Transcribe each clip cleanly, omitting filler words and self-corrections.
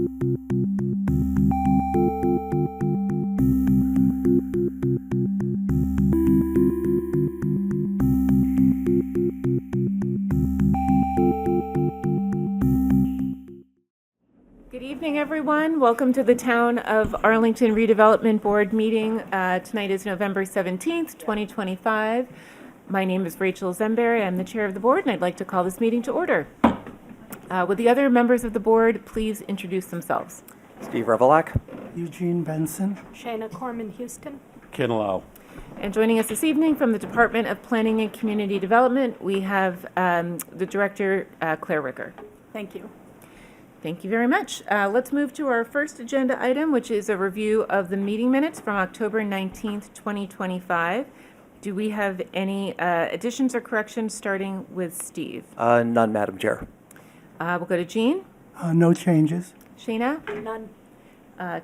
Good evening, everyone. Welcome to the Town of Arlington Redevelopment Board meeting. Tonight is November 17th, 2025. My name is Rachel Zemberry. I'm the chair of the board, and I'd like to call this meeting to order. Would the other members of the board please introduce themselves? Steve Revelak. Eugene Benson. Shayna Corman-Houston. Ken Lau. And joining us this evening from the Department of Planning and Community Development, we have the director, Claire Ricker. Thank you. Thank you very much. Let's move to our first agenda item, which is a review of the meeting minutes from October 19th, 2025. Do we have any additions or corrections, starting with Steve? None, Madam Chair. We'll go to Jean. No changes. Shayna? None.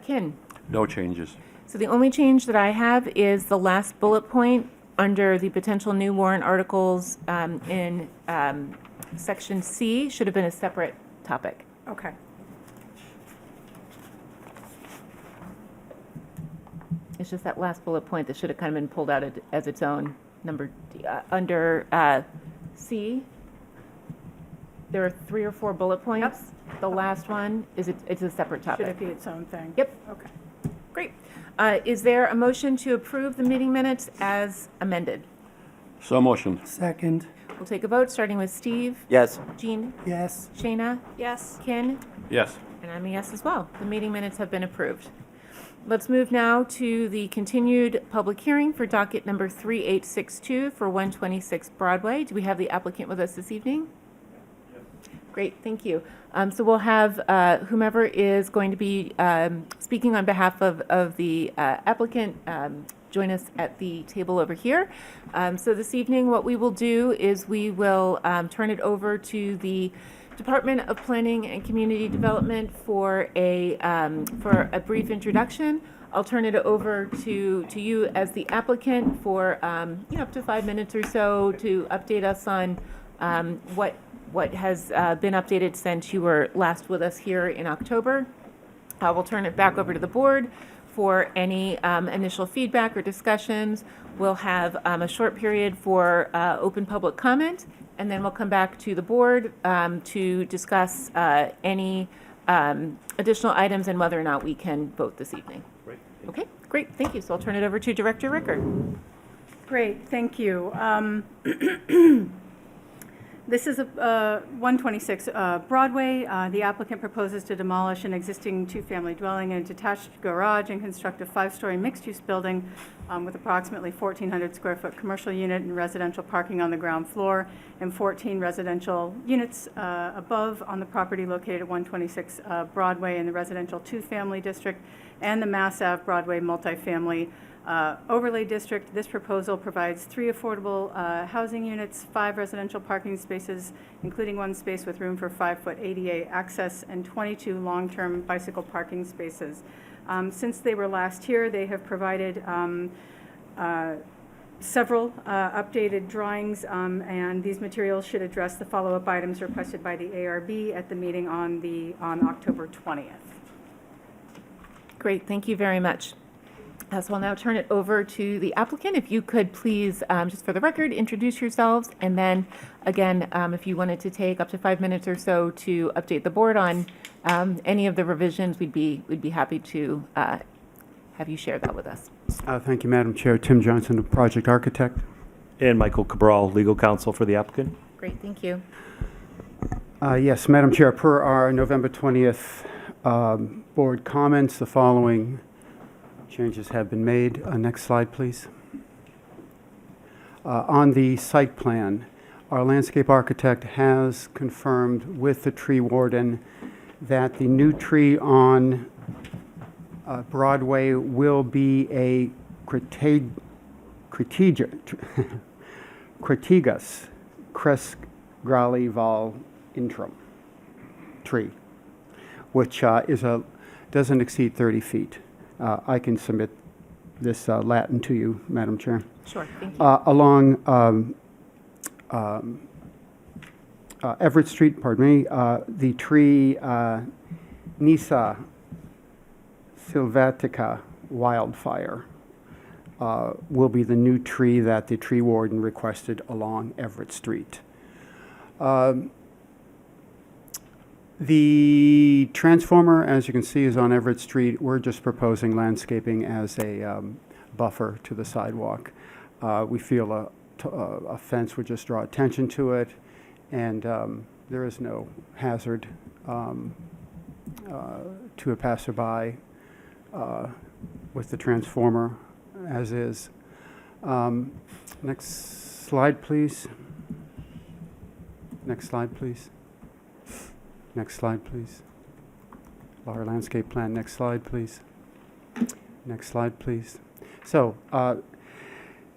Ken? No changes. So the only change that I have is the last bullet point under the potential new warrant articles in section C should have been a separate topic. Okay. It's just that last bullet point that should have kind of been pulled out as its own number. Under C, there are 3 or 4 bullet points. The last one is it's a separate topic. Should it be its own thing? Yep. Okay. Great. Is there a motion to approve the meeting minutes as amended? So motion. Second. We'll take a vote, starting with Steve. Yes. Jean. Yes. Shayna. Yes. Ken. Yes. And I'm a yes as well. The meeting minutes have been approved. Let's move now to the continued public hearing for docket number 3862 for 126 Broadway. Do we have the applicant with us this evening? Yes. Great, thank you. So we'll have whomever is going to be speaking on behalf of the applicant join us at the table over here. So this evening, what we will do is we will turn it over to the Department of Planning and Community Development for a brief introduction. I'll turn it over to you as the applicant for up to 5 minutes or so to update us on what has been updated since you were last with us here in October. We'll turn it back over to the board for any initial feedback or discussions. We'll have a short period for open public comment, and then we'll come back to the board to discuss any additional items and whether or not we can vote this evening. Great. Okay, great, thank you. So I'll turn it over to Director Ricker. Great, thank you. This is 126 Broadway. The applicant proposes to demolish an existing 2-family dwelling and a detached garage and construct a 5-story mixed-use building with approximately 1,400 square foot commercial unit and residential parking on the ground floor and 14 residential units above on the property located at 126 Broadway in the residential 2-family district and the Mass Ave Broadway multifamily overlay district. This proposal provides 3 affordable housing units, 5 residential parking spaces, including 1 space with room for 5-foot ADA access, and 22 long-term bicycle parking spaces. Since they were last here, they have provided several updated drawings, and these materials should address the follow-up items requested by the ARB at the meeting on October 20th. Great, thank you very much. So I'll now turn it over to the applicant. If you could please, just for the record, introduce yourselves, and then again, if you wanted to take up to 5 minutes or so to update the board on any of the revisions, we'd be happy to have you share that with us. Thank you, Madam Chair. Tim Johnson, the project architect. And Michael Cabral, legal counsel for the applicant. Great, thank you. Yes, Madam Chair, per our November 20th board comments, the following changes have been made. Next slide, please. On the site plan, our landscape architect has confirmed with the tree warden that the new tree on Broadway will be a Crataegus cresgrali val intrum tree, which doesn't exceed 30 feet. I can submit this Latin to you, Madam Chair. Sure, thank you. Along Everett Street, pardon me, the tree Nisa sylvatica wildfire will be the new tree that the tree warden requested along Everett Street. The transformer, as you can see, is on Everett Street. We're just proposing landscaping as a buffer to the sidewalk. We feel a fence would just draw attention to it, and there is no hazard to a passerby with the transformer as is. Next slide, please. Next slide, please. Next slide, please. Our landscape plan. Next slide, please. Next slide, please. So,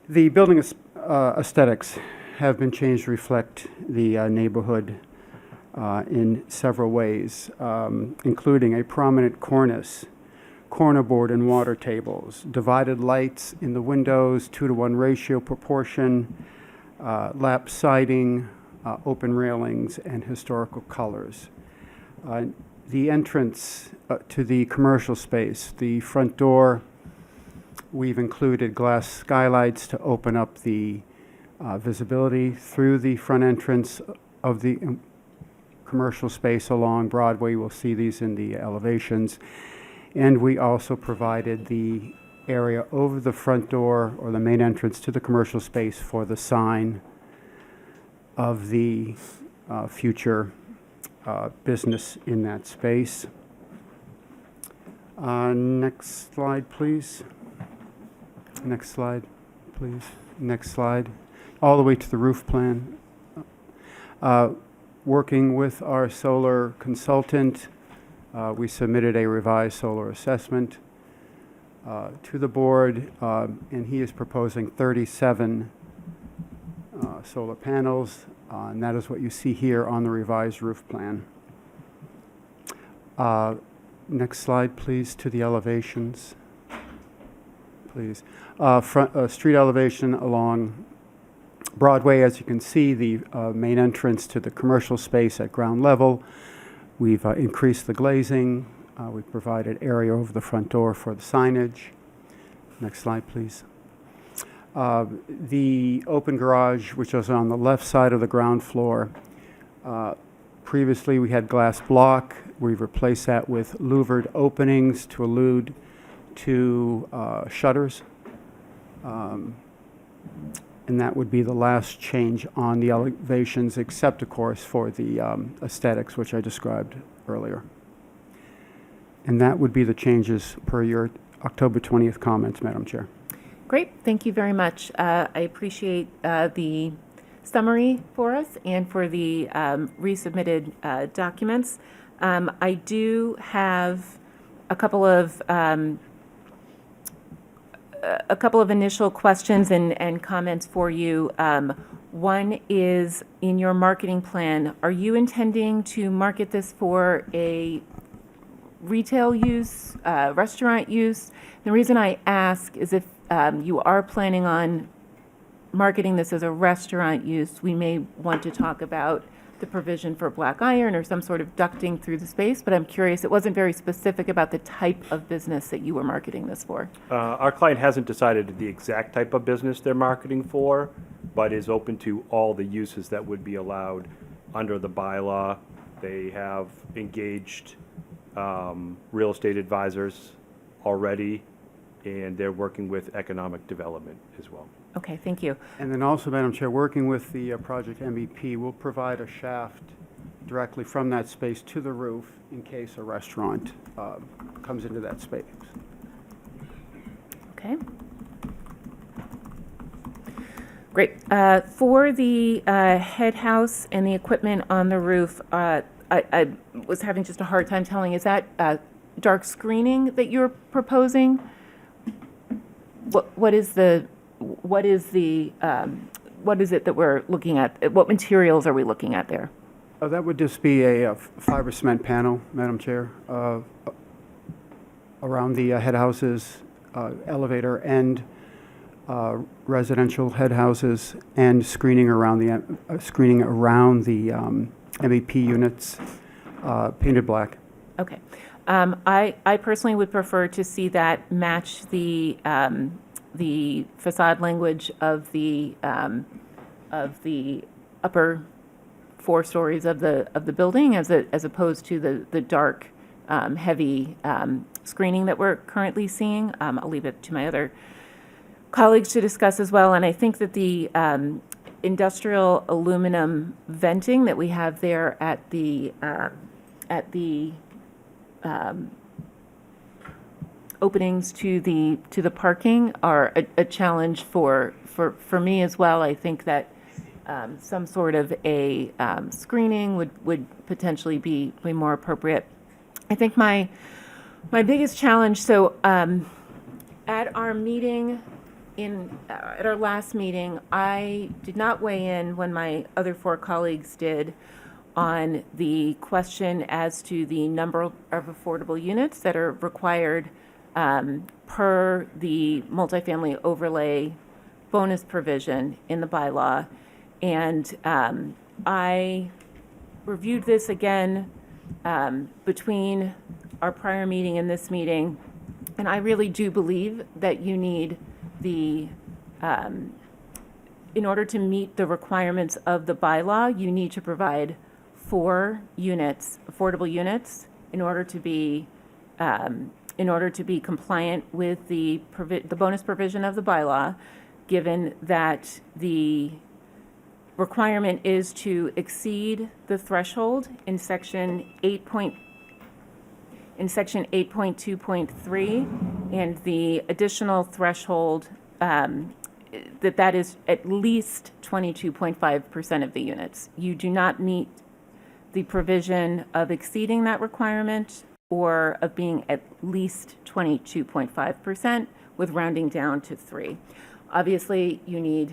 the building aesthetics have been changed to reflect the neighborhood in several ways, including a prominent cornice, corner board and water tables, divided lights in the windows, 2-to-1 ratio proportion, lap siding, open railings, and historical colors. The entrance to the commercial space, the front door, we've included glass skylights to open up the visibility through the front entrance of the commercial space along Broadway. We'll see these in the elevations. And we also provided the area over the front door or the main entrance to the commercial space for the sign of the future business in that space. Next slide, please. Next slide, please. Next slide. All the way to the roof plan. Working with our solar consultant, we submitted a revised solar assessment to the board, and he is proposing 37 solar panels, and that is what you see here on the revised roof plan. Next slide, please, to the elevations. Please. Street elevation along Broadway, as you can see, the main entrance to the commercial space at ground level. We've increased the glazing. We've provided area over the front door for the signage. Next slide, please. The open garage, which is on the left side of the ground floor, previously we had glass block. We've replaced that with louvered openings to allude to shutters. And that would be the last change on the elevations, except, of course, for the aesthetics, which I described earlier. And that would be the changes per your October 20th comments, Madam Chair. Great, thank you very much. I appreciate the summary for us and for the resubmitted documents. I do have a couple of initial questions and comments for you. One is, in your marketing plan, are you intending to market this for a retail use, restaurant use? The reason I ask is if you are planning on marketing this as a restaurant use, we may want to talk about the provision for black iron or some sort of ducting through the space, but I'm curious, it wasn't very specific about the type of business that you were marketing this for. Our client hasn't decided the exact type of business they're marketing for, but is open to all the uses that would be allowed under the bylaw. They have engaged real estate advisors already, and they're working with economic development as well. Okay, thank you. And then also, Madam Chair, working with the project MEP, we'll provide a shaft directly from that space to the roof in case a restaurant comes into that space. Okay. Great. For the head house and the equipment on the roof, I was having just a hard time telling, is that dark screening that you're proposing? What is it that we're looking at? What materials are we looking at there? That would just be a fiber cement panel, Madam Chair, around the head houses, elevator and residential head houses, and screening around the MEP units, painted black. Okay. I personally would prefer to see that match the facade language of the upper 4 stories of the building as opposed to the dark, heavy screening that we're currently seeing. I'll leave it to my other colleagues to discuss as well. And I think that the industrial aluminum venting that we have there at the openings to the parking are a challenge for me as well. I think that some sort of a screening would potentially be more appropriate. I think my biggest challenge, so at our meeting at our last meeting, I did not weigh in when my other 4 colleagues did on the question as to the number of affordable units that are required per the multifamily overlay bonus provision in the bylaw. And I reviewed this again between our prior meeting and this meeting, and I really do believe that you need in order to meet the requirements of the bylaw, you need to provide 4 units, affordable units, in order to be compliant with the bonus provision of the bylaw, given that the requirement is to exceed the threshold in section 8.2.3, and the additional threshold that is at least 22.5% of the units. You do not meet the provision of exceeding that requirement or of being at least 22.5% with rounding down to 3. Obviously, you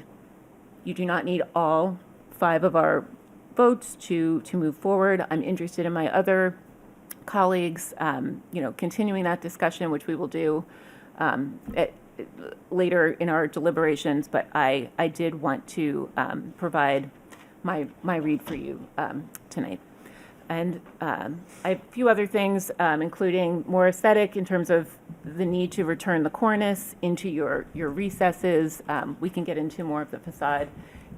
do not need all 5 of our votes to move forward. I'm interested in my other colleagues, continuing that discussion, which we will do later in our deliberations, but I did want to provide my read for you tonight. And I have a few other things, including more aesthetic in terms of the need to return the cornice into your recesses. We can get into more of the facade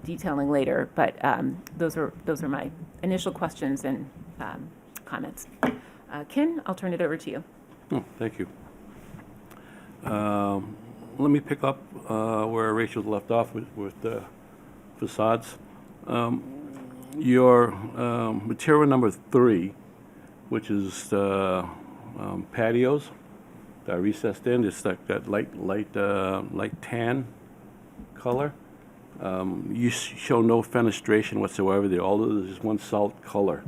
detailing later, but those are my initial questions and comments. Ken, I'll turn it over to you. Oh, thank you. Let me pick up where Rachel left off with the facades. Your material number 3, which is patios that are recessed in, it's like that light tan color. You show no fenestration whatsoever there, although there's just one solid color.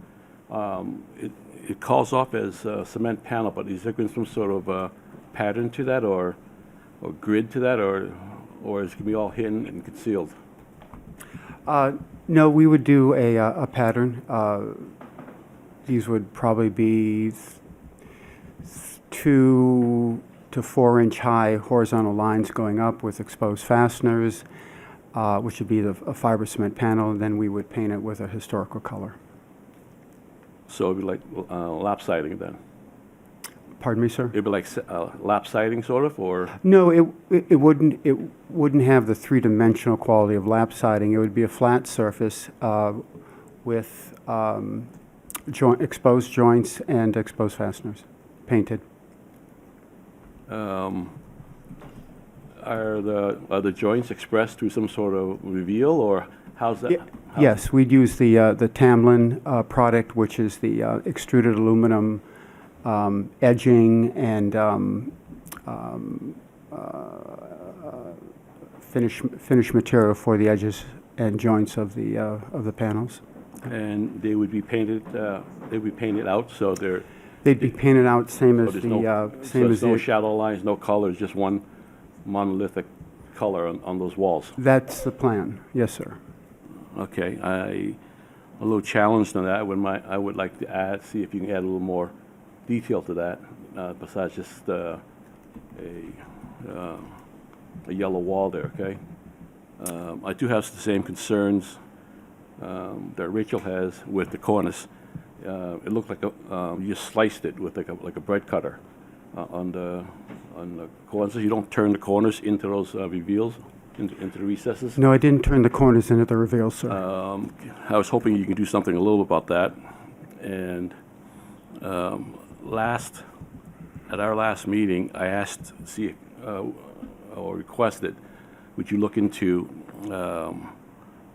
It calls off as a cement panel, but is there going to be some sort of pattern to that, or grid to that, or is it going to be all hidden and concealed? No, we would do a pattern. These would probably be 2 to 4 inch high horizontal lines going up with exposed fasteners, which would be a fiber cement panel, and then we would paint it with a historical color. So it'd be like lap siding then? Pardon me, sir? It'd be like lap siding sort of, or? No, it wouldn't have the 3-dimensional quality of lap siding. It would be a flat surface with exposed joints and exposed fasteners, painted. Are the joints expressed through some sort of reveal, or how's that? Yes, we'd use the Tamlin product, which is the extruded aluminum edging and finish material for the edges and joints of the panels. And they would be painted. They would be painted out, so they're. They'd be painted out same as there's no shadow lines, no colors, just one monolithic color on those walls. That's the plan. Yes, sir. Okay, a little challenged on that. I would like to see if you can add a little more detail to that, besides just a yellow wall there. Okay, I do have the same concerns that Rachel has with the cornice. It looked like you just sliced it with like a bread cutter on the corners. You don't turn the corners into those reveals, into the recesses. No, I didn't turn the corners into the reveal, sir. I was hoping you could do something a little about that. And at our last meeting, I asked, or requested, would you look into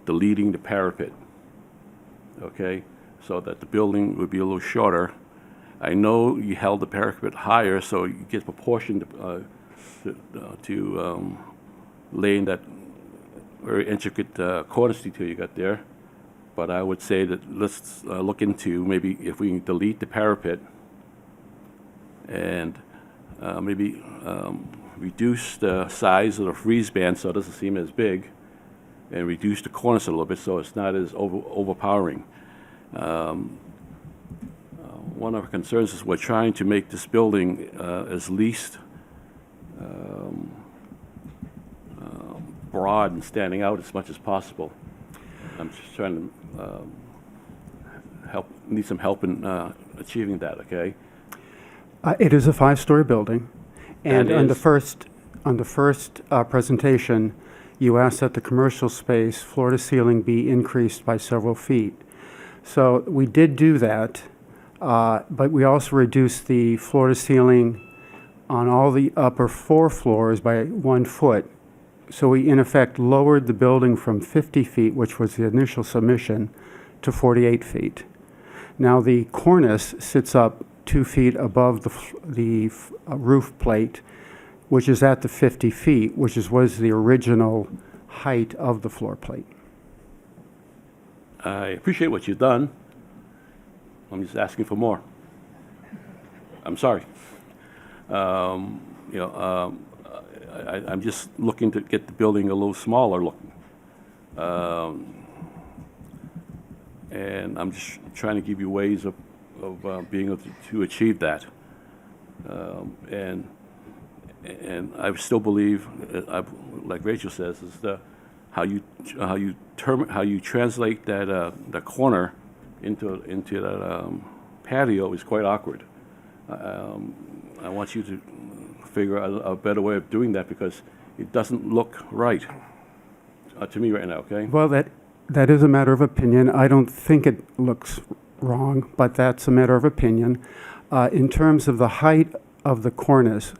deleting the parapet, okay, so that the building would be a little shorter. I know you held the parapet higher, so you get proportioned to laying that very intricate cornice detail you got there. But I would say that let's look into maybe if we can delete the parapet and maybe reduce the size of the freeze band so it doesn't seem as big, and reduce the cornice a little bit so it's not as overpowering. One of our concerns is we're trying to make this building as least broad and standing out as much as possible. I'm just trying to need some help in achieving that, okay? It is a 5-story building, and It on the is. first presentation, you asked that the commercial space floor to ceiling be increased by several feet. So we did do that, but we also reduced the floor to ceiling on all the upper 4 floors by 1 foot. So we in effect lowered the building from 50 feet, which was the initial submission, to 48 feet. Now the cornice sits up 2 feet above the roof plate, which is at the 50 feet, which was the original height of the floor plate. I appreciate what you've done. I'm just asking for more. I'm sorry. I'm just looking to get the building a little smaller looking. And I'm just trying to give you ways of being able to achieve that. And I still believe, like Rachel says, is how you translate that corner into that patio is quite awkward. I want you to figure out a better way of doing that because it doesn't look right to me right now. Okay. Well, that is a matter of opinion. I don't think it looks wrong, but that's a matter of opinion. In terms of the height of the cornice,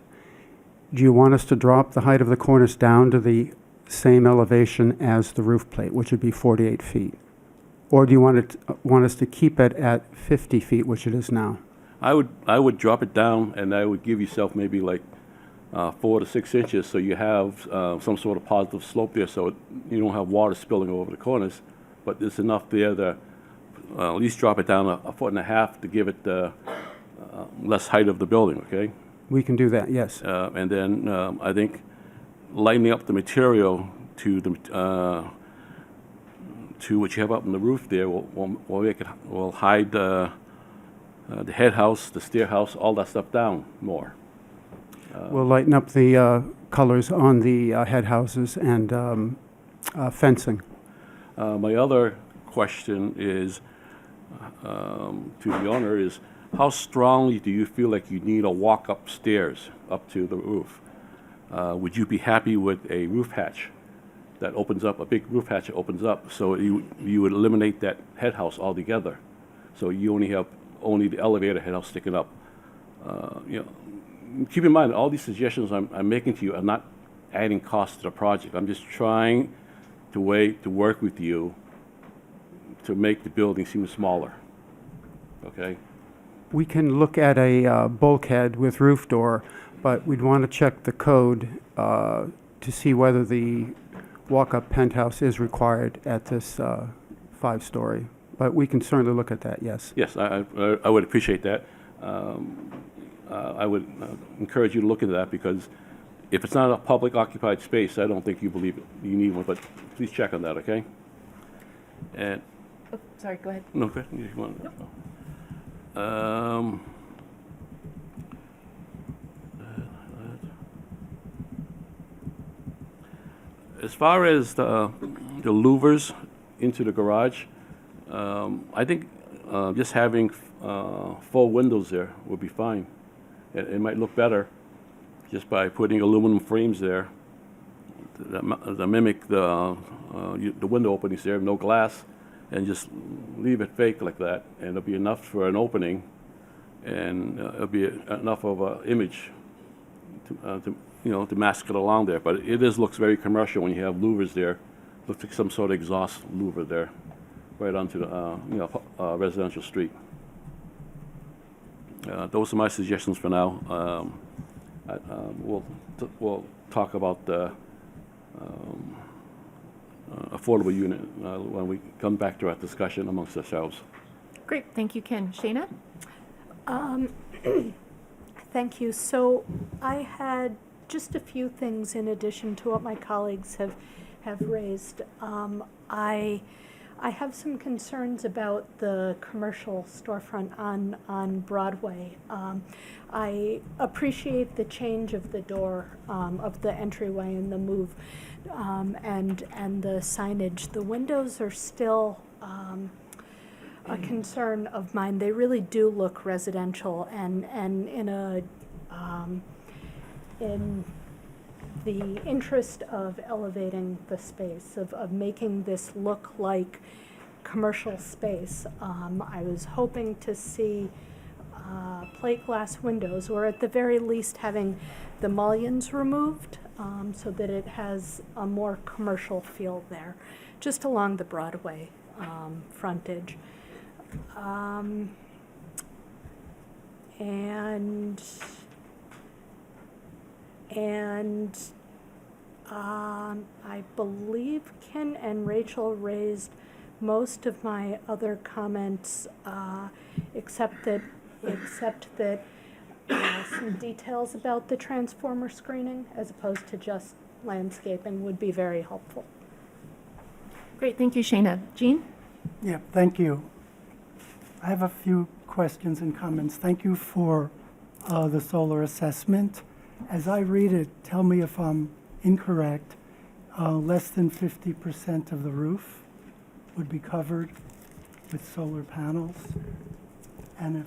do you want us to drop the height of the cornice down to the same elevation as the roof plate, which would be 48 feet? Or do you want us to keep it at 50 feet, which it is now? I would drop it down, and I would give yourself maybe like 4 to 6 inches, so you have some sort of positive slope there, so you don't have water spilling over the corners. But there's enough there to at least drop it down a foot and a half to give it less height of the building. Okay. We can do that, yes. And then I think lining up the material to what you have up on the roof there will hide the head house, the stair house, all that stuff down more. We'll lighten up the colors on the head houses and fencing. My other question is to the owner is, how strongly do you feel like you need a walk upstairs up to the roof? Would you be happy with a roof hatch that opens up, a big roof hatch that opens up, so you would eliminate that head house altogether? So you only have the elevator head house sticking up. Keep in mind, all these suggestions I'm making to you are not adding cost to the project. I'm just trying to work with you to make the building seem smaller. Okay? We can look at a bulkhead with roof door, but we'd want to check the code to see whether the walk-up penthouse is required at this 5-story. But we can certainly look at that, yes. Yes, I would appreciate that. I would encourage you to look into that because if it's not a public occupied space, I don't think you believe it. You need one, but please check on that, okay? And Oh, sorry, go ahead. no, go ahead. You want- As far as the louvers into the garage, I think just having full windows there would be fine. It might look better just by putting aluminum frames there that mimic the window openings there, no glass, and just leave it fake like that, and it'll be enough for an opening, and it'll be enough of an image to mask it along there. But it looks very commercial when you have louvers there. Looks like some sort of exhaust louver there, right onto the residential street. Those are my suggestions for now. We'll talk about the affordable unit when we come back to our discussion amongst ourselves. Great, thank you, Ken. Shayna? Thank you. So I had just a few things in addition to what my colleagues have raised. I have some concerns about the commercial storefront on Broadway. I appreciate the change of the door of the entryway and the move and the signage. The windows are still a concern of mine. They really do look residential, and in the interest of elevating the space, of making this look like commercial space, I was hoping to see plate glass windows, or at the very least having the mullions removed so that it has a more commercial feel there, just along the Broadway frontage. I believe Ken and Rachel raised most of my other comments, except that some details about the transformer screening, as opposed to just landscaping, would be very helpful. Great, thank you, Shayna. Jean? Yeah, thank you. I have a few questions and comments. Thank you for the solar assessment. As I read it, tell me if I'm incorrect, less than 50% of the roof would be covered with solar panels, and if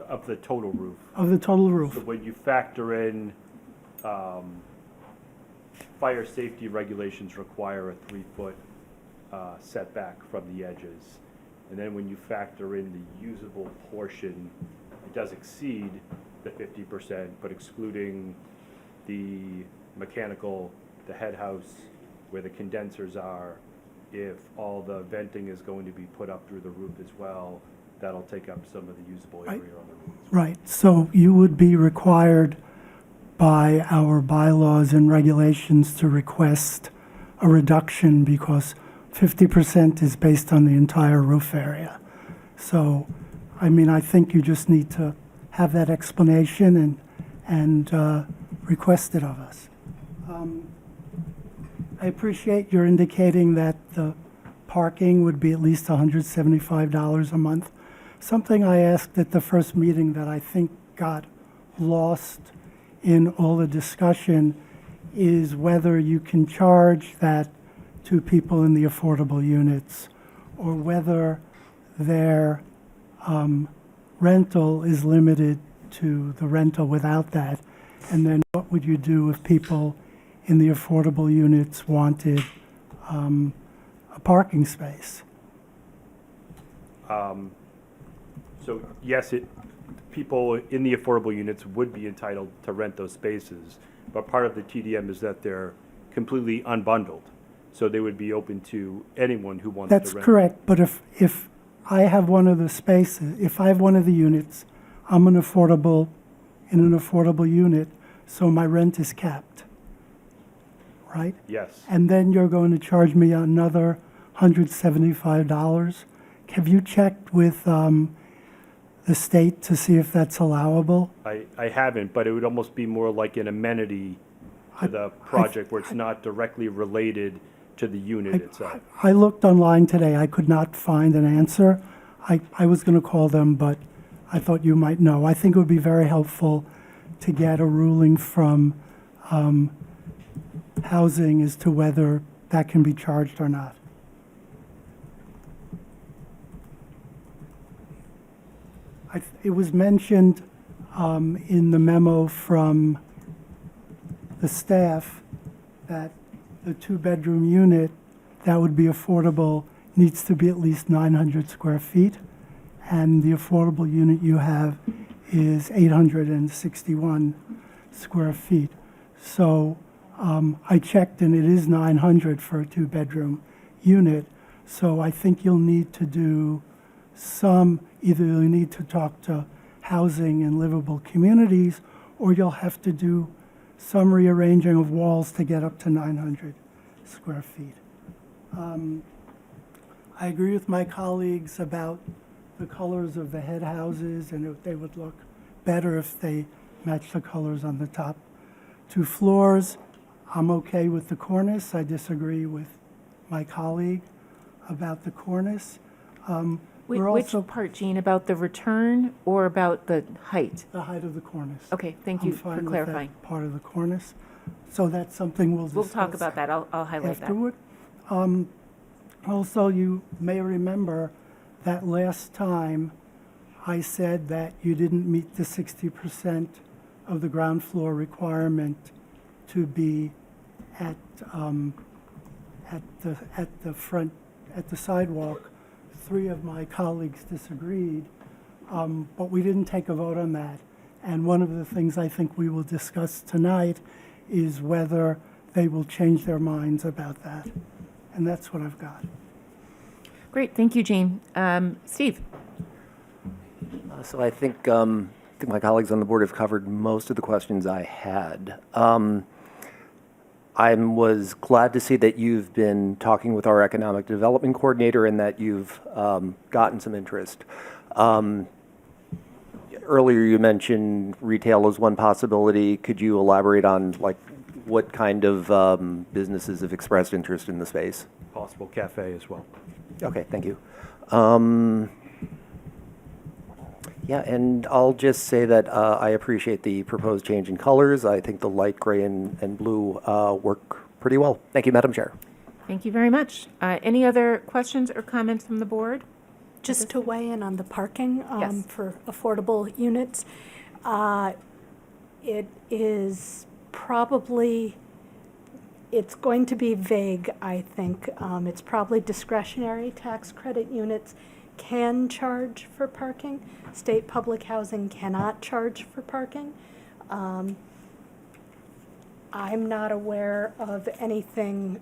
Of the total roof. of the total So roof. when you factor in, fire safety regulations require a 3-foot setback from the edges. And then when you factor in the usable portion, it does exceed the 50%, but excluding the mechanical, the head house, where the condensers are, if all the venting is going to be put up through the roof as well, that'll take up some of the usable area on the roof. Right, so you would be required by our bylaws and regulations to request a reduction because 50% is based on the entire roof area. So, I mean, I think you just need to have that explanation and request it of us. I appreciate your indicating that the parking would be at least $175 a month. Something I asked at the first meeting that I think got lost in all the discussion is whether you can charge that to people in the affordable units, or whether their rental is limited to the rental without that. And then what would you do if people in the affordable units wanted a parking space? So yes, people in the affordable units would be entitled to rent those spaces, but part of the TDM is that they're completely unbundled. So they would be open to anyone who wants to rent. That's correct, but if I have one of the spaces, if I have one of the units, I'm in an affordable unit, so my rent is capped, right? Yes. And then you're going to charge me another $175. Have you checked with the state to see if that's allowable? I haven't, but it would almost be more like an amenity to the project where it's not directly related to the unit itself. I looked online today. I could not find an answer. I was going to call them, but I thought you might know. I think it would be very helpful to get a ruling from housing as to whether that can be charged or not. it was mentioned in the memo from the staff that the two-bedroom unit that would be affordable needs to be at least 900 square feet, and the affordable unit you have is 861 square feet. So I checked, and it is 900 for a two-bedroom unit. So I think you'll need to do either you'll need to talk to Housing and Livable Communities, or you'll have to do some rearranging of walls to get up to 900 square feet. I agree with my colleagues about the colors of the head houses, and they would look better if they match the colors on the top two floors. I'm okay with the cornice. I disagree with my colleague about the cornice. We're Which also part, Jean, about the return or about the height? the height of the cornice. Okay, thank you I'm fine for with clarifying. that part of the cornice. So that's something we'll discuss. We'll talk about that. I'll highlight that. Afterward. Also, you may remember that last time I said that you didn't meet the 60% of the ground floor requirement to be at the front, at the sidewalk. 3 of my colleagues disagreed, but we didn't take a vote on that. And one of the things I think we will discuss tonight is whether they will change their minds about that. And that's what I've got. Great, thank you, Jean. Steve? So I think my colleagues on the board have covered most of the questions I had. I was glad to see that you've been talking with our economic development coordinator and that you've gotten some interest. Earlier you mentioned retail as one possibility. Could you elaborate on what kind of businesses have expressed interest in the space? Possible cafe as well. Okay, thank you. Yeah, and I'll just say that I appreciate the proposed change in colors. I think the light gray and blue work pretty well. Thank you, Madam Chair. Thank you very much. Any other questions or comments from the board? Just to weigh in on the parking Yes. for affordable units, it is probably, it's going to be vague, I think. It's probably discretionary. Tax credit units can charge for parking. State public housing cannot charge for parking. I'm not aware of anything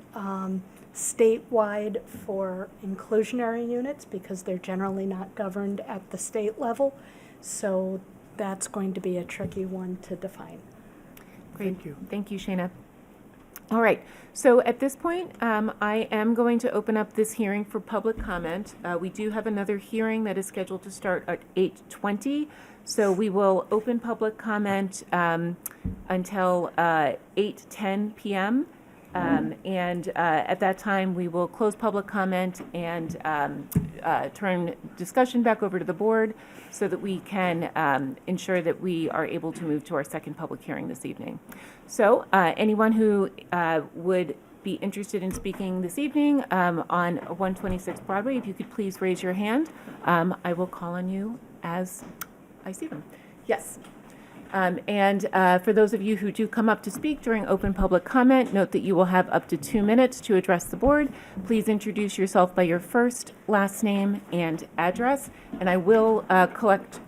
statewide for inclusionary units because they're generally not governed at the state level. So that's going to be a tricky one to define. Great. Thank you. Thank you, Shayna. All right, so at this point, I am going to open up this hearing for public comment. We do have another hearing that is scheduled to start at 8:20, so we will open public comment until 8:10 p.m. And at that time, we will close public comment and turn discussion back over to the board so that we can ensure that we are able to move to our second public hearing this evening. So anyone who would be interested in speaking this evening on 126 Broadway, if you could please raise your hand, I will call on you as I see them. Yes. And for those of you who do come up to speak during open public comment, note that you will have up to 2 minutes to address the board. Please introduce yourself by your first, last name, and address. And I will collect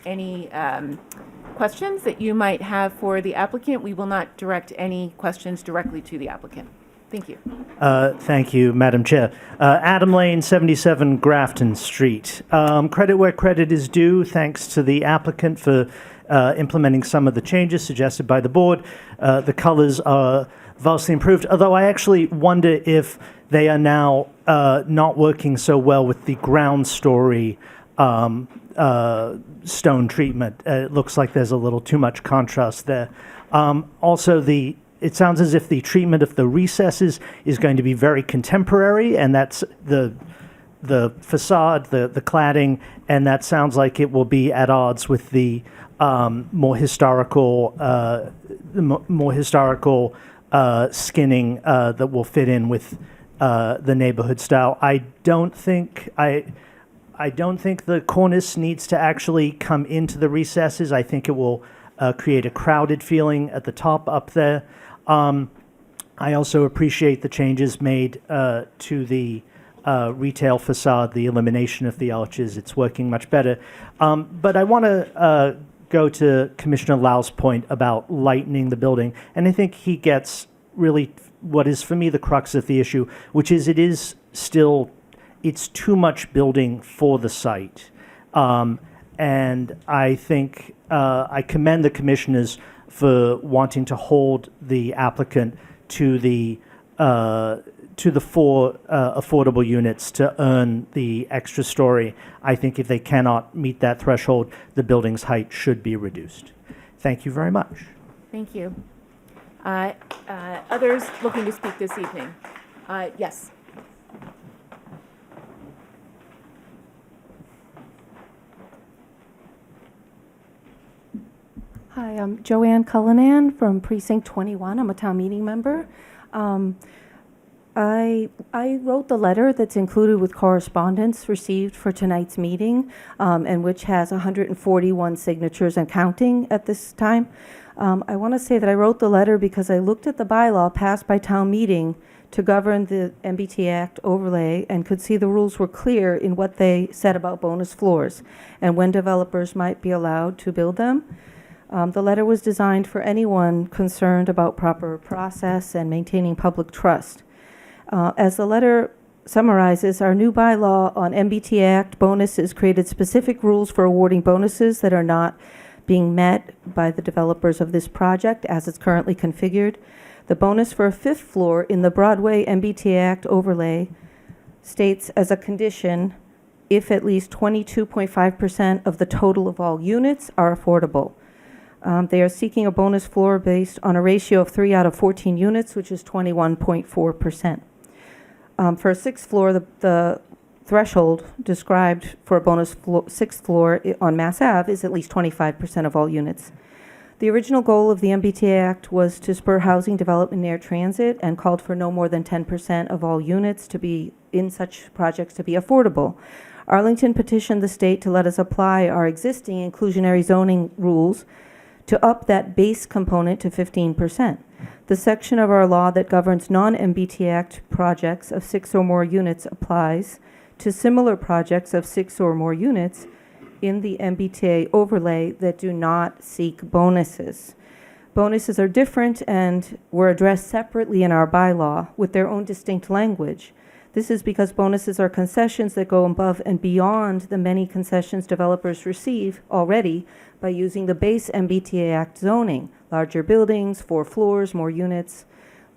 any questions that you might have for the applicant. We will not direct any questions directly to the applicant. Thank you. Thank you, Madam Chair. Adam Lane, 77 Grafton Street. Credit where credit is due. Thanks to the applicant for implementing some of the changes suggested by the board. The colors are vastly improved, although I actually wonder if they are now not working so well with the ground story stone treatment. It looks like there's a little too much contrast there. Also, it sounds as if the treatment of the recesses is going to be very contemporary, and that's the facade, the cladding, and that sounds like it will be at odds with the more historical skinning that will fit in with the neighborhood style. I don't think I don't think the cornice needs to actually come into the recesses. I think it will create a crowded feeling at the top up there. I also appreciate the changes made to the retail facade, the elimination of the arches. It's working much better. But I want to go to Commissioner Lau's point about lightening the building. And I think he gets really what is, for me, the crux of the issue, which is it is still, it's too much building for the site. And I think I commend the commissioners for wanting to hold the applicant to the four affordable units to earn the extra story. I think if they cannot meet that threshold, the building's height should be reduced. Thank you very much. Thank you. Others looking to speak this evening? Yes. Hi, I'm Joanne Cullinan from Precinct 21. I'm a town meeting member. I wrote the letter that's included with correspondence received for tonight's meeting, and which has 141 signatures and counting at this time. I want to say that I wrote the letter because I looked at the bylaw passed by town meeting to govern the MBTA Act overlay and could see the rules were clear in what they said about bonus floors and when developers might be allowed to build them. The letter was designed for anyone concerned about proper process and maintaining public trust. As the letter summarizes, our new bylaw on MBTA Act bonuses created specific rules for awarding bonuses that are not being met by the developers of this project as it's currently configured. The bonus for a fifth floor in the Broadway MBTA Act overlay states as a condition if at least 22.5% of the total of all units are affordable. They are seeking a bonus floor based on a ratio of 3 out of 14 units, which is 21.4%. For a sixth floor, the threshold described for a bonus sixth floor on Mass Ave is at least 25% of all units. The original goal of the MBTA Act was to spur housing development near transit and called for no more than 10% of all units to be in such projects to be affordable. Arlington petitioned the state to let us apply our existing inclusionary zoning rules to up that base component to 15%. The section of our law that governs non-MBTA Act projects of 6 or more units applies to similar projects of 6 or more units in the MBTA overlay that do not seek bonuses. Bonuses are different and were addressed separately in our bylaw with their own distinct language. This is because bonuses are concessions that go above and beyond the many concessions developers receive already by using the base MBTA Act zoning, larger buildings, 4 floors, more units,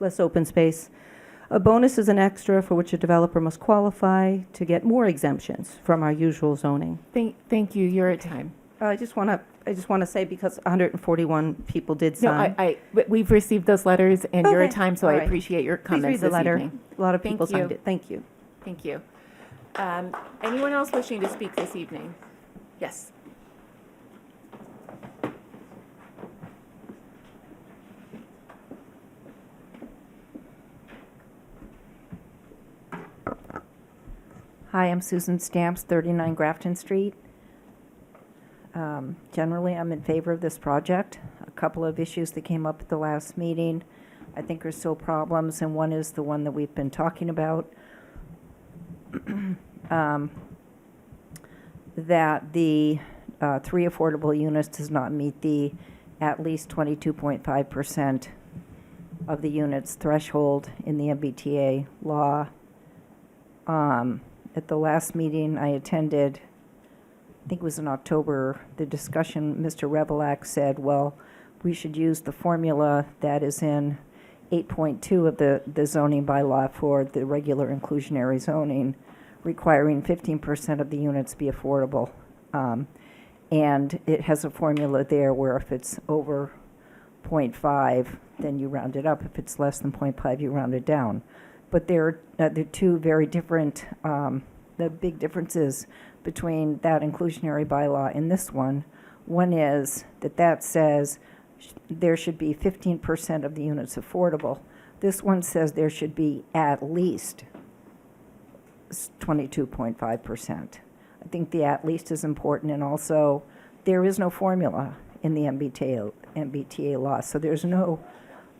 less open space. A bonus is an extra for which a developer must qualify to get more exemptions from our usual zoning. Thank you. You're at time. I just want to say, because 141 people did sign. No, we've received those letters, and you're at Okay. time, so All I right. appreciate your Please comments read the this letter. evening. A lot of Thank people signed you. it. Thank you. Thank you. Anyone else wishing to speak this evening? Yes. Hi, I'm Susan Stamps, 39 Grafton Street. Generally, I'm in favor of this project. A couple of issues that came up at the last meeting I think are still problems, and one is the one that we've been talking about, that the 3 affordable units does not meet the at least 22.5% of the units threshold in the MBTA law. At the last meeting I attended, I think it was in October, the discussion, Mr. Revelak said, well, we should use the formula that is in 8.2 of the zoning bylaw for the regular inclusionary zoning, requiring 15% of the units be affordable. And it has a formula there where if it's over 0.5, then you round it up. If it's less than 0.5, you round it down. But they're two very different, the big differences between that inclusionary bylaw and this one. One is that says there should be 15% of the units affordable. This one says there should be at least 22.5%. I think the at least is important, and also there is no formula in the MBTA law, so there's no,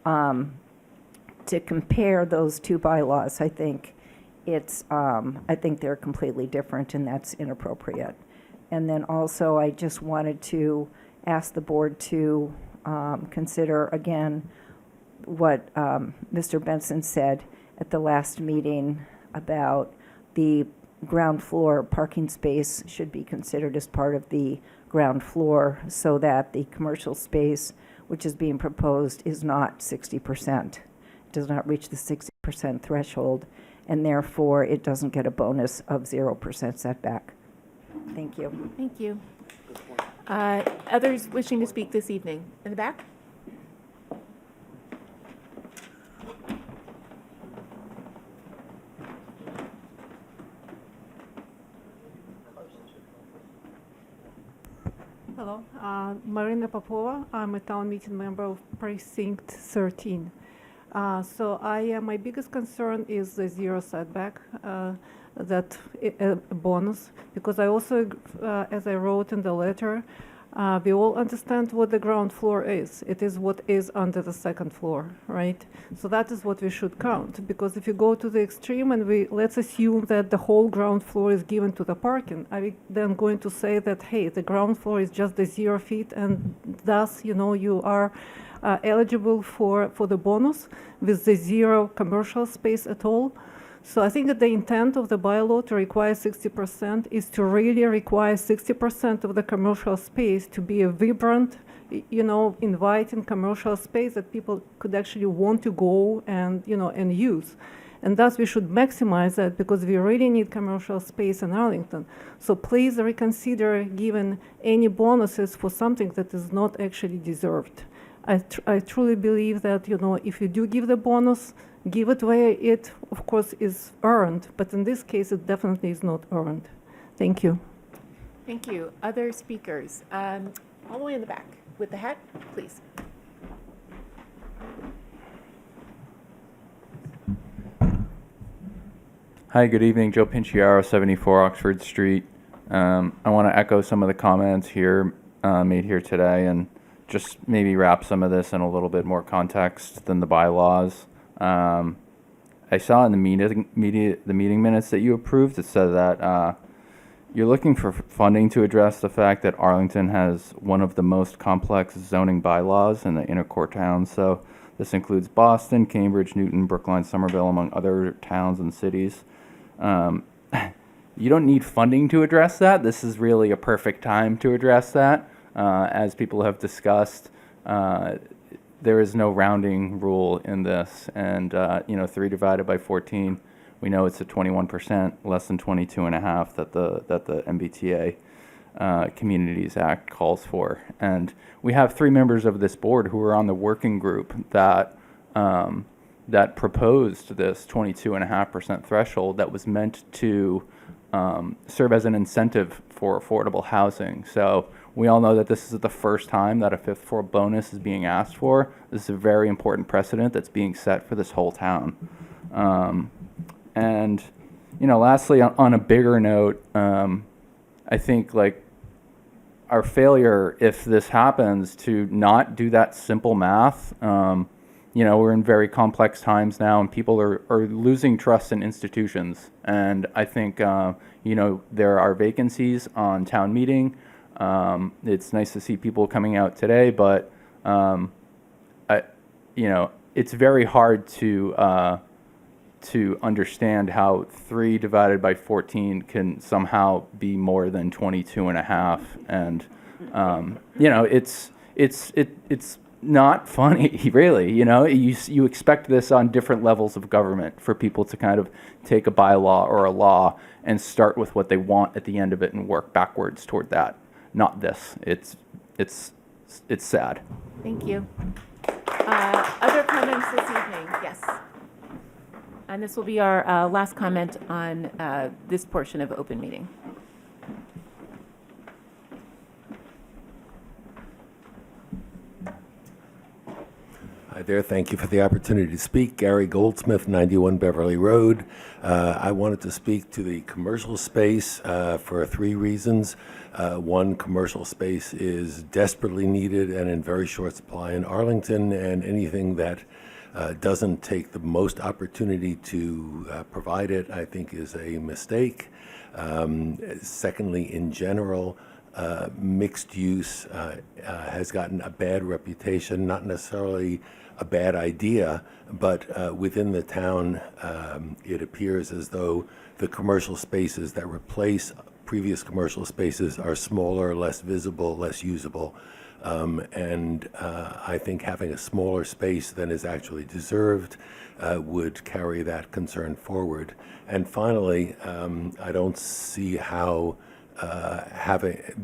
to compare those two bylaws, I think I think they're completely different, and that's inappropriate. And then also, I just wanted to ask the board to consider again what Mr. Benson said at the last meeting about the ground floor parking space should be considered as part of the ground floor, so that the commercial space which is being proposed is not 60%, does not reach the 60% threshold, and therefore it doesn't get a bonus of 0% setback. Thank you. Thank you. Others wishing to speak this evening? In the back? Hello, Marina Popova. I'm a town meeting member of Precinct 13. My biggest concern is the zero setback, that bonus, because I also, as I wrote in the letter, we all understand what the ground floor is. It is what is under the second floor, right? So that is what we should count, because if you go to the extreme and let's assume that the whole ground floor is given to the parking, are we then going to say that, hey, the ground floor is just the 0 feet and thus, you are eligible for the bonus with the zero commercial space at all? So I think that the intent of the bylaw to require 60% is to really require 60% of the commercial space to be a vibrant, inviting commercial space that people could actually want to go and use. And thus we should maximize that, because we really need commercial space in Arlington. So please reconsider giving any bonuses for something that is not actually deserved. I truly believe that, if you do give the bonus, give it where it, of course, is earned. But in this case, it definitely is not earned. Thank you. Thank you. Other speakers? All the way in the back with the hat, please. Hi, good evening. Joe Pinciaro, 74 Oxford Street. I want to echo some of the comments made here today, and just maybe wrap some of this in a little bit more context than the bylaws. I saw in the meeting minutes that you approved, it said that you're looking for funding to address the fact that Arlington has one of the most complex zoning bylaws in the inner core towns. So this includes Boston, Cambridge, Newton, Brookline, Somerville, among other towns and cities. You don't need funding to address that. This is really a perfect time to address that. As people have discussed, there is no rounding rule in this, and 3 divided by 14, we know it's a 21%, less than 22.5 that the MBTA Communities Act calls for. And we have 3 members of this board who are on the working group that proposed this 22.5% threshold that was meant to serve as an incentive for affordable housing. So we all know that this is the first time that a 5th floor bonus is being asked for. This is a very important precedent that's being set for this whole town. And lastly, on a bigger note, I think our failure, if this happens, to not do that simple math. We're in very complex times now, and people are losing trust in institutions. And I think there are vacancies on town meeting. It's nice to see people coming out today, but it's very hard to understand how 3 divided by 14 can somehow be more than 22.5, and it's not funny, really. You expect this on different levels of government, for people to kind of take a bylaw or a law and start with what they want at the end of it and work backwards toward that. Not this. It's sad. Thank you. Other comments this evening? Yes. And this will be our last comment on this portion of open meeting. Hi there. Thank you for the opportunity to speak. Gary Goldsmith, 91 Beverly Road. I wanted to speak to the commercial space for 3 reasons. One, commercial space is desperately needed and in very short supply in Arlington, and anything that doesn't take the most opportunity to provide it, I think, is a mistake. Secondly, in general, mixed use has gotten a bad reputation, not necessarily a bad idea, but within the town, it appears as though the commercial spaces that replace previous commercial spaces are smaller, less visible, less usable. And I think having a smaller space than is actually deserved would carry that concern forward. And finally, I don't see how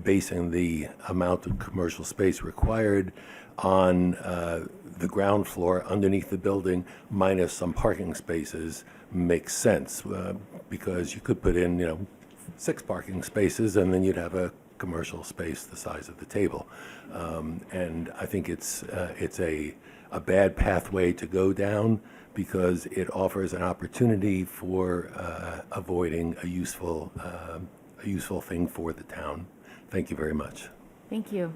basing the amount of commercial space required on the ground floor underneath the building minus some parking spaces makes sense, because you could put in 6 parking spaces and then you'd have a commercial space the size of the table. And I think it's a bad pathway to go down, because it offers an opportunity for avoiding a useful thing for the town. Thank you very much. Thank you.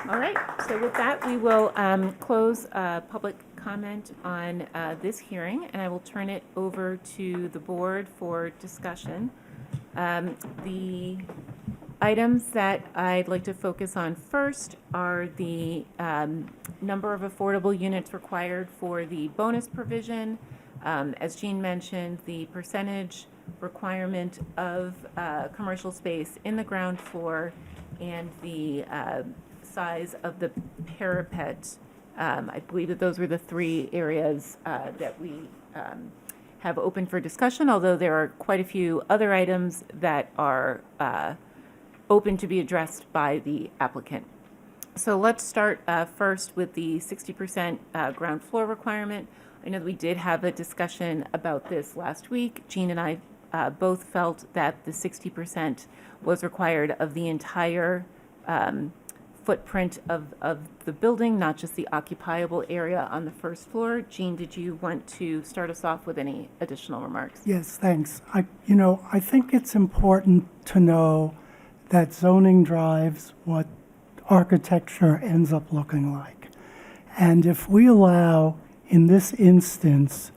All right, so with that, we will close public comment on this hearing, and I will turn it over to the board for discussion. The items that I'd like to focus on first are the number of affordable units required for the bonus provision. As Jean mentioned, the percentage requirement of commercial space in the ground floor, and the size of the parapet. I believe that those were the 3 areas that we have open for discussion, although there are quite a few other items that are open to be addressed by the applicant. So let's start first with the 60% ground floor requirement. I know that we did have a discussion about this last week. Jean and I both felt that the 60% was required of the entire footprint of the building, not just the occupiable area on the first floor. Jean, did you want to start us off with any additional remarks? Yes, thanks. I think it's important to know that zoning drives what architecture ends up looking like. And if we allow, in this instance,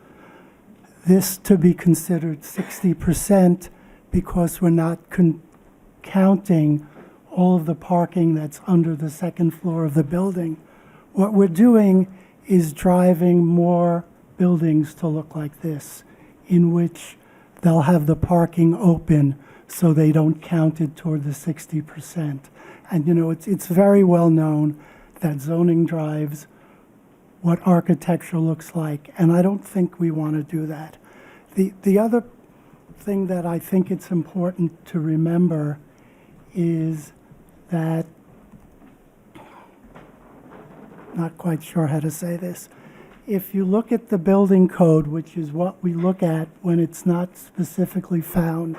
this to be considered 60% because we're not counting all of the parking that's under the second floor of the building, what we're doing is driving more buildings to look like this, in which they'll have the parking open so they don't count it toward the 60%. And it's very well known that zoning drives what architecture looks like, and I don't think we want to do that. The other thing that I think it's important to remember is that, not quite sure how to say this, if you look at the building code, which is what we look at when it's not specifically found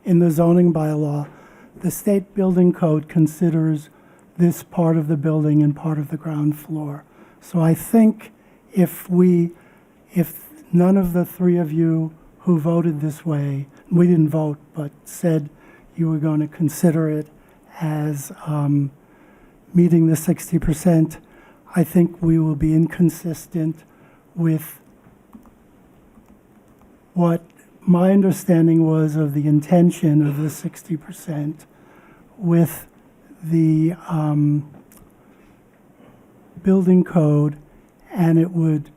in the zoning bylaw, the state building code considers this part of the building and part of the ground floor. So I think if none of the 3 of you who voted this way, we didn't vote, but said you were going to consider it as meeting the 60%, I think we will be inconsistent with what my understanding was of the intention of the 60% with the building code, and it would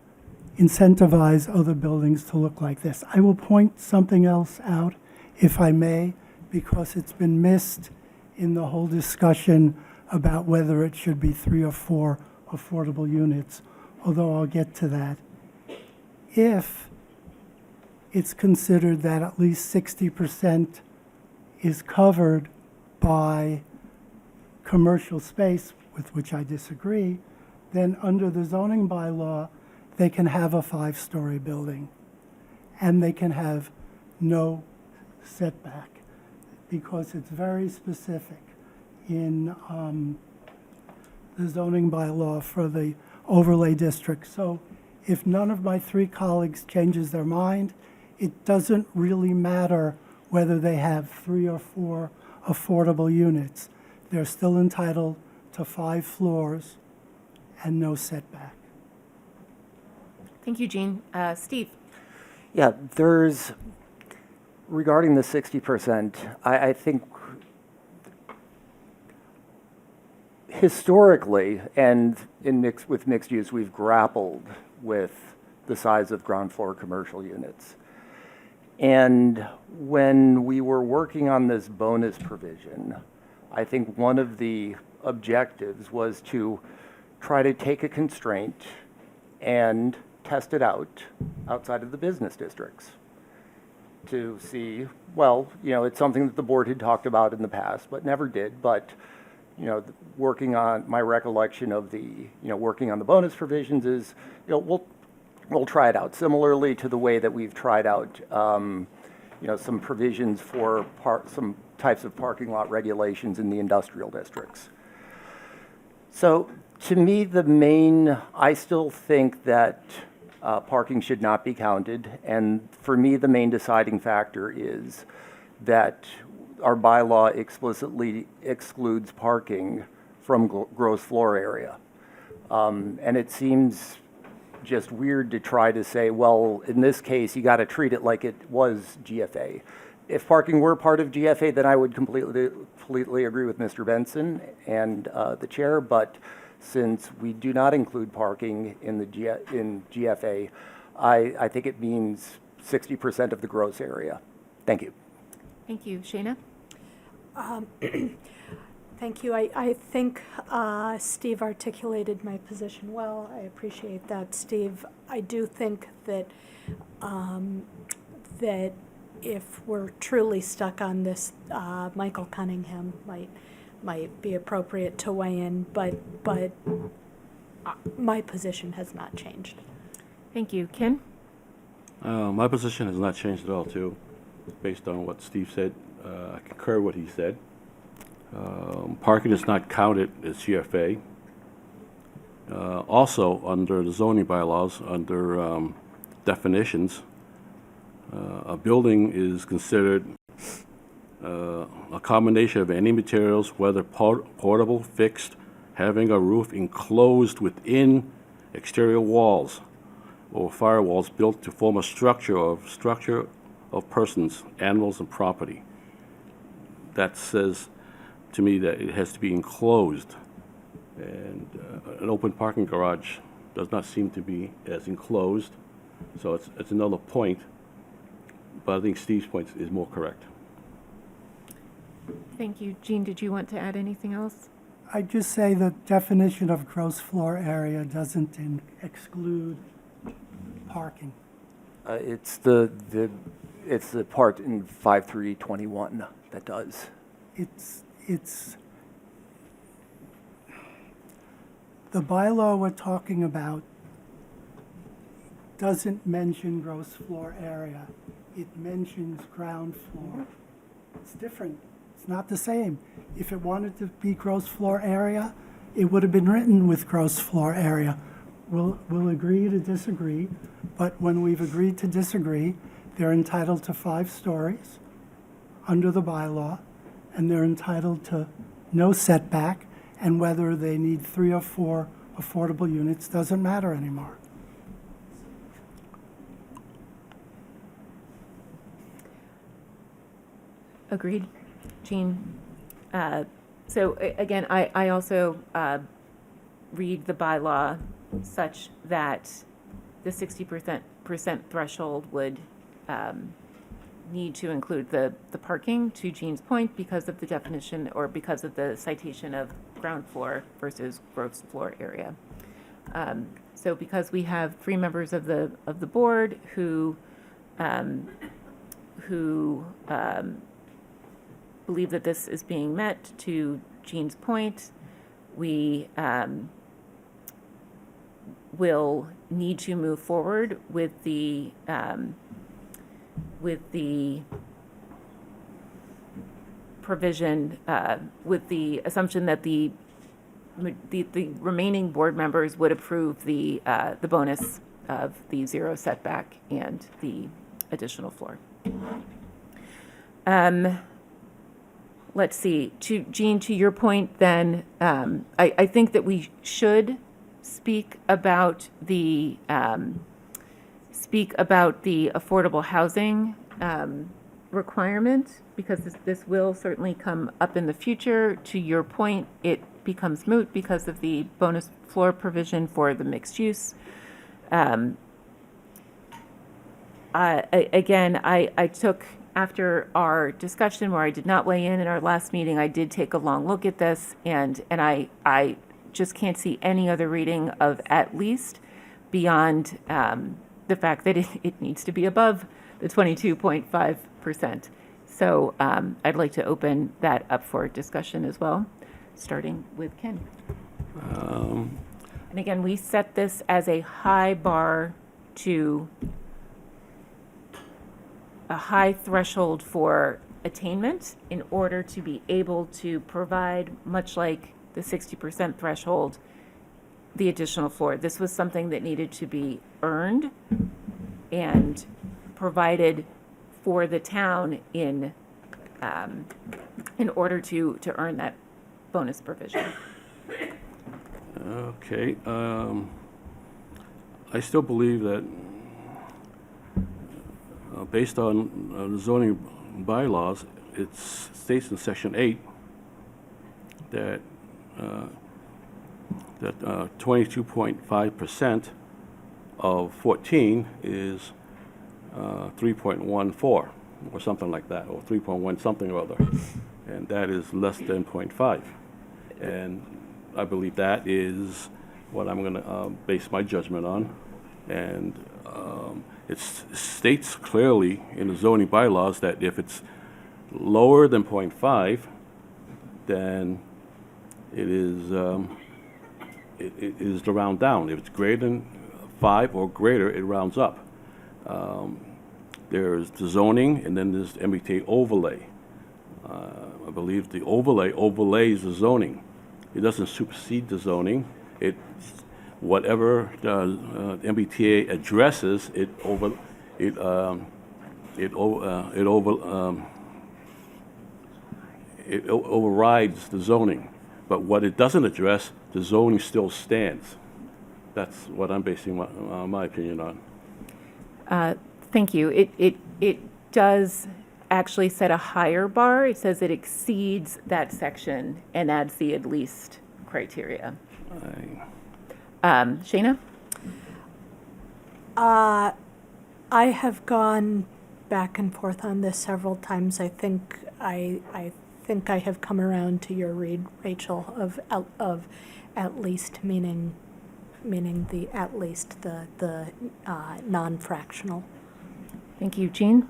incentivize other buildings to look like this. I will point something else out, if I may, because it's been missed in the whole discussion about whether it should be 3 or 4 affordable units, although I'll get to that. If it's considered that at least 60% is covered by commercial space, with which I disagree, then under the zoning bylaw, they can have a 5-story building, and they can have no setback, because it's very specific in the zoning bylaw for the overlay district. So if none of my three colleagues changes their mind, it doesn't really matter whether they have 3 or 4 affordable units. They're still entitled to 5 floors and no setback. Thank you, Jean. Steve? Yeah, regarding the 60%, I think historically, and with mixed use, we've grappled with the size of ground floor commercial units. And when we were working on this bonus provision, I think one of the objectives was to try to take a constraint and test it out outside of the business districts to see, well, it's something that the board had talked about in the past, but never did. But, working on my recollection of working on the bonus provisions is, we'll try it out. Similarly to the way that we've tried out, some provisions for some types of parking lot regulations in the industrial districts. So to me, I still think that parking should not be counted. And for me, the main deciding factor is that our bylaw explicitly excludes parking from gross floor area. And it seems just weird to try to say, well, in this case, you got to treat it like it was GFA. If parking were part of GFA, then I would completely agree with Mr. Benson and the chair. But since we do not include parking in GFA, I think it means 60% of the gross area. Thank you. Thank you. Shana? Thank you. I think Steve articulated my position well. I appreciate that, Steve. I do think that that if we're truly stuck on this, Michael Cunningham might be appropriate to weigh in, but my position has not changed. Thank you. Ken? My position has not changed at all, too. Based on what Steve said, I concur what he said. Parking is not counted as GFA. Also, under the zoning bylaws, under definitions, a building is considered a combination of any materials, whether portable, fixed, having a roof enclosed within exterior walls or firewalls built to form a structure of persons, animals, and property. That says to me that it has to be enclosed. And an open parking garage does not seem to be as enclosed. So it's another point. But I think Steve's point is more correct. Thank you. Jean, did you want to add anything else? I just say the definition of gross floor area doesn't exclude parking. It's the part in 5321 that does. It's the bylaw we're talking about doesn't mention gross floor area. It mentions ground floor. It's different. It's not the same. If it wanted to be gross floor area, it would have been written with gross floor area. We'll agree to disagree, but when we've agreed to disagree, they're entitled to 5 stories under the bylaw, and they're entitled to no setback, and whether they need 3 or 4 affordable units doesn't matter anymore. Agreed. Jean? So again, I also read the bylaw such that the 60% threshold would need to include the parking, to Jean's point, because of the definition or because of the citation of ground floor versus gross floor area. So because we have 3 members of the board who believe that this is being met, to Jean's point, we will need to move forward with the provision, with the assumption that the the remaining board members would approve the bonus of the 0 setback and the additional floor. Let's see, Jean, to your point then, I think that we should speak about the affordable housing requirement, because this will certainly come up in the future. To your point, it becomes moot because of the bonus floor provision for the mixed use. I took, after our discussion where I did not weigh in our last meeting, I did take a long look at this, and I just can't see any other reading of at least beyond the fact that it needs to be above the 22.5%. So I'd like to open that up for discussion as well, starting with Ken. And again, we set this as a high bar to a high threshold for attainment in order to be able to provide, much like the 60% threshold, the additional floor. This was something that needed to be earned and provided for the town in order to earn that bonus provision. Okay, I still believe that based on the zoning bylaws, it states in section 8 that 22.5% of 14 is 3.14 or something like that, or 3.1 something or other, and that is less than 0.5. And I believe that is what I'm going to base my judgment on. And it states clearly in the zoning bylaws that if it's lower than 0.5, then it is to round down. If it's greater than 5 or greater, it rounds up. There's the zoning, and then there's the MBTA overlay. I believe the overlay overlays the zoning. It doesn't supersede the zoning. Whatever the MBTA addresses, it overrides the zoning. But what it doesn't address, the zoning still stands. That's what I'm basing my opinion on. Thank you. It does actually set a higher bar. It says it exceeds that section and adds the at least criteria. Shayna? I have gone back and forth on this several times. I think I have come around to your read, Rachel, of at least meaning the at least the non-fractional. Thank you, Jean.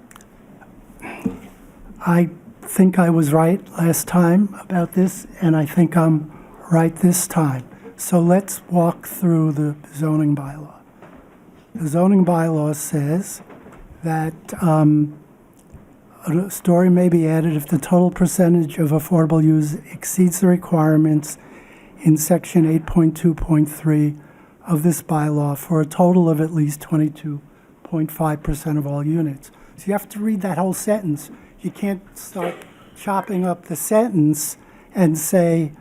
I think I was right last time about this, and I think I'm right this time. So let's walk through the zoning bylaw. The zoning bylaw says that a story may be added if the total percentage of affordable use exceeds the requirements in section 8.2.3 of this bylaw for a total of at least 22.5% of all units. So you have to read that whole sentence. You can't start chopping up the sentence and say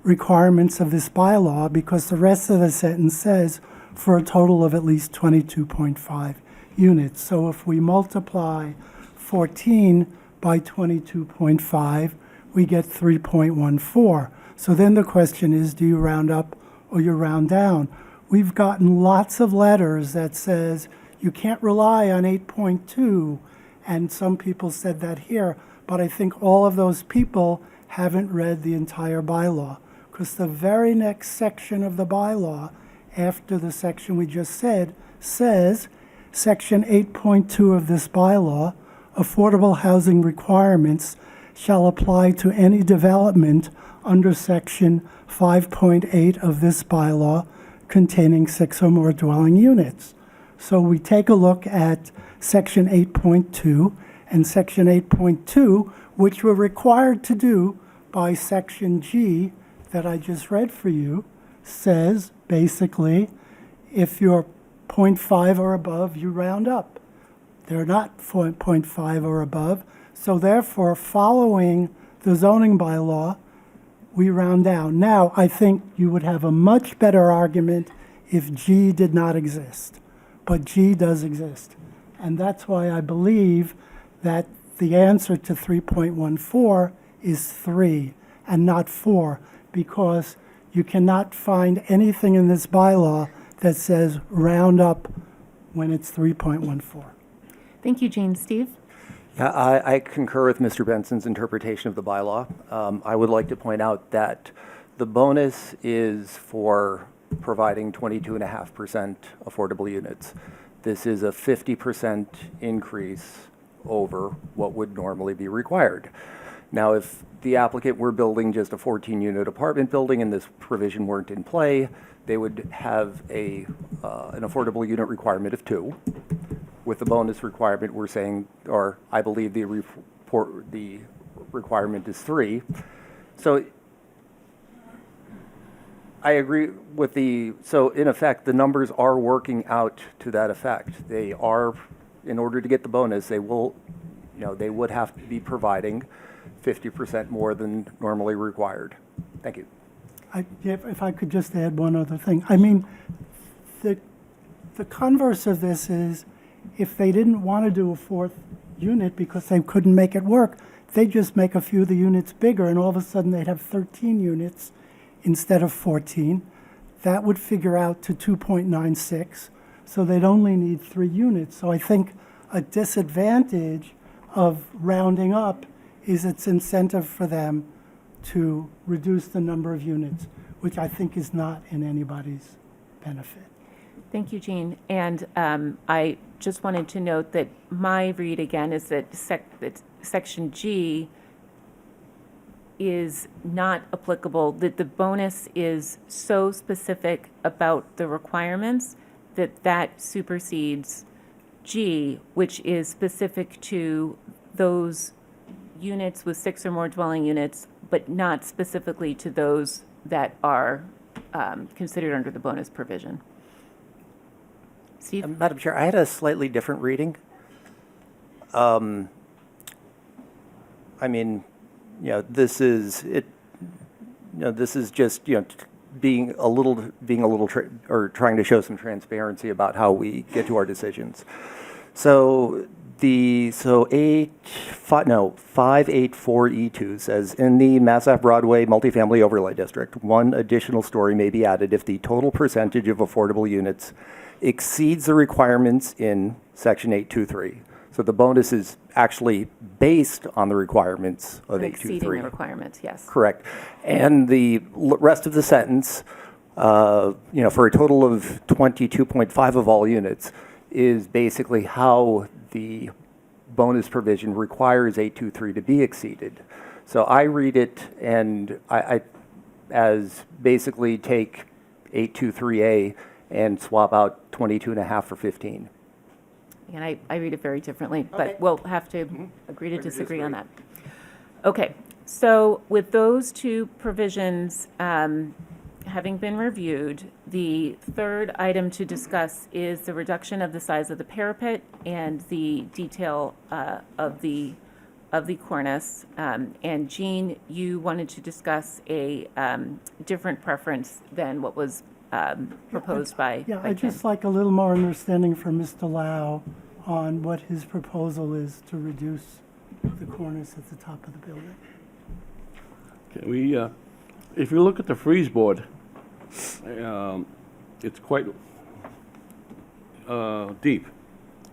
requirements of this bylaw, because the rest of the sentence says for a total of at least 22.5 units. So if we multiply 14 by 22.5, we get 3.14. So then the question is, do you round up or you round down? We've gotten lots of letters that says you can't rely on 8.2, and some people said that here, but I think all of those people haven't read the entire bylaw, because the very next section of the bylaw, after the section we just said, says, Section 8.2 of this bylaw, affordable housing requirements shall apply to any development under Section 5.8 of this bylaw containing 6 or more dwelling units. So we take a look at Section 8.2 and Section 8.2, which we're required to do by Section G, that I just read for you says basically if you're 0.5 or above, you round up. They're not 0.5 or above. So therefore, following the zoning bylaw, we round down. Now, I think you would have a much better argument if G did not exist. But G does exist. And that's why I believe that the answer to 3.14 is 3 and not 4, because you cannot find anything in this bylaw that says round up when it's 3.14. Thank you, Jean. Steve? Yeah, I concur with Mr. Benson's interpretation of the bylaw. I would like to point out that the bonus is for providing 22.5% affordable units. This is a 50% increase over what would normally be required. Now, if the applicant were building just a 14-unit apartment building and this provision weren't in play, they would have an affordable unit requirement of 2. With the bonus requirement, we're saying, or I believe the requirement is 3. So I agree with so in effect, the numbers are working out to that effect. They are, in order to get the bonus, they will, they would have to be providing 50% more than normally required. Thank you. If I could just add one other thing. I mean, the converse of this is if they didn't want to do a 4th unit because they couldn't make it work, they'd just make a few of the units bigger and all of a sudden they'd have 13 units instead of 14. That would figure out to 2.96, so they'd only need 3 units. So I think a disadvantage of rounding up is its incentive for them to reduce the number of units, which I think is not in anybody's benefit. Thank you, Jean. And I just wanted to note that my read again is that Section G is not applicable, that the bonus is so specific about the requirements that supersedes G, which is specific to those units with 6 or more dwelling units, but not specifically to those that are considered under the bonus provision. Steve? Madam Chair, I had a slightly different reading. I mean, this is it. This is just being a little or trying to show some transparency about how we get to our decisions. So 584E2 says in the Mass Ave Broadway multifamily overlay district, 1 additional story may be added if the total percentage of affordable units exceeds the requirements in Section 823. So the bonus is actually based on the requirements of 823. Exceeding the requirements, yes. Correct. And the rest of the sentence, for a total of 22.5 of all units, is basically how the bonus provision requires 823 to be exceeded. So I read it and I as basically take 823A and swap out 22.5 for 15. And I read it very differently, but Okay. we'll have to agree to disagree on that. Okay, so with those 2 provisions having been reviewed, the third item to discuss is the reduction of the size of the parapet and the detail of the cornice. And Jean, you wanted to discuss a different preference than what was proposed by Yeah, by I'd Ken. just like a little more understanding from Mr. Lau on what his proposal is to reduce the cornice at the top of the building. Okay, if you look at the freeze board, it's quite deep.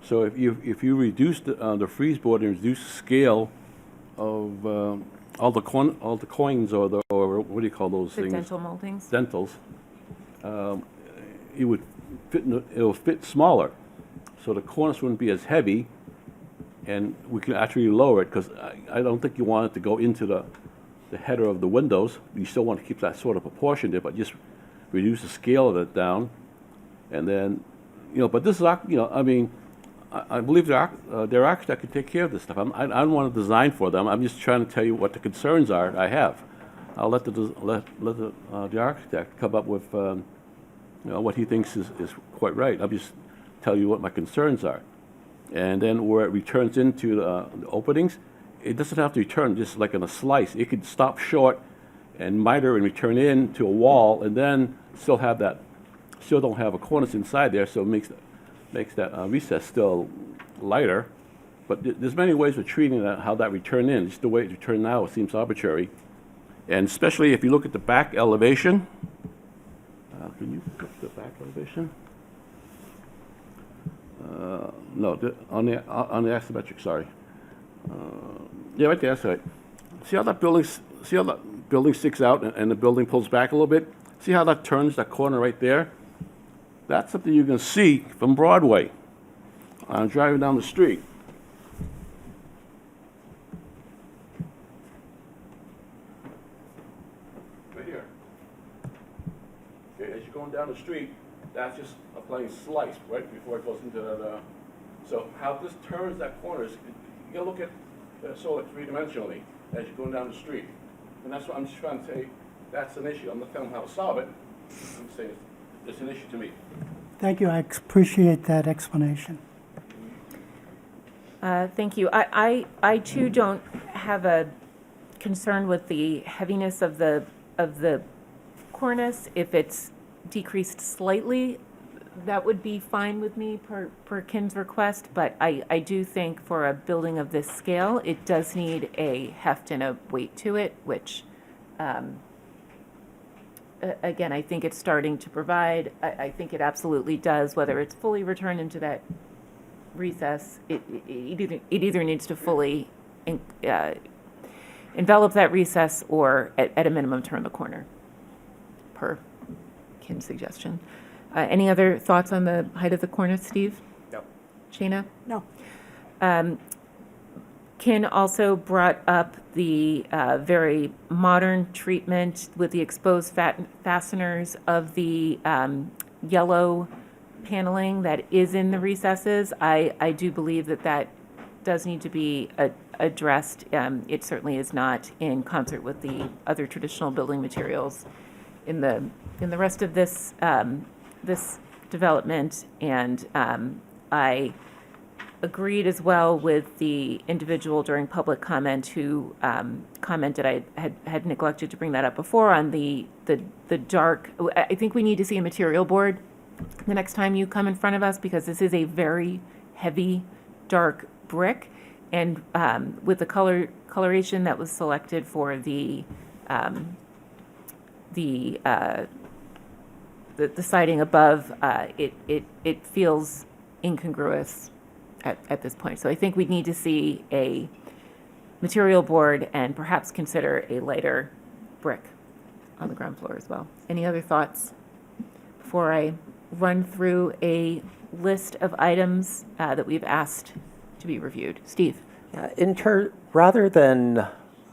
So if you reduce the freeze board and reduce the scale of all the coins or what do you call those The things? dental moldings? Dentals, it will fit smaller. So the cornice wouldn't be as heavy, and we can actually lower it because I don't think you want it to go into the header of the windows. You still want to keep that sort of proportion there, but just reduce the scale of it down. And then, but this is, I mean, I believe their architect can take care of this stuff. I don't want to design for them. I'm just trying to tell you what the concerns are I have. I'll let the architect come up with what he thinks is quite right. I'll just tell you what my concerns are. And then where it returns into the openings, it doesn't have to return just like in a slice. It could stop short and miter and return into a wall, and then still don't have a cornice inside there, so it makes that recess still lighter. But there's many ways of treating that, how that return in. Just the way it returned now, it seems arbitrary. And especially if you look at the back elevation. Can you put the back elevation? No, on the asymmetric, sorry. Yeah, right there, that's right. See how that building sticks out and the building pulls back a little bit? See how that turns, that corner right there? That's something you can see from Broadway. I'm driving down the street. Right here. Okay, as you're going down the street, that's just a plain slice, right, before it goes into that. So how this turns that corner is, you gotta look at solar three-dimensionally as you're going down the street. And that's what I'm just trying to say, that's an issue. I'm not telling them how to solve it. I'm saying it's an issue to me. Thank you. I appreciate that explanation. Thank you. I too don't have a concern with the heaviness of the cornice. If it's decreased slightly, that would be fine with me per Kim's request, but I do think for a building of this scale, it does need a heft and a weight to it, which, again, I think it's starting to provide. I think it absolutely does, whether it's fully returned into that recess, it either needs to fully envelop that recess or at a minimum turn the corner, per Kim's suggestion. Any other thoughts on the height of the cornice, Steve? No. Shayna? No. Ken also brought up the very modern treatment with the exposed fasteners of the yellow paneling that is in the recesses. I do believe that does need to be addressed. It certainly is not in concert with the other traditional building materials in the rest of this development, and I agreed as well with the individual during public comment who commented I had neglected to bring that up before on the dark. I think we need to see a material board the next time you come in front of us, because this is a very heavy, dark brick, and with the coloration that was selected for the siding above, it feels incongruous at this point. So I think we need to see a material board and perhaps consider a lighter brick on the ground floor as well. Any other thoughts before I run through a list of items that we've asked to be reviewed? Steve? Rather than,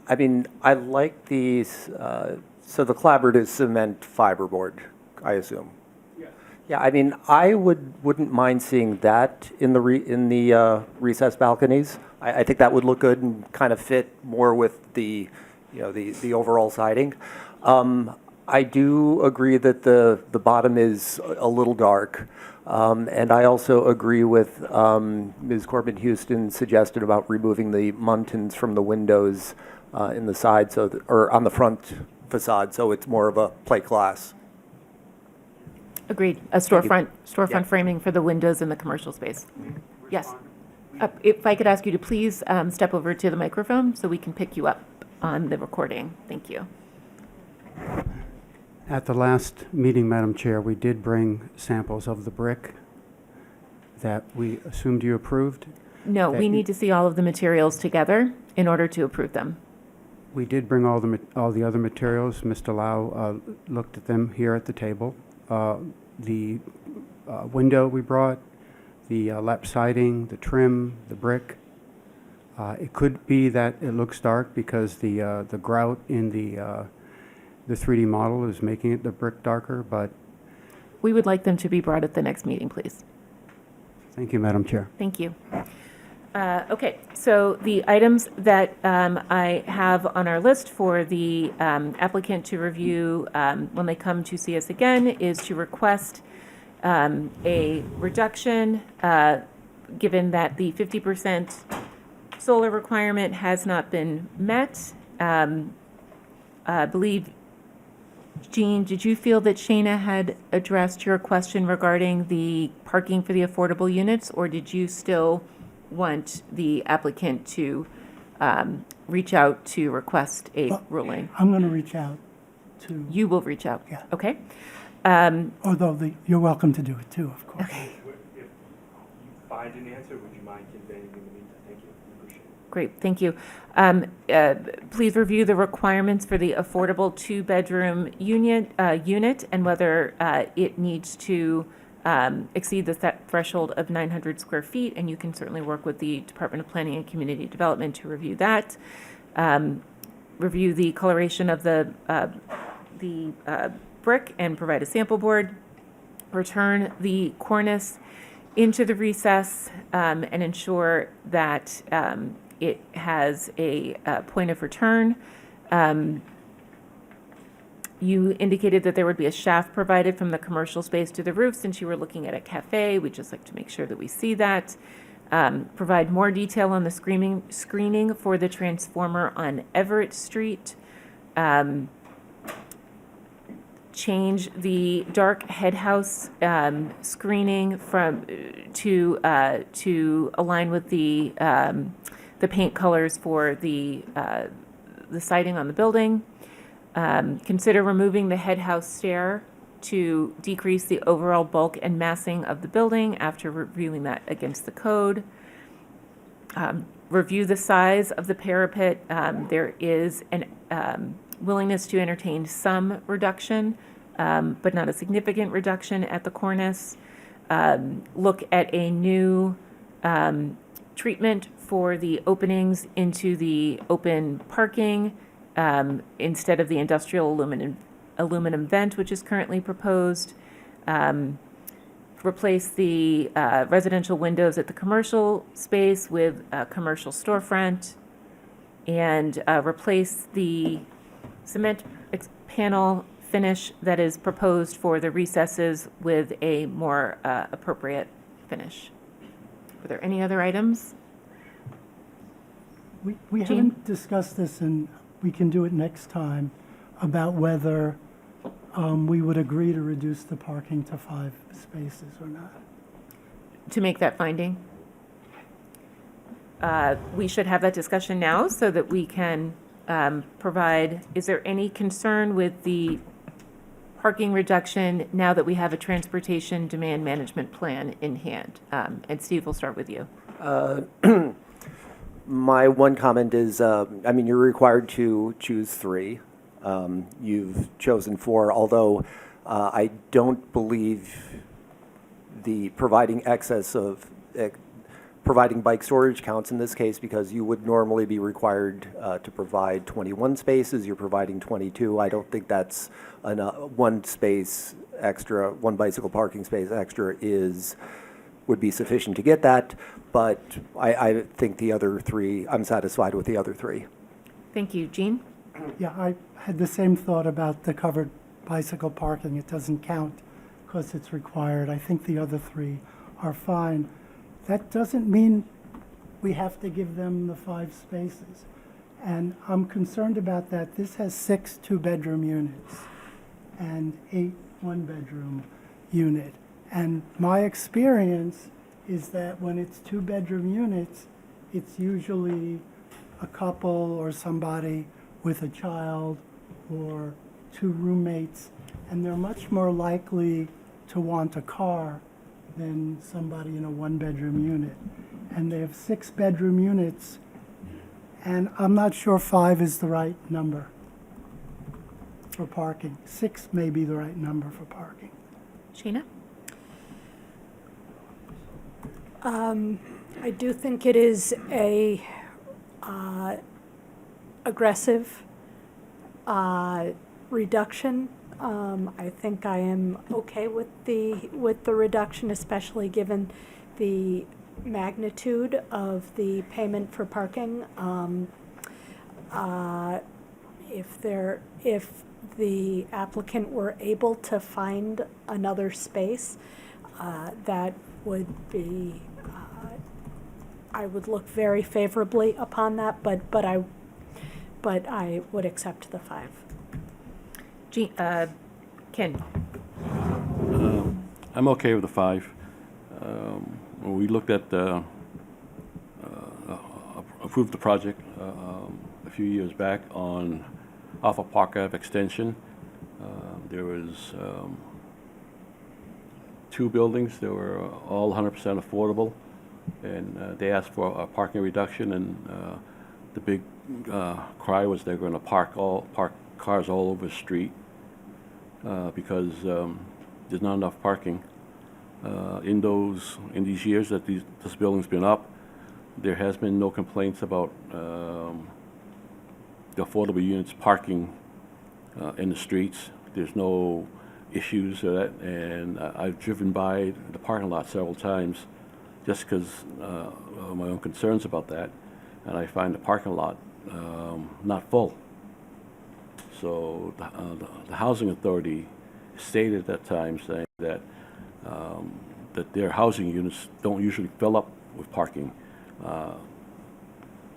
I mean, I like these, so the collaborative cement fiberboard, I assume. Yeah, I mean, I wouldn't mind seeing that in the recessed balconies. I think that would look good and kind of fit more with the overall siding. I do agree that the bottom is a little dark, and I also agree with Ms. Corbin-Houston suggested about removing the muntins from the windows in the side, or on the front facade, so it's more of a plate glass. Agreed. A storefront framing for the windows in the commercial space. Yes. If I could ask you to please step over to the microphone so we can pick you up on the recording. Thank you. At the last meeting, Madam Chair, we did bring samples of the brick that we assumed you approved. No, we need to see all of the materials together in order to approve them. We did bring all the other materials. Mr. Lau looked at them here at the table. The window we brought, the lap siding, the trim, the brick. It could be that it looks dark because the grout in the 3D model is making the brick darker, but... We would like them to be brought at the next meeting, please. Thank you, Madam Chair. Thank you. Okay, so the items that I have on our list for the applicant to review when they come to see us again is to request a reduction, given that the 50% solar requirement has not been met. I believe, Jean, did you feel that Shayna had addressed your question regarding the parking for the affordable units, or did you still want the applicant to reach out to request a ruling? I'm going to reach out to, You will reach out? Yeah. Okay. although you're welcome to do it too, of course. Okay, If you find an answer, would you mind conveying in the meantime? Thank you. Appreciate it. great, thank you. Please review the requirements for the affordable two-bedroom unit and whether it needs to exceed the threshold of 900 square feet, and you can certainly work with the Department of Planning and Community Development to review that. Review the coloration of the brick and provide a sample board. Return the cornice into the recess and ensure that it has a point of return. You indicated that there would be a shaft provided from the commercial space to the roof. Since you were looking at a cafe, we'd just like to make sure that we see that. Provide more detail on the screening for the transformer on Everett Street. Change the dark head house screening from to align with the paint colors for the siding on the building. Consider removing the head house stair to decrease the overall bulk and massing of the building after reviewing that against the code. Review the size of the parapet. There is an willingness to entertain some reduction, but not a significant reduction at the cornice. Look at a new treatment for the openings into the open parking instead of the industrial aluminum vent, which is currently proposed. Replace the residential windows at the commercial space with a commercial storefront, and replace the cement panel finish that is proposed for the recesses with a more appropriate finish. Were there any other items? We haven't discussed this, and we can do it next time, about whether we would agree to reduce the parking to 5 spaces or not. To make that finding? We should have that discussion now so that we can provide, is there any concern with the parking reduction now that we have a transportation demand management plan in hand? And Steve, we'll start with you. My one comment is, I mean, you're required to choose 3. You've chosen 4, although I don't believe the providing excess of providing bike storage counts in this case, because you would normally be required to provide 21 spaces. You're providing 22. I don't think that's one space extra, one bicycle parking space extra would be sufficient to get that. But I think the other 3, I'm satisfied with the other 3. Thank you. Jean? Yeah, I had the same thought about the covered bicycle parking. It doesn't count because it's required. I think the other 3 are fine. That doesn't mean we have to give them the 5 spaces. And I'm concerned about that. This has 6 2-bedroom units and 8 1-bedroom unit. And my experience is that when it's 2-bedroom units, it's usually a couple or somebody with a child or 2 roommates, and they're much more likely to want a car than somebody in a 1-bedroom unit. And they have 6-bedroom units, and I'm not sure 5 is the right number for parking. 6 may be the right number for parking. Sheena? I do think it is a aggressive reduction. I think I am okay with the reduction, especially given the magnitude of the payment for parking. If the applicant were able to find another space, that would be, I would look very favorably upon that, but I would accept the 5. Ken? I'm okay with the 5. When we looked at approved the project a few years back off of Park Ave extension. There was 2 buildings that were all 100% affordable, and they asked for a parking reduction, and the big cry was they're going to park cars all over the street because there's not enough parking. In these years that this building's been up, there has been no complaints about the affordable units parking in the streets. There's no issues with that, and I've driven by the parking lot several times just because of my own concerns about that, and I find the parking lot not full. So the housing authority stated at that time saying that that their housing units don't usually fill up with parking,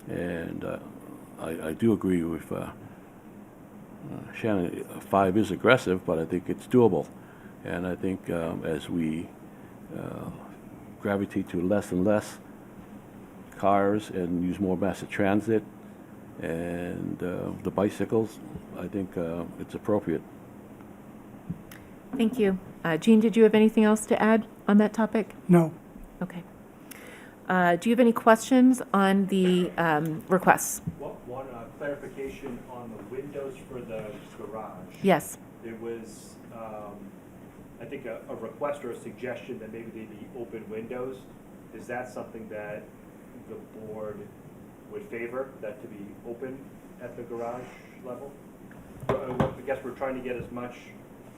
and I do agree with Shannon. 5 is aggressive, but I think it's doable, and I think as we gravitate to less and less cars and use more mass transit and the bicycles, I think it's appropriate. Thank you. Jean, did you have anything else to add on that topic? No. Okay. Do you have any questions on the requests? One clarification on the windows for the garage. Yes. There was, I think, a request or a suggestion that maybe they be open windows. Is that something that the board would favor, that to be open at the garage level? I guess we're trying to get as much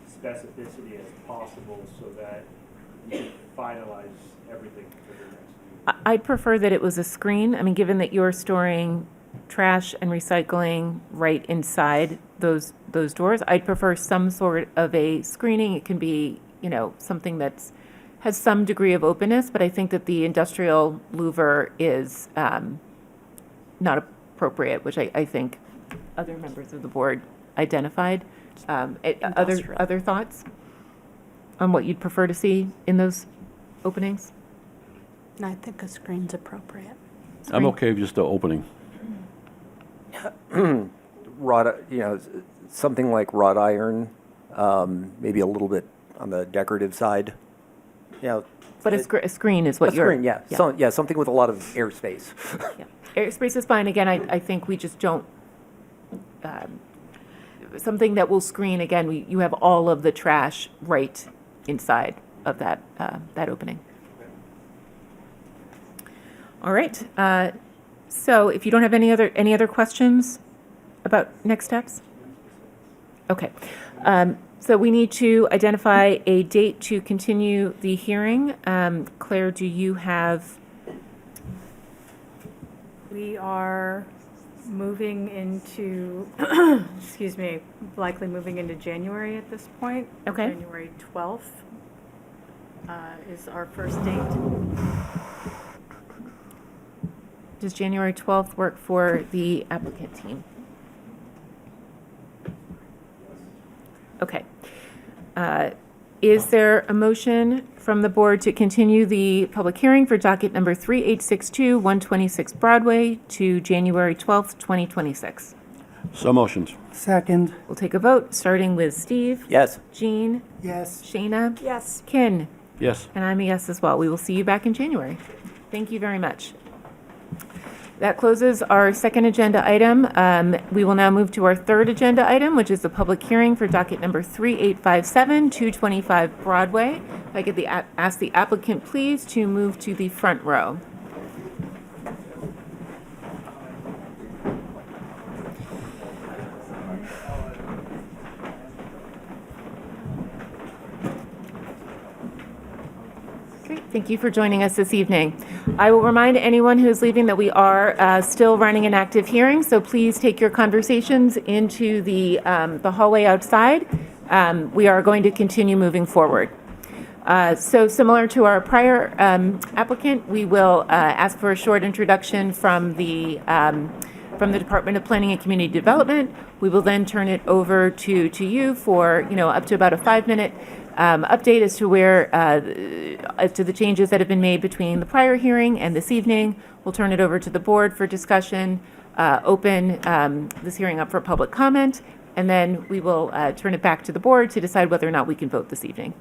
specificity as possible so that you can finalize everything for the next meeting. I'd prefer that it was a screen. I mean, given that you're storing trash and recycling right inside those doors, I'd prefer some sort of a screening. It can be, something that's has some degree of openness, but I think that the industrial louver is not appropriate, which I think other members of the board identified. Other thoughts on what you'd prefer to see in those openings? I think a screen's appropriate. I'm okay with just the opening. Something like wrought iron, maybe a little bit on the decorative side. But a screen is what a you're... screen, yeah. Yeah. Something with a lot of airspace. Yeah. Airspace is fine. Again, I think we just don't... something that will screen, again, you have all of the trash right inside of that opening. All right. So if you don't have any other questions about next steps? Okay. So we need to identify a date to continue the hearing. Claire, do you have? We are moving into, likely moving into January at this point. Okay. January 12th is our first date. Does January 12th work for the applicant team? Okay. Is there a motion from the board to continue the public hearing for docket number 3862, 126 Broadway to January 12th, 2026? So motioned. Second. We'll take a vote, starting with Steve. Yes. Jean. Yes. Shayna. Yes. Ken. Yes. And I'm a yes as well. We will see you back in January. Thank you very much. That closes our second agenda item. We will now move to our third agenda item, which is the public hearing for docket number 3857, 225 Broadway. If I could ask the applicant, please, to move to the front row. Great, thank you for joining us this evening. I will remind anyone who is leaving that we are still running an active hearing, so please take your conversations into the hallway outside. We are going to continue moving forward. So similar to our prior applicant, we will ask for a short introduction from the Department of Planning and Community Development. We will then turn it over to you for, up to about a 5-minute update as to as to the changes that have been made between the prior hearing and this evening. We'll turn it over to the board for discussion, open this hearing up for public comment, and then we will turn it back to the board to decide whether or not we can vote this evening.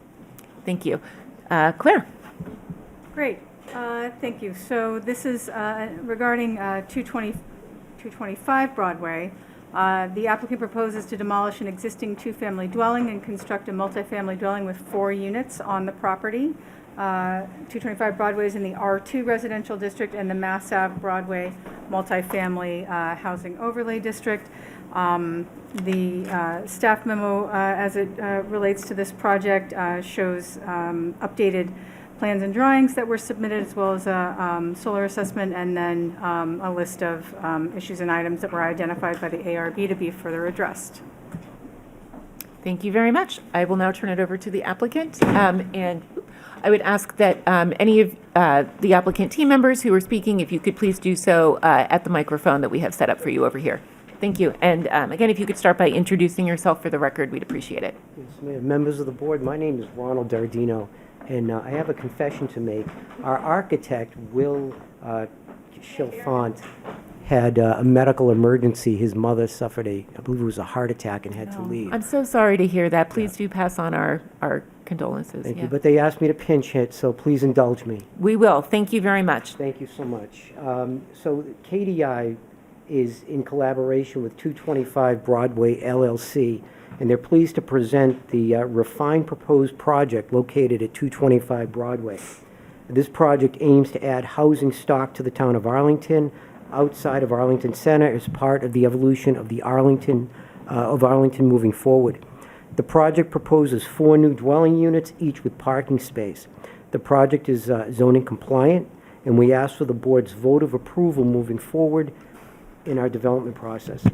Thank you. Claire? Great, thank you. So this is regarding 225 Broadway. The applicant proposes to demolish an existing two-family dwelling and construct a multifamily dwelling with 4 units on the property. 225 Broadway is in the R2 residential district and the Mass Ave Broadway multifamily housing overlay district. The staff memo, as it relates to this project, shows updated plans and drawings that were submitted, as well as a solar assessment, and then a list of issues and items that were identified by the ARB to be further addressed. Thank you very much. I will now turn it over to the applicant, and I would ask that any of the applicant team members who are speaking, if you could please do so at the microphone that we have set up for you over here. Thank you. And again, if you could start by introducing yourself for the record, we'd appreciate it. Yes, ma'am. Members of the board, my name is Ronald Dardino, and I have a confession to make. Our architect, Will Chalfant, had a medical emergency. His mother suffered I believe it was a heart attack and had to leave. I'm so sorry to hear that. Please do pass on our condolences. Thank you, but they asked me to pinch hit, so please indulge me. We will. Thank you very much. Thank you so much. So KDI is in collaboration with 225 Broadway LLC, and they're pleased to present the refined proposed project located at 225 Broadway. This project aims to add housing stock to the town of Arlington outside of Arlington Center as part of the evolution of Arlington moving forward. The project proposes 4 new dwelling units, each with parking space. The project is zoning compliant, and we ask for the board's vote of approval moving forward in our development process.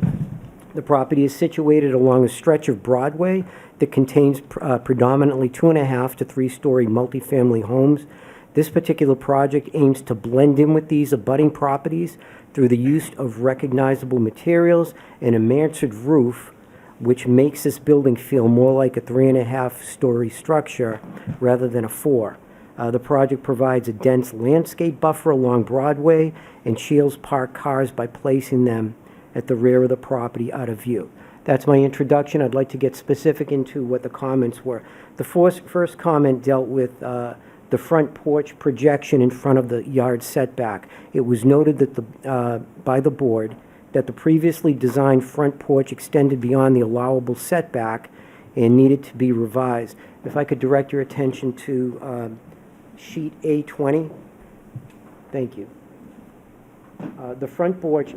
The property is situated along a stretch of Broadway that contains predominantly 2.5 to 3-story multifamily homes. This particular project aims to blend in with these abutting properties through the use of recognizable materials and a mansard roof, which makes this building feel more like a 3.5-story structure rather than a 4. The project provides a dense landscape buffer along Broadway and shields parked cars by placing them at the rear of the property out of view. That's my introduction. I'd like to get specific into what the comments were. The first comment dealt with the front porch projection in front of the yard setback. It was noted that by the board that the previously designed front porch extended beyond the allowable setback and needed to be revised. If I could direct your attention to sheet A20. Thank you. The front porch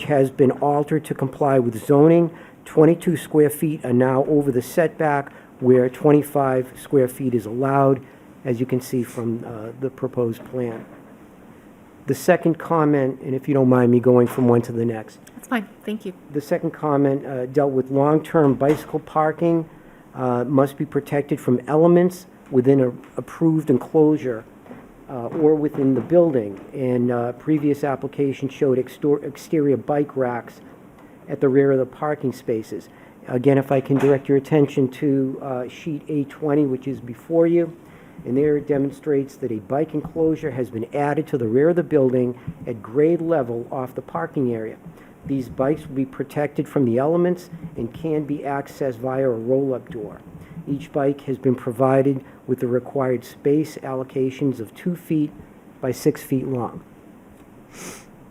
has been altered to comply with zoning. 22 square feet are now over the setback, where 25 square feet is allowed, as you can see from the proposed plan. The second comment, and if you don't mind me going from one to the next. That's fine. Thank you. The second comment dealt with long-term bicycle parking must be protected from elements within an approved enclosure or within the building. And previous application showed exterior bike racks at the rear of the parking spaces. Again, if I can direct your attention to sheet A20, which is before you, and there it demonstrates that a bike enclosure has been added to the rear of the building at grade level off the parking area. These bikes will be protected from the elements and can be accessed via a roll-up door. Each bike has been provided with the required space allocations of 2 feet by 6 feet long.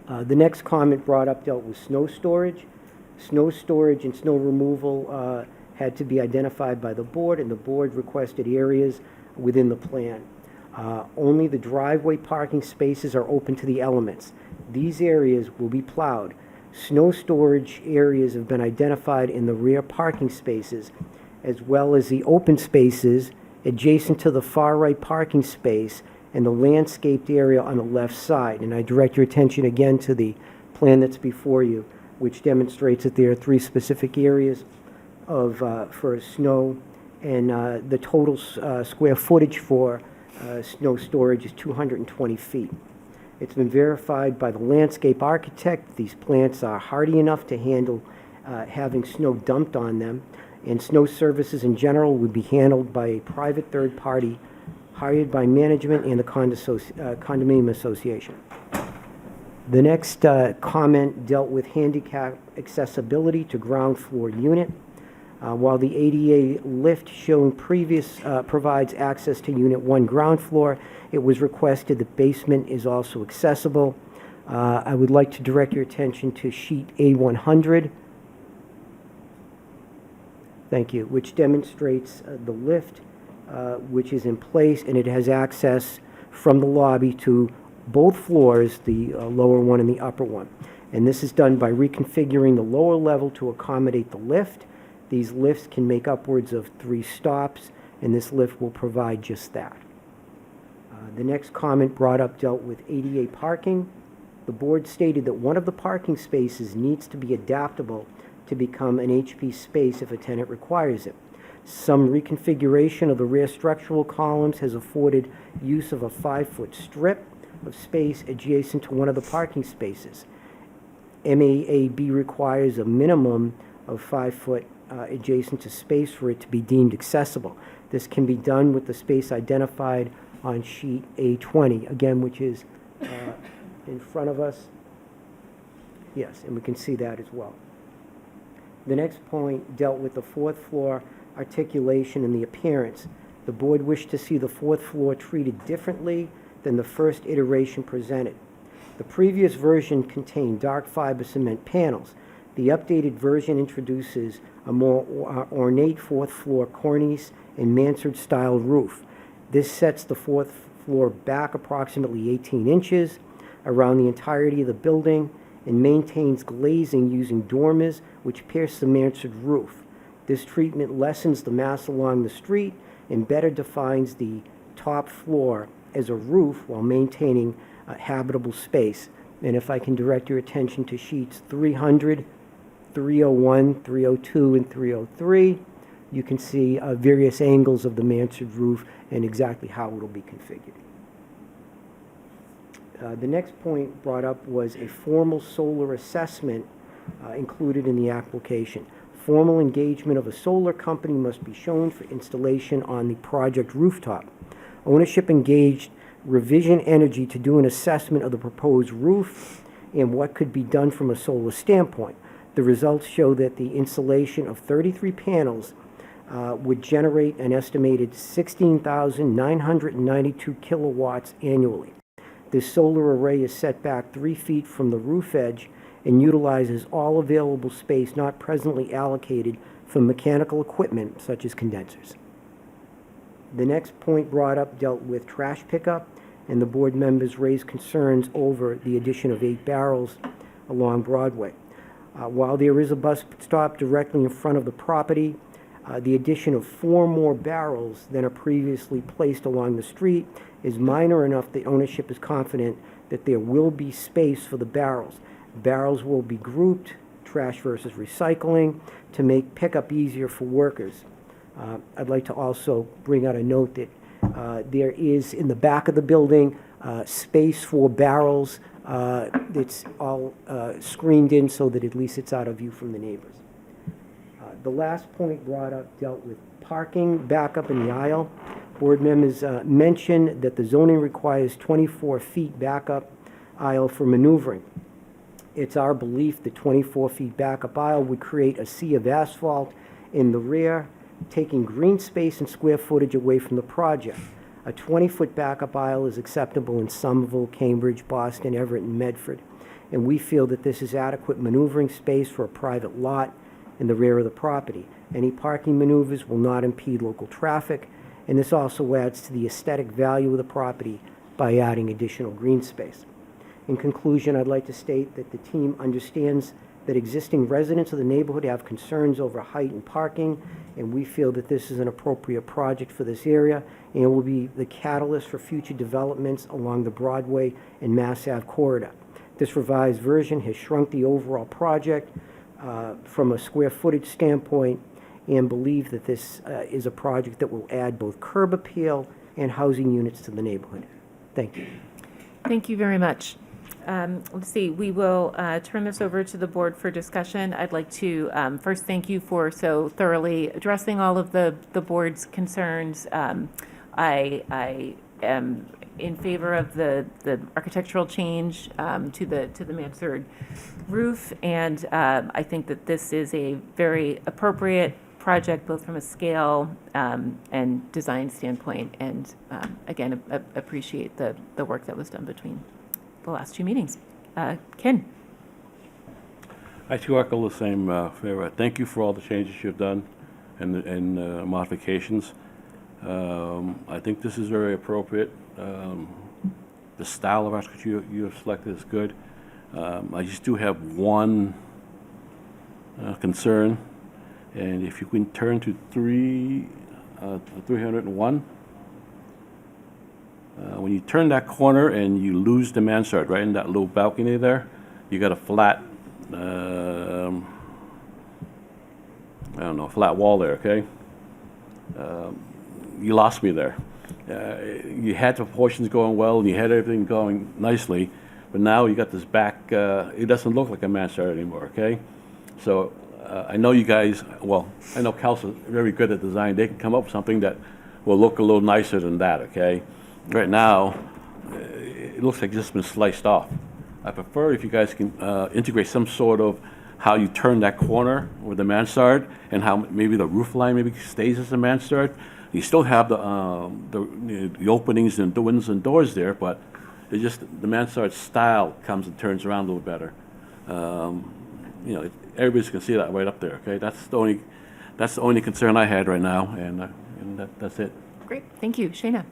The next comment brought up dealt with snow storage. Snow storage and snow removal had to be identified by the board, and the board requested areas within the plan. Only the driveway parking spaces are open to the elements. These areas will be plowed. Snow storage areas have been identified in the rear parking spaces, as well as the open spaces adjacent to the far right parking space and the landscaped area on the left side. And I direct your attention again to the plan that's before you, which demonstrates that there are 3 specific areas of, for snow, and the total square footage for snow storage is 220 feet. It's been verified by the landscape architect. These plants are hardy enough to handle having snow dumped on them, and snow services in general would be handled by a private third party hired by management and the condominium association. The next comment dealt with handicap accessibility to ground floor unit. While the ADA lift shown previous provides access to Unit 1 ground floor, it was requested that basement is also accessible. I would like to direct your attention to sheet A100. Thank you, which demonstrates the lift, which is in place, and it has access from the lobby to both floors, the lower one and the upper one. And this is done by reconfiguring the lower level to accommodate the lift. These lifts can make upwards of 3 stops, and this lift will provide just that. The next comment brought up dealt with ADA parking. The board stated that one of the parking spaces needs to be adaptable to become an HP space if a tenant requires it. Some reconfiguration of the rear structural columns has afforded use of a 5-foot strip of space adjacent to one of the parking spaces. MAAB requires a minimum of 5 foot adjacent to space for it to be deemed accessible. This can be done with the space identified on sheet A20, again, which is in front of us. Yes, and we can see that as well. The next point dealt with the 4th floor articulation and the appearance. The board wished to see the 4th floor treated differently than the first iteration presented. The previous version contained dark fiber cement panels. The updated version introduces a more ornate 4th floor cornice and mansard-style roof. This sets the 4th floor back approximately 18 inches around the entirety of the building and maintains glazing using dormers which pierce the mansard roof. This treatment lessens the mass along the street and better defines the top floor as a roof while maintaining habitable space. And if I can direct your attention to sheets 300, 301, 302, and 303, you can see various angles of the mansard roof and exactly how it will be configured. The next point brought up was a formal solar assessment included in the application. Formal engagement of a solar company must be shown for installation on the project rooftop. Ownership engaged Revision Energy to do an assessment of the proposed roof and what could be done from a solar standpoint. The results show that the installation of 33 panels would generate an estimated 16,992 kilowatts annually. This solar array is set back 3 feet from the roof edge and utilizes all available space not presently allocated for mechanical equipment such as condensers. The next point brought up dealt with trash pickup, and the board members raised concerns over the addition of 8 barrels along Broadway. While there is a bus stop directly in front of the property, the addition of 4 more barrels than are previously placed along the street is minor enough that ownership is confident that there will be space for the barrels. Barrels will be grouped, trash versus recycling, to make pickup easier for workers. I'd like to also bring out a note that there is in the back of the building space for barrels. It's all screened in so that at least it's out of view from the neighbors. The last point brought up dealt with parking back up in the aisle. Board members mentioned that the zoning requires 24 feet backup aisle for maneuvering. It's our belief that 24 feet backup aisle would create a sea of asphalt in the rear, taking green space and square footage away from the project. A 20-foot backup aisle is acceptable in Somerville, Cambridge, Boston, Everett, and Medford, and we feel that this is adequate maneuvering space for a private lot in the rear of the property. Any parking maneuvers will not impede local traffic, and this also adds to the aesthetic value of the property by adding additional green space. In conclusion, I'd like to state that the team understands that existing residents of the neighborhood have concerns over height and parking, and we feel that this is an appropriate project for this area, and it will be the catalyst for future developments along the Broadway and Mass Ave corridor. This revised version has shrunk the overall project from a square footage standpoint, and believe that this is a project that will add both curb appeal and housing units to the neighborhood. Thank you. Thank you very much. Let's see, we will turn this over to the board for discussion. I'd like to first thank you for so thoroughly addressing all of the board's concerns. I am in favor of the architectural change to the mansard roof, and I think that this is a very appropriate project, both from a scale and design standpoint, and again, appreciate the work that was done between the last two meetings. Ken? I too echo the same favor. Thank you for all the changes you've done and modifications. I think this is very appropriate. The style of architecture you have selected is good. I just do have one concern, and if you can turn to 301. When you turn that corner and you lose the mansard right in that little balcony there, you got a flat, I don't know, flat wall there, okay? You lost me there. You had the proportions going well and you had everything going nicely, but now you got this back, it doesn't look like a mansard anymore, okay? So I know you guys, well, I know council is very good at design. They can come up with something that will look a little nicer than that, okay? Right now, it looks like it's just been sliced off. I prefer if you guys can integrate some sort of how you turn that corner with the mansard and how maybe the roof line maybe stays as a mansard. You still have the openings and the windows and doors there, but it just, the mansard style comes and turns around a little better. You know, everybody's can see that right up there, okay? That's the only concern I had right now, and that's it. Great, thank you. Shayna?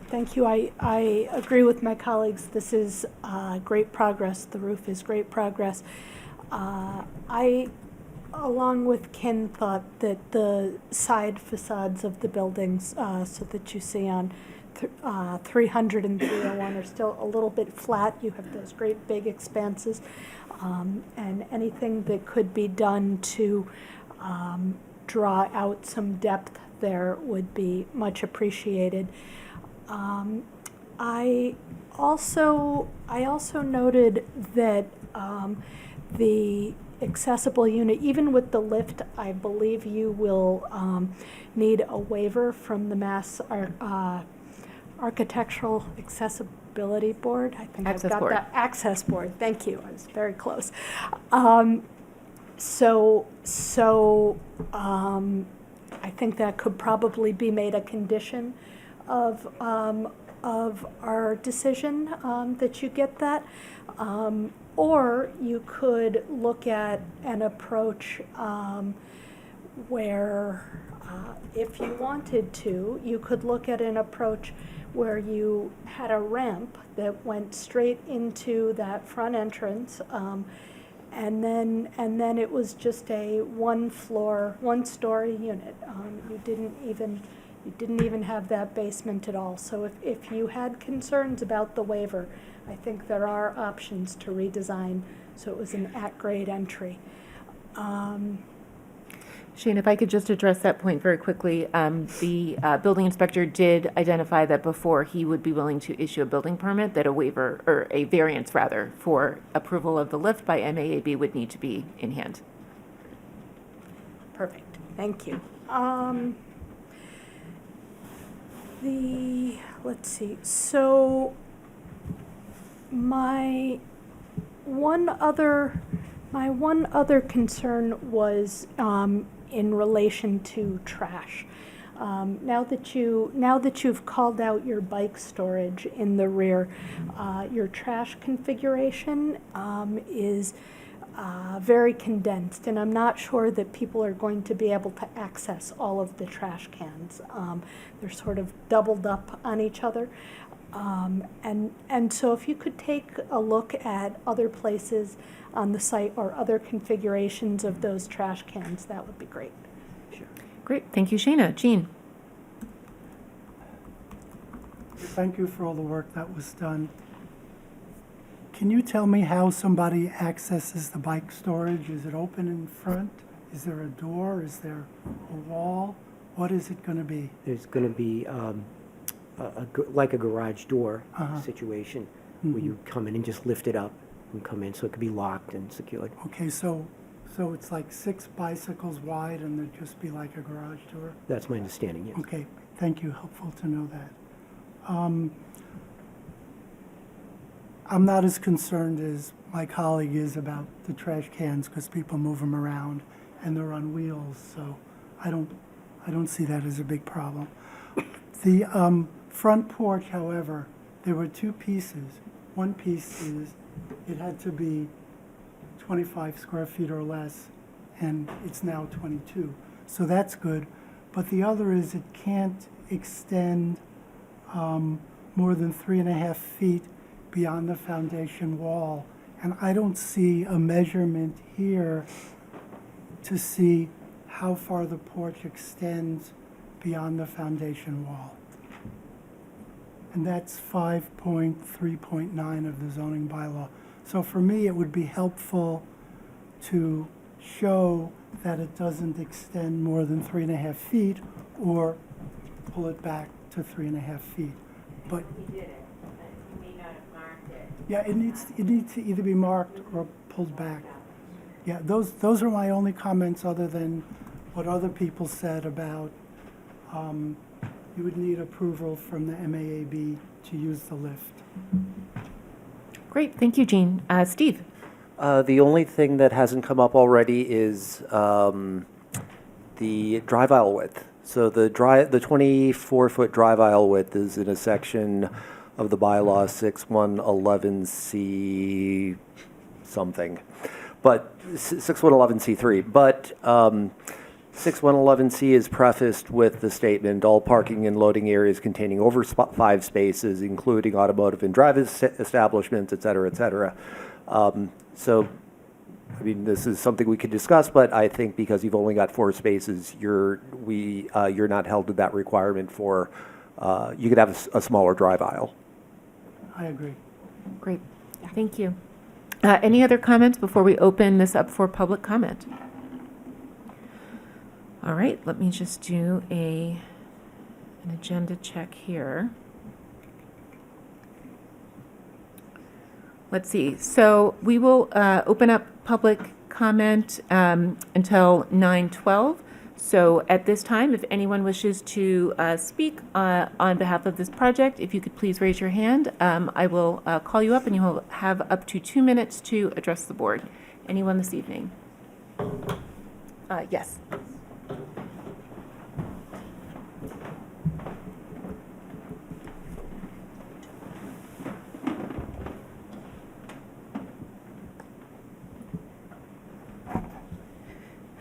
Thank you. I agree with my colleagues. This is great progress. The roof is great progress. I, along with Ken, thought that the side facades of the buildings, so that you see on 300 and 301 are still a little bit flat. You have those great big expanses, and anything that could be done to draw out some depth there would be much appreciated. I also noted that the accessible unit, even with the lift, I believe you will need a waiver from the Mass Architectural Accessibility Board. I think Access I've got Board. that. Access Board. Thank you. I was very close. I think that could probably be made a condition of our decision, that you get that. Or you could look at an approach where, if you wanted to, you could look at an approach where you had a ramp that went straight into that front entrance, and then it was just a one-story unit. You didn't even have that basement at all. So if you had concerns about the waiver, I think there are options to redesign so it was an at-grade entry. Shane, if I could just address that point very quickly. The building inspector did identify that before he would be willing to issue a building permit, that a waiver, or a variance rather, for approval of the lift by MAAB would need to be in hand. Perfect, thank you. Let's see, so my one other concern was in relation to trash. Now that you've called out your bike storage in the rear, your trash configuration is very condensed, and I'm not sure that people are going to be able to access all of the trash cans. They're sort of doubled up on each other. And so if you could take a look at other places on the site or other configurations of those trash cans, that would be great. Great, thank you, Shayna. Jean? Thank you for all the work that was done. Can you tell me how somebody accesses the bike storage? Is it open in front? Is there a door? Is there a wall? What is it going to be? There's going to be like a garage door Uh-huh. situation where you come in and just lift it up and come in, so it could be locked and secured. Okay, so it's like 6 bicycles wide and there'd just be like a garage door? That's my understanding, yes. Okay, thank you. Helpful to know that. I'm not as concerned as my colleague is about the trash cans because people move them around and they're on wheels, so I don't see that as a big problem. The front porch, however, there were 2 pieces. One piece is it had to be 25 square feet or less, and it's now 22. So that's good. But the other is it can't extend more than 3.5 feet beyond the foundation wall. And I don't see a measurement here to see how far the porch extends beyond the foundation wall. And that's 5.3.9 of the zoning bylaw. So for me, it would be helpful to show that it doesn't extend more than 3.5 feet or pull it back to 3.5 feet. But He did it, but he may not have marked it. yeah, it needs to either be marked or pulled back. Yeah, those are my only comments other than what other people said about you would need approval from the MAAB to use the lift. Great, thank you, Jean. Steve? The only thing that hasn't come up already is the drive aisle width. So the 24-foot drive aisle width is in a section of the bylaw 6111C something, but 6111C3. But 6111C is prefaced with the statement, all parking and loading areas containing over 5 spaces, including automotive and drive establishments, et cetera, et cetera. So, I mean, this is something we could discuss, but I think because you've only got 4 spaces, you're not held to that requirement for, you could have a smaller drive aisle. I agree. Great, thank you. Any other comments before we open this up for public comment? All right, let me just do an agenda check here. Let's see. So we will open up public comment until 9:12. So at this time, if anyone wishes to speak on behalf of this project, if you could please raise your hand, I will call you up and you will have up to 2 minutes to address the board. Anyone this evening? Yes.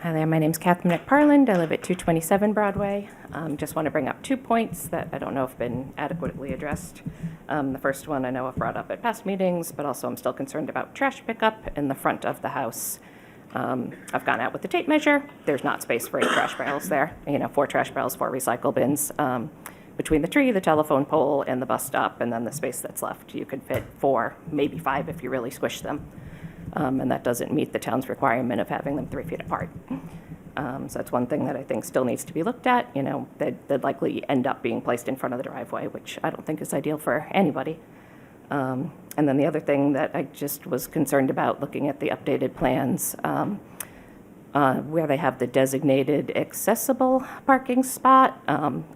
Hi there, my name's Catherine McParland. I live at 227 Broadway. Just want to bring up 2 points that I don't know have been adequately addressed. The first one I know I've brought up at past meetings, but also I'm still concerned about trash pickup in the front of the house. I've gone out with the tape measure. There's not space for 8 trash barrels there. 4 trash barrels, 4 recycle bins. Between the tree, the telephone pole, and the bus stop, and then the space that's left, you could fit 4, maybe 5 if you really squish them. And that doesn't meet the town's requirement of having them 3 feet apart. So that's one thing that I think still needs to be looked at. They'd likely end up being placed in front of the driveway, which I don't think is ideal for anybody. And then the other thing that I just was concerned about looking at the updated plans, where they have the designated accessible parking spot,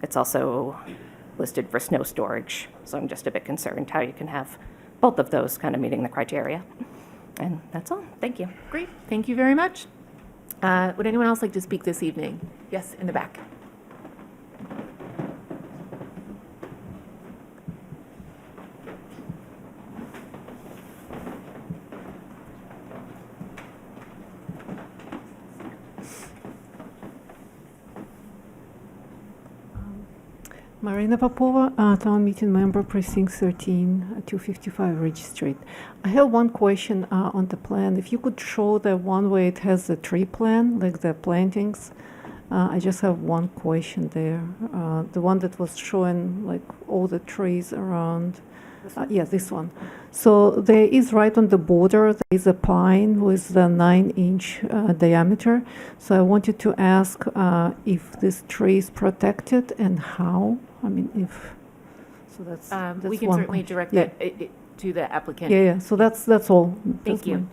it's also listed for snow storage. So I'm just a bit concerned how you can have both of those kind of meeting the criteria. And that's all. Thank you. Great. Thank you very much. Would anyone else like to speak this evening? Yes, in the back. Marina Popova, Town Meeting Member, Precinct 13, 255 Ridge Street. I have one question on the plan. If you could show the one where it has the tree plan, like the plantings. I just have one question there. The one that was showing like all the trees around. Yeah, this one. So there is right on the border, there is a pine with the 9-inch diameter. So I wanted to ask if this tree is protected and how. I mean, if, so that's We can one certainly question. direct Yeah. that to the applicant. Yeah, yeah, so that's all. Thank That's you. mine.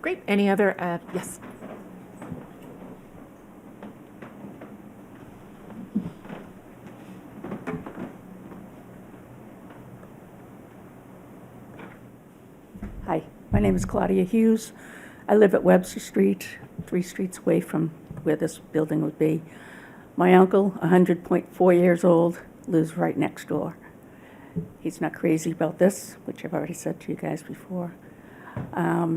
Great. Any other, yes? Hi, my name is Claudia Hughes. I live at Webster Street, 3 streets away from where this building would be. My uncle, 100.4 years old, lives right next door. He's not crazy about this, which I've already said to you guys before. A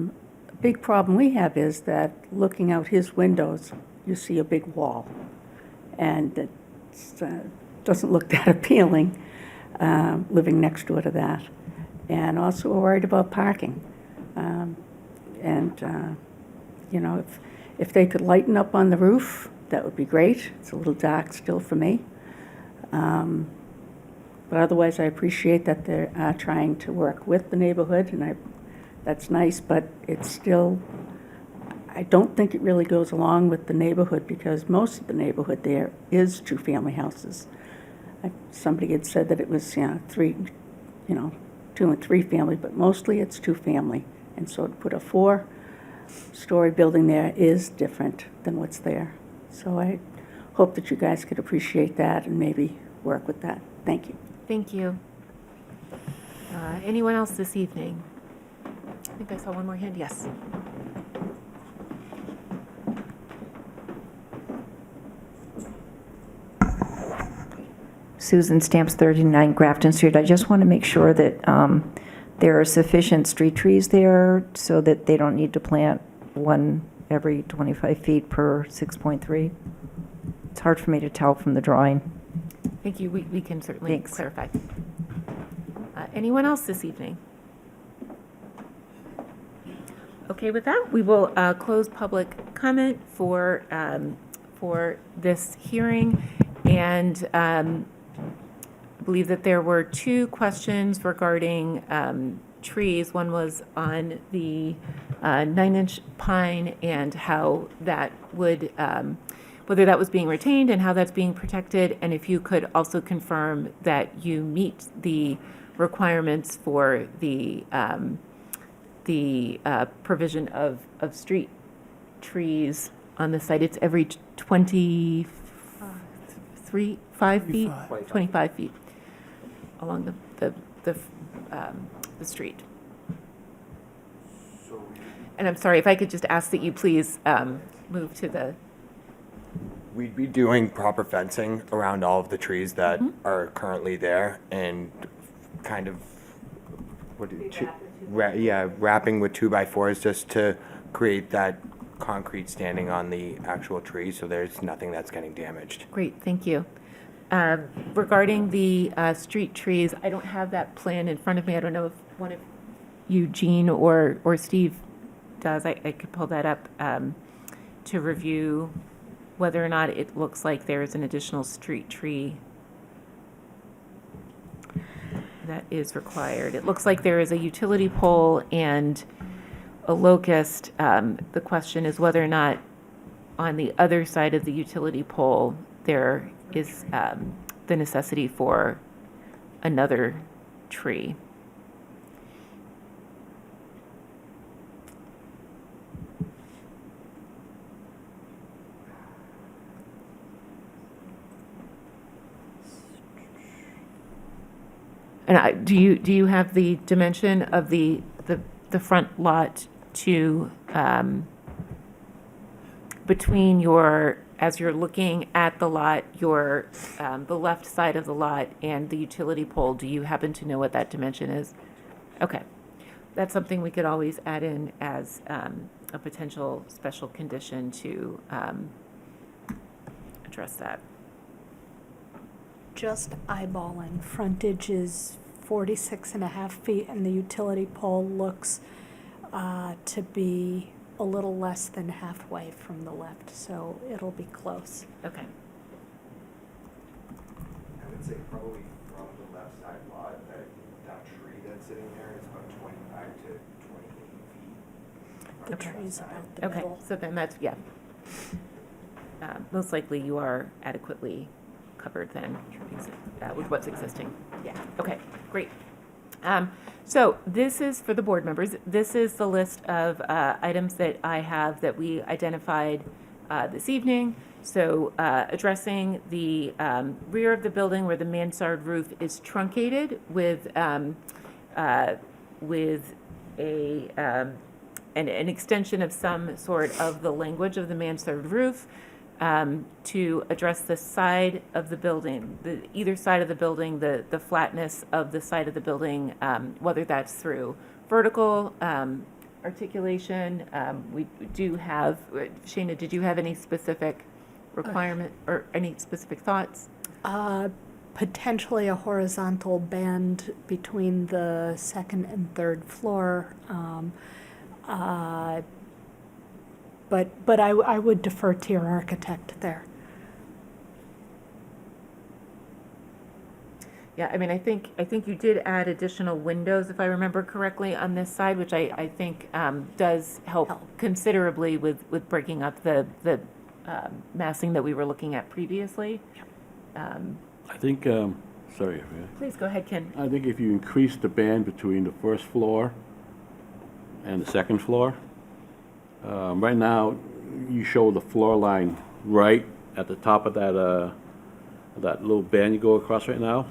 big problem we have is that looking out his windows, you see a big wall. And it doesn't look that appealing, living next door to that. And also we're worried about parking. You know, if they could lighten up on the roof, that would be great. It's a little dark still for me. But otherwise, I appreciate that they're trying to work with the neighborhood, and that's nice, but it's still, I don't think it really goes along with the neighborhood because most of the neighborhood there is two-family houses. Somebody had said that it was, three, 2 and 3 family, but mostly it's 2-family. And so to put a 4-story building there is different than what's there. So I hope that you guys could appreciate that and maybe work with that. Thank you. Thank you. Anyone else this evening? I think I saw one more hand. Yes. Susan Stamps, 39 Grafton Street. I just want to make sure that there are sufficient street trees there so that they don't need to plant one every 25 feet per 6.3. It's hard for me to tell from the drawing. Thank you. We can certainly Thanks. clarify. Anyone else this evening? Okay, with that, we will close public comment for this hearing. And I believe that there were 2 questions regarding trees. One was on the 9-inch pine and how that would, whether that was being retained and how that's being protected, and if you could also confirm that you meet the requirements for the provision of street trees on the site. It's every 25 feet? 25 feet along the street. And I'm sorry, if I could just ask that you please move to the... We'd be doing proper fencing around all of the trees that are currently there and kind of, wrapping with 2x4s just to create that concrete standing on the actual tree so there's nothing that's getting damaged. Great, thank you. Regarding the street trees, I don't have that plan in front of me. I don't know if one of you, Jean or Steve, does. I could pull that up to review whether or not it looks like there is an additional street tree that is required. It looks like there is a utility pole and a locust. The question is whether or not on the other side of the utility pole there is the necessity for another tree. And do you have the dimension of the front lot to between your, as you're looking at the lot, your the left side of the lot and the utility pole? Do you happen to know what that dimension is? Okay. that's something we could always add in as a potential special condition to address that. Just eyeballing, frontage is 46.5 feet, and the utility pole looks to be a little less than halfway from the left, so it'll be close. Okay. I would say probably from the left side lot, that tree that's sitting there is about 25 to 28 feet. The tree's about the Okay, middle. so then that's, yeah. Most likely you are adequately covered then with what's existing. Yeah. Okay, great. So this is, for the board members, this is the list of items that I have that we identified this evening. So addressing the rear of the building where the mansard roof is truncated with an extension of some sort of the language of the mansard roof, to address the side of the building, either side of the building, the flatness of the side of the building, whether that's through vertical articulation. We do have, Shana, did you have any specific requirement or any specific thoughts? Potentially a horizontal band between the second and third floor. But I would defer to your architect there. Yeah, I mean, I think you did add additional windows, if I remember correctly, on this side, which I think does help considerably with breaking up the massing that we were looking at previously. I think, sorry. Please go ahead, Ken. I think if you increase the band between the first floor and the second floor, right now, you show the floor line right at the top of that little band you go across right now.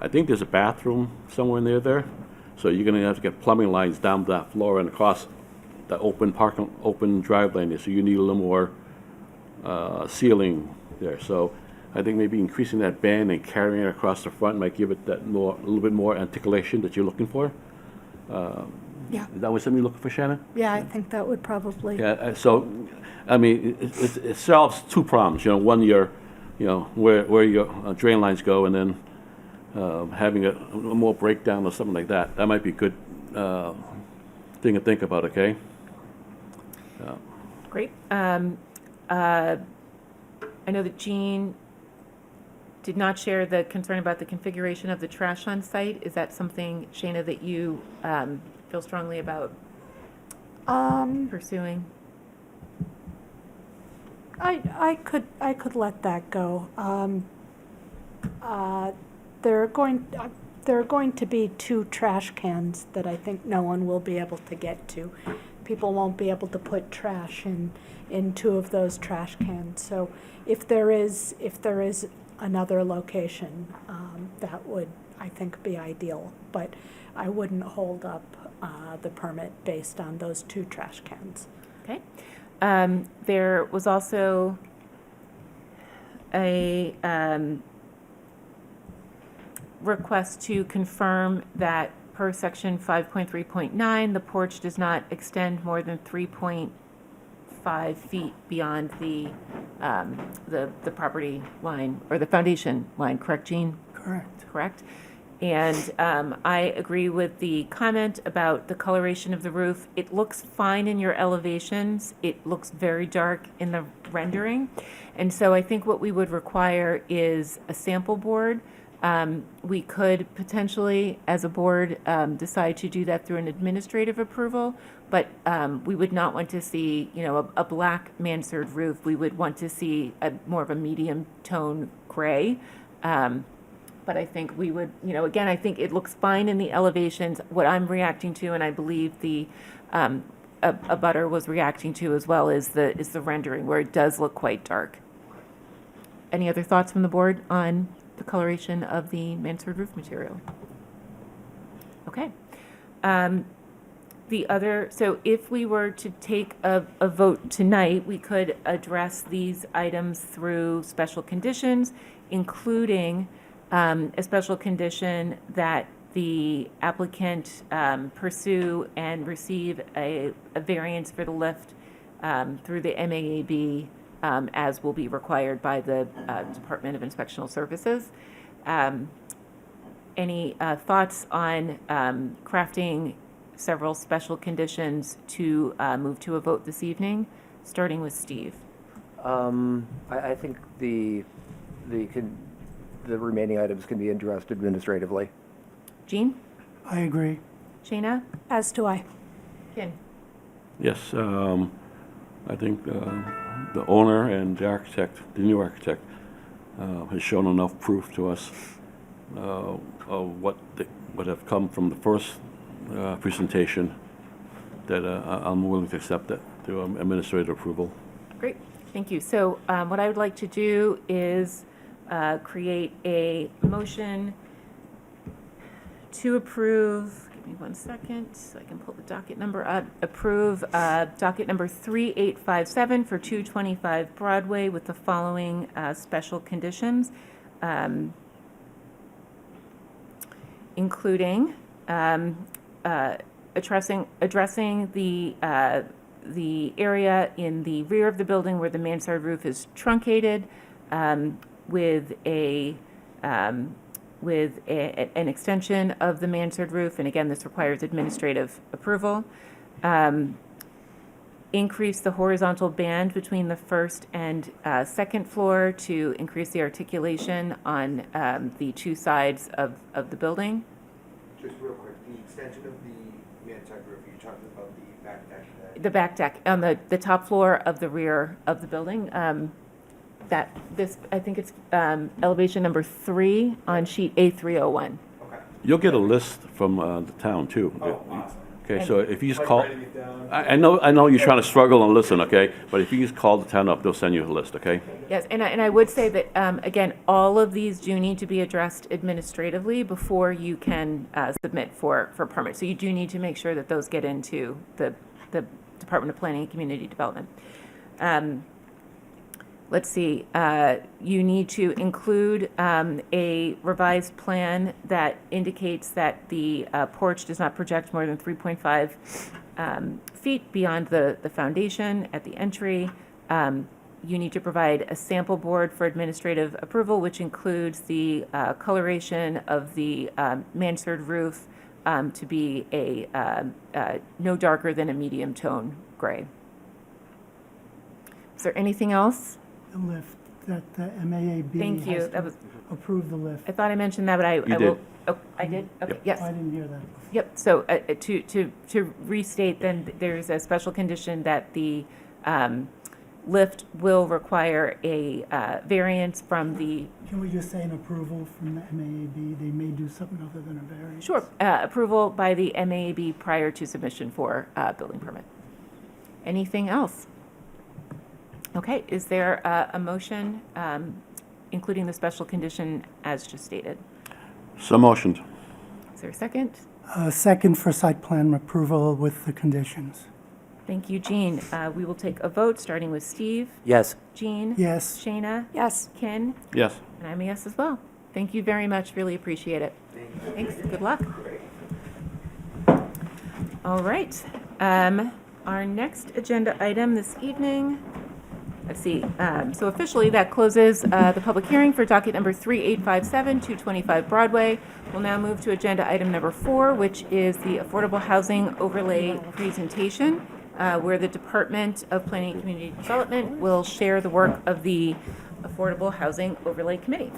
I think there's a bathroom somewhere near there, so you're gonna have to get plumbing lines down that floor and across the open drive lane there. So you need a little more ceiling there. So I think maybe increasing that band and carrying it across the front might give it a little bit more articulation that you're looking for. Yeah. Is that what something you're looking for, Shannon? Yeah, I think that would probably. Yeah, so, I mean, it solves two problems, you know, one, where your drain lines go, and then having a more breakdown or something like that. That might be a good thing to think about, okay? Great. I know that Jean did not share the concern about the configuration of the trash on site. Is that something, Shana, that you feel strongly about pursuing? I could let that go. There are going to be 2 trash cans that I think no one will be able to get to. People won't be able to put trash in 2 of those trash cans. So if there is another location, that would, I think, be ideal. But I wouldn't hold up the permit based on those 2 trash cans. Okay. There was also a request to confirm that per section 5.3.9, the porch does not extend more than 3.5 feet beyond the property line or the foundation line. Correct, Jean? Correct. And I agree with the comment about the coloration of the roof. It looks fine in your elevations. It looks very dark in the rendering. And so I think what we would require is a sample board. We could potentially, as a board, decide to do that through an administrative approval, but we would not want to see, a black mansard roof. We would want to see more of a medium tone gray. But I think we would, again, I think it looks fine in the elevations. What I'm reacting to, and I believe the abutter was reacting to as well, is the rendering where it does look quite dark. Any other thoughts from the board on the coloration of the mansard roof material? Okay. So if we were to take a vote tonight, we could address these items through special conditions, including a special condition that the applicant pursue and receive a variance for the lift through the MAAB as will be required by the Department of Inspectional Services. Any thoughts on crafting several special conditions to move to a vote this evening, starting with Steve? I think the remaining items can be addressed administratively. Jean? I agree. Shayna? As do I. Ken? Yes, I think the owner and the architect, the new architect, has shown enough proof to us of what have come from the first presentation that I'm willing to accept that to administrative approval. Great, thank you. So what I would like to do is create a motion to approve, give me 1 second so I can pull the docket number up, approve docket number 3857 for 225 Broadway with the following special conditions, including addressing the area in the rear of the building where the mansard roof is truncated with an extension of the mansard roof, and again, this requires administrative approval. Increase the horizontal band between the first and second floor to increase the articulation on the two sides of the building. Just real quick, the extension of the mansard roof, you're talking about the back deck? The back deck on the top floor of the rear of the building. I think it's elevation number 3 on sheet A301. You'll get a list from the town too. Oh, awesome. Okay, so if you just call, I know you're trying to struggle and listen, okay? But if you just call the town up, they'll send you a list, okay? Yes, and I would say that, again, all of these do need to be addressed administratively before you can submit for permit. So you do need to make sure that those get into the Department of Planning and Community Development. Let's see, you need to include a revised plan that indicates that the porch does not project more than 3.5 feet beyond the foundation at the entry. You need to provide a sample board for administrative approval, which includes the coloration of the mansard roof to be no darker than a medium tone gray. Is there anything else? The lift, that the MAAB Thank you. has That to was, approve the lift. I thought I mentioned that, but I did. will. Oh, I did? Okay, Yep. yes. I didn't hear that. Yep, so to restate, then there's a special condition that the lift will require a variance from the, Can we just say an approval from the MAAB? They may do something other than a variance. sure, approval by the MAAB prior to submission for building permit. Anything else? Okay, is there a motion including the special condition as just stated? So motioned. Is there a second? Second for site plan approval with the conditions. Thank you, Jean. We will take a vote, starting with Steve. Yes. Jean? Yes. Shayna? Yes. Ken? Yes. And I'm a yes as well. Thank you very much, really appreciate it. Thanks, good luck. All right, our next agenda item this evening, let's see, so officially that closes the public hearing for docket number 3857, 225 Broadway. We'll now move to agenda item number 4, which is the Affordable Housing Overlay presentation, where the Department of Planning and Community Development will share the work of the Affordable Housing Overlay Committee.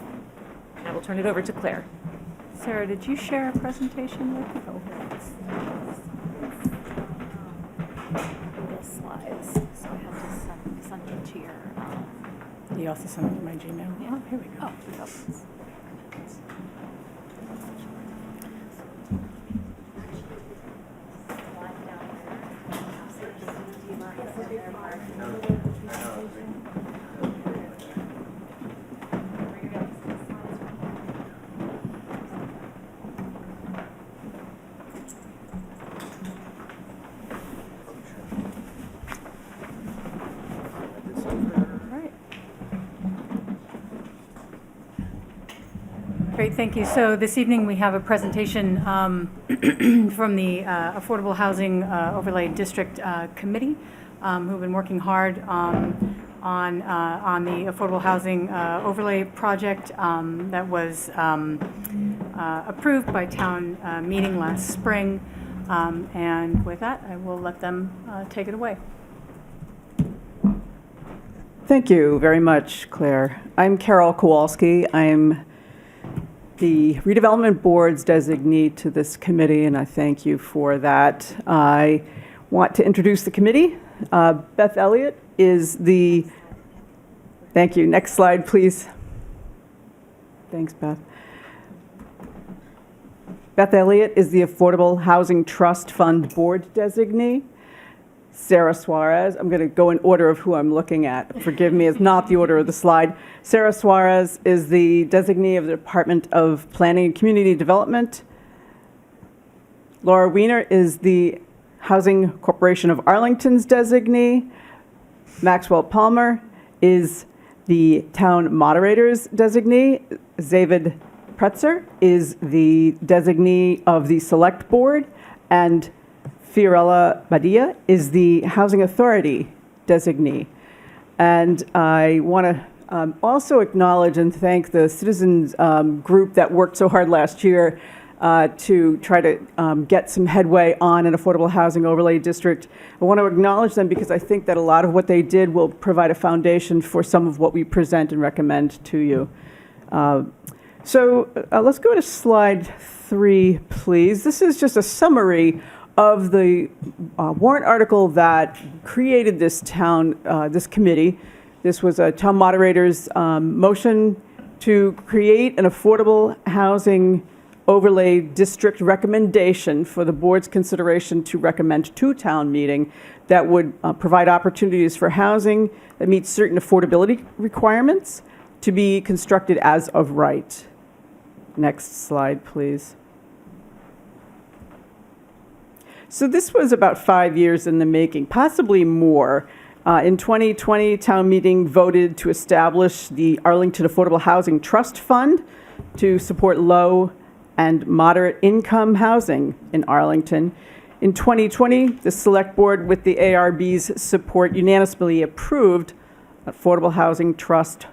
I will turn it over to Claire. Sarah, did you share a presentation with me? Slides, so I had to send it to your. You also sent it to my Gmail? Yeah. Oh, here we go. Great, thank you. So this evening, we have a presentation from the Affordable Housing Overlay District Committee, who've been working hard on the Affordable Housing Overlay Project that was approved by town meeting last spring. And with that, I will let them take it away. Thank you very much, Claire. I'm Carol Kowalski. I'm the Redevelopment Board's designee to this committee, and I thank you for that. I want to introduce the committee. Beth Elliott is the, thank you, next slide, please. Thanks, Beth. Beth Elliott is the Affordable Housing Trust Fund Board designee. Sarah Suarez, I'm going to go in order of who I'm looking at. Forgive me, it's not the order of the slide. Sarah Suarez is the designee of the Department of Planning and Community Development. Laura Wiener is the Housing Corporation of Arlington's designee. Maxwell Palmer is the Town Moderator's designee. Zavid Pretzer is the designee of the Select Board, and Fiorella Badia is the Housing Authority designee. And I want to also acknowledge and thank the citizens group that worked so hard last year to try to get some headway on an affordable housing overlay district. I want to acknowledge them because I think that a lot of what they did will provide a foundation for some of what we present and recommend to you. So let's go to slide 3, please. This is just a summary of the warrant article that created this this committee. This was a town moderator's motion to create an affordable housing overlay district recommendation for the board's consideration to recommend to town meeting that would provide opportunities for housing that meets certain affordability requirements to be constructed as of right. Next slide, please. So this was about 5 years in the making, possibly more. In 2020, town meeting voted to establish the Arlington Affordable Housing Trust Fund to support low and moderate income housing in Arlington. In 2020, the Select Board, with the ARB's support, unanimously approved Affordable Housing Trust,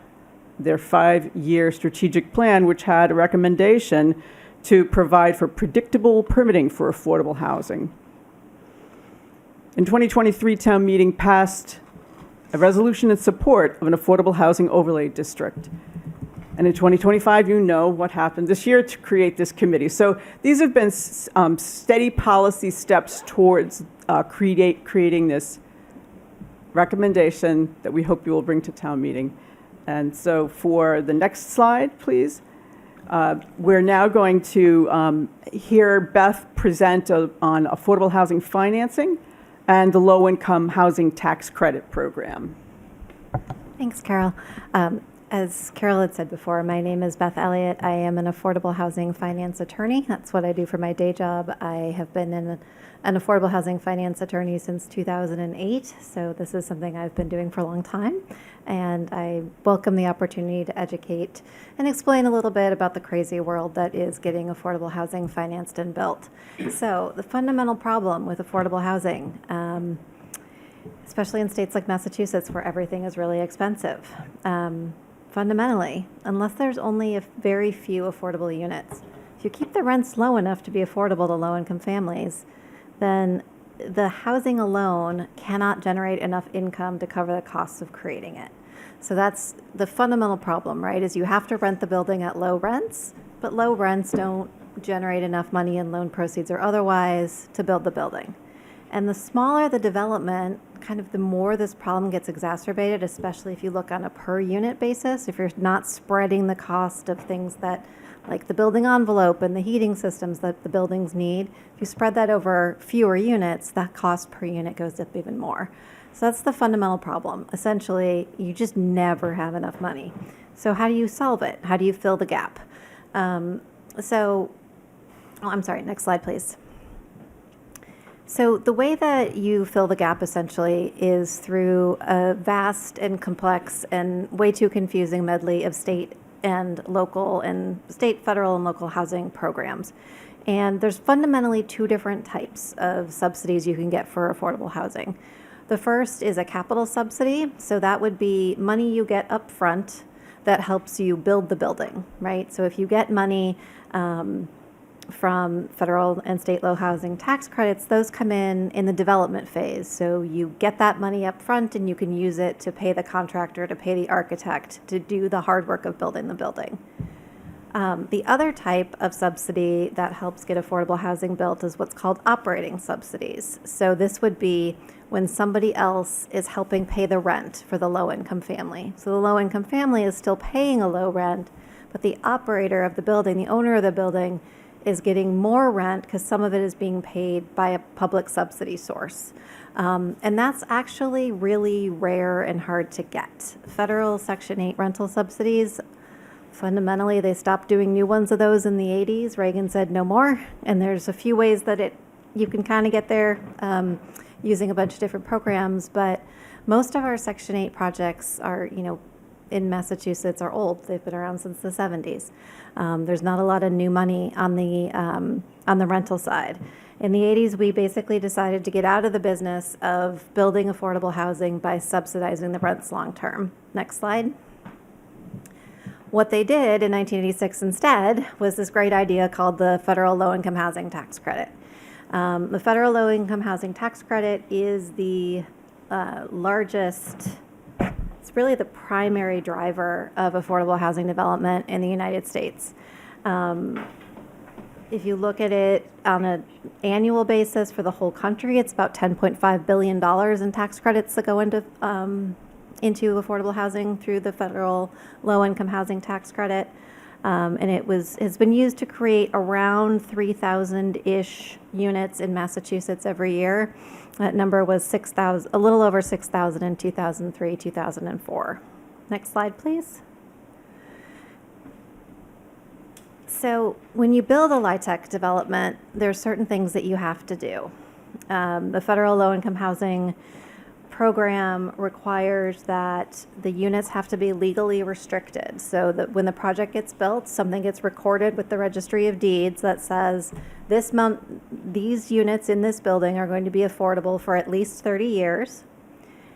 their 5-year strategic plan, which had a recommendation to provide for predictable permitting for affordable housing. In 2023, town meeting passed a resolution in support of an affordable housing overlay district. And in 2025, you know what happened this year to create this committee. So these have been steady policy steps towards creating this recommendation that we hope you will bring to town meeting. And so for the next slide, please. We're now going to hear Beth present on affordable housing financing and the low-income housing tax credit program. Thanks, Carol. As Carol had said before, my name is Beth Elliott. I am an affordable housing finance attorney. That's what I do for my day job. I have been an affordable housing finance attorney since 2008, so this is something I've been doing for a long time. And I welcome the opportunity to educate and explain a little bit about the crazy world that is getting affordable housing financed and built. So the fundamental problem with affordable housing, especially in states like Massachusetts where everything is really expensive, fundamentally, unless there's only a very few affordable units, if you keep the rents low enough to be affordable to low-income families, then the housing alone cannot generate enough income to cover the costs of creating it. So that's the fundamental problem, right, is you have to rent the building at low rents, but low rents don't generate enough money in loan proceeds or otherwise to build the building. And the smaller the development, kind of the more this problem gets exacerbated, especially if you look on a per unit basis, if you're not spreading the cost of things that, like the building envelope and the heating systems that the buildings need, if you spread that over fewer units, that cost per unit goes up even more. So that's the fundamental problem. Essentially, you just never have enough money. So how do you solve it? How do you fill the gap? I'm sorry, next slide, please. So the way that you fill the gap essentially is through a vast and complex and way too confusing medley of state and local and state, federal, and local housing programs. And there's fundamentally two different types of subsidies you can get for affordable housing. The first is a capital subsidy. So that would be money you get up front that helps you build the building, right? So if you get money from federal and state low housing tax credits, those come in the development phase. So you get that money up front and you can use it to pay the contractor, to pay the architect, to do the hard work of building the building. The other type of subsidy that helps get affordable housing built is what's called operating subsidies. So this would be when somebody else is helping pay the rent for the low-income family. So the low-income family is still paying a low rent, but the operator of the building, the owner of the building, is getting more rent because some of it is being paid by a public subsidy source. And that's actually really rare and hard to get. Federal Section 8 rental subsidies, fundamentally, they stopped doing new ones of those in the 80s. Reagan said no more. And there's a few ways that you can kind of get there using a bunch of different programs. But most of our Section 8 projects are, in Massachusetts are old. They've been around since the 70s. There's not a lot of new money on the rental side. In the 80s, we basically decided to get out of the business of building affordable housing by subsidizing the rents long term. Next slide. What they did in 1986 instead was this great idea called the Federal Low-Income Housing Tax Credit. The Federal Low-Income Housing Tax Credit is the largest, it's really the primary driver of affordable housing development in the United States. If you look at it on an annual basis for the whole country, it's about $10.5 billion in tax credits that go into affordable housing through the Federal Low-Income Housing Tax Credit. And has been used to create around 3,000-ish units in Massachusetts every year. That number was 6,000, a little over 6,000 in 2003, 2004. Next slide, please. So when you build a LIHTC development, there are certain things that you have to do. The Federal Low-Income Housing Program requires that the units have to be legally restricted, so that when the project gets built, something gets recorded with the Registry of Deeds that says this month, these units in this building are going to be affordable for at least 30 years.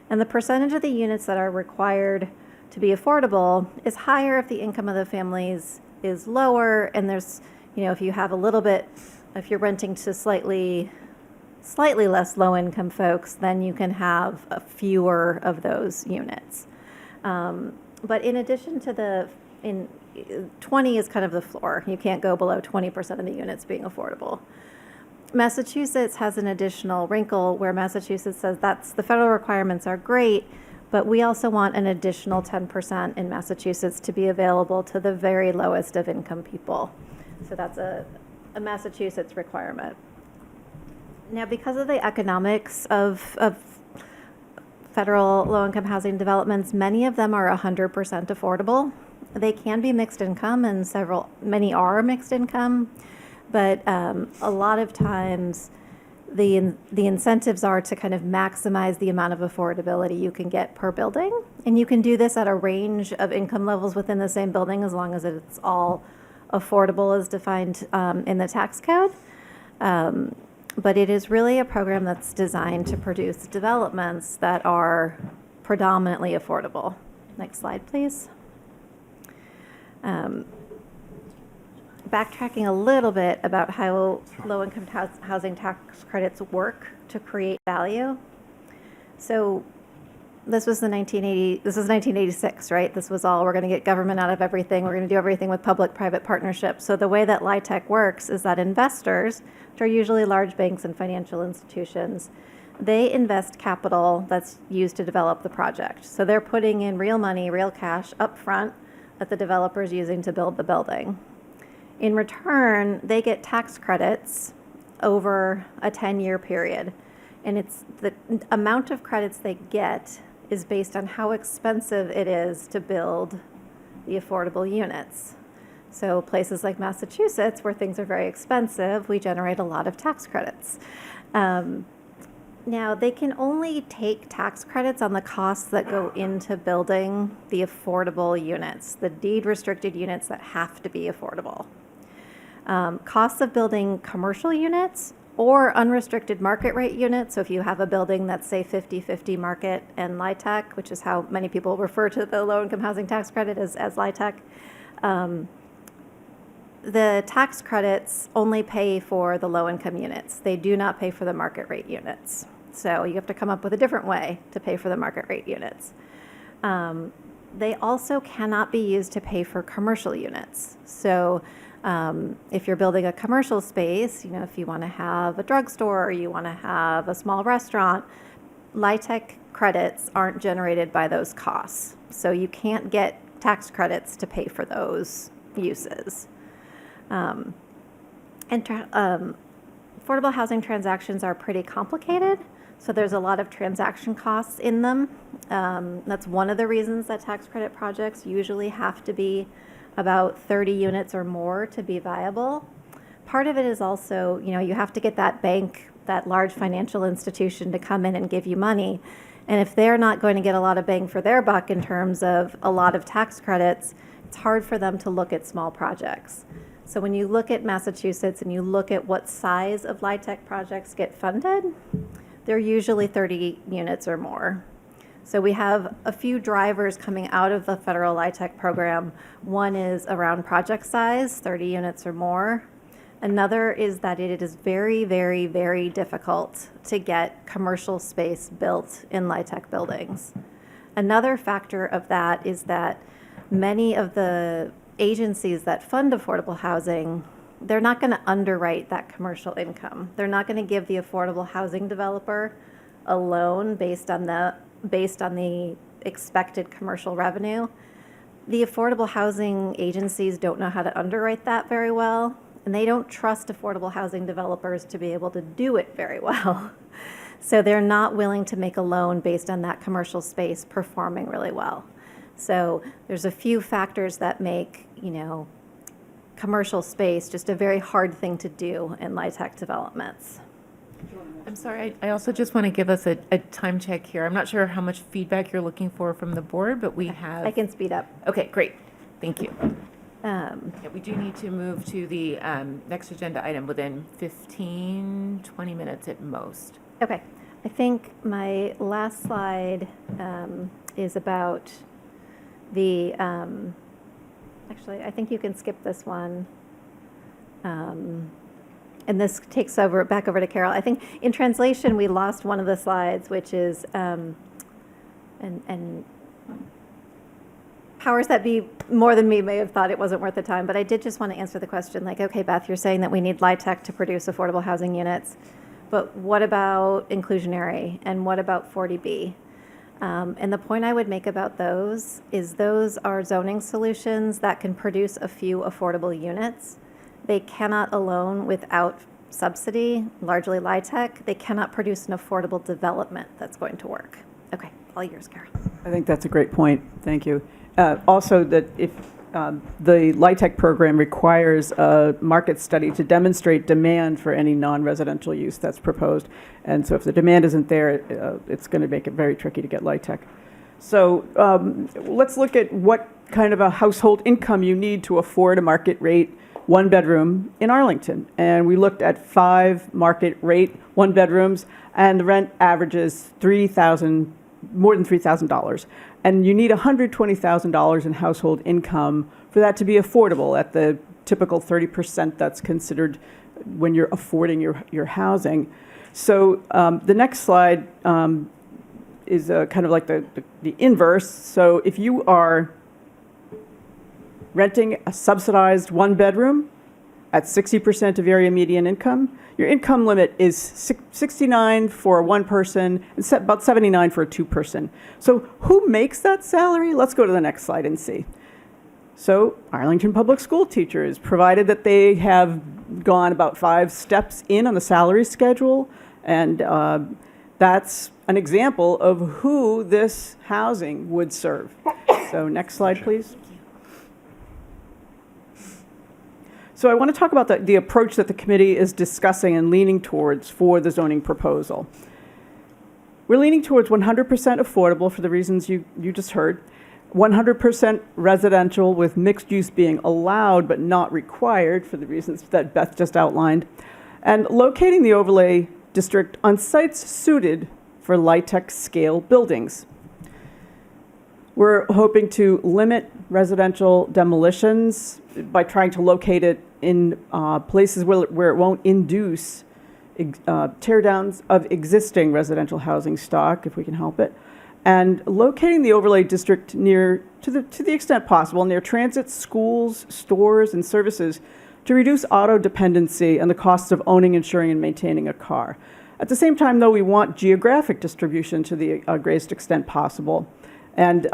And the percentage of the units that are required to be affordable is higher if the income of the families is lower, and there's, if you have a little bit, if you're renting to slightly less low-income folks, then you can have fewer of those units. But in addition to 20 is kind of the floor. You can't go below 20% of the units being affordable. Massachusetts has an additional wrinkle where Massachusetts says the federal requirements are great, but we also want an additional 10% in Massachusetts to be available to the very lowest of income people. So that's a Massachusetts requirement. Now, because of the economics of federal low-income housing developments, many of them are 100% affordable. They can be mixed income, and many are mixed income, but a lot of times the incentives are to kind of maximize the amount of affordability you can get per building, and you can do this at a range of income levels within the same building as long as it's all affordable as defined in the tax code. But it is really a program that's designed to produce developments that are predominantly affordable. Next slide, please. Backtracking a little bit about how low-income housing tax credits work to create value. So this was 1986, right? This was all, we're going to get government out of everything. We're going to do everything with public-private partnerships. So the way that LIHTC works is that investors, which are usually large banks and financial institutions, they invest capital that's used to develop the project. So they're putting in real money, real cash up front that the developer is using to build the building. In return, they get tax credits over a 10-year period. And it's the amount of credits they get is based on how expensive it is to build the affordable units. So places like Massachusetts, where things are very expensive, we generate a lot of tax credits. Now, they can only take tax credits on the costs that go into building the affordable units, the deed-restricted units that have to be affordable. Costs of building commercial units or unrestricted market rate units, so if you have a building that's, say, 50-50 market and LIHTC, which is how many people refer to the low-income housing tax credit as LIHTC, the tax credits only pay for the low-income units. They do not pay for the market rate units. So you have to come up with a different way to pay for the market rate units. They also cannot be used to pay for commercial units. So if you're building a commercial space, if you want to have a drugstore or you want to have a small restaurant, LIHTC credits aren't generated by those costs. So you can't get tax credits to pay for those uses. Affordable housing transactions are pretty complicated, so there's a lot of transaction costs in them. That's one of the reasons that tax credit projects usually have to be about 30 units or more to be viable. Part of it is also, you have to get that bank, that large financial institution to come in and give you money. And if they're not going to get a lot of bang for their buck in terms of a lot of tax credits, it's hard for them to look at small projects. So when you look at Massachusetts and you look at what size of LIHTC projects get funded, they're usually 30 units or more. So we have a few drivers coming out of the federal LIHTC program. One is around project size, 30 units or more. Another is that it is very, very, very difficult to get commercial space built in LIHTC buildings. Another factor of that is that many of the agencies that fund affordable housing, they're not going to underwrite that commercial income. They're not going to give the affordable housing developer a loan based on the expected commercial revenue. The affordable housing agencies don't know how to underwrite that very well, and they don't trust affordable housing developers to be able to do it very well. So they're not willing to make a loan based on that commercial space performing really well. So there's a few factors that make, commercial space just a very hard thing to do in LIHTC developments. I'm sorry, I also just want to give us a time check here. I'm not sure how much feedback you're looking for from the board, but we have... I can speed up. Okay, great. Thank you. Yeah, we do need to move to the next agenda item within 15, 20 minutes at most. Okay. I think my last slide is about the... actually, I think you can skip this one. And this takes back over to Carol. I think in translation, we lost one of the slides, which is, and powers that be more than me may have thought it wasn't worth the time, but I did just want to answer the question, okay, Beth, you're saying that we need LIHTC to produce affordable housing units, but what about inclusionary, and what about 40B? And the point I would make about those is those are zoning solutions that can produce a few affordable units. They cannot alone, without subsidy, largely LIHTC, they cannot produce an affordable development that's going to work. Okay, all yours, Carol. I think that's a great point. Thank you. Also, that if the LIHTC program requires a market study to demonstrate demand for any non-residential use that's proposed. And so if the demand isn't there, it's going to make it very tricky to get LIHTC. So let's look at what kind of a household income you need to afford a market rate one bedroom in Arlington. And we looked at 5 market rate one bedrooms, and the rent averages more than $3,000. And you need $120,000 in household income for that to be affordable at the typical 30% that's considered when you're affording your housing. So the next slide is kind of like the inverse. So if you are renting a subsidized one bedroom at 60% of area median income, your income limit is 69 for one person and about 79 for a two-person. So who makes that salary? Let's go to the next slide and see. So Arlington Public School teachers, provided that they have gone about 5 steps in on the salary schedule, and that's an example of who this housing would serve. So next slide, please. So I want to talk about the approach that the committee is discussing and leaning towards for the zoning proposal. We're leaning towards 100% affordable for the reasons you just heard, 100% residential with mixed use being allowed but not required for the reasons that Beth just outlined, and locating the overlay district on sites suited for LIHTC scale buildings. We're hoping to limit residential demolitions by trying to locate it in places where it won't induce tear downs of existing residential housing stock, if we can help it, and locating the overlay district near, to the extent possible, near transit, schools, stores, and services to reduce auto dependency and the costs of owning, insuring, and maintaining a car. At the same time, though, we want geographic distribution to the greatest extent possible. And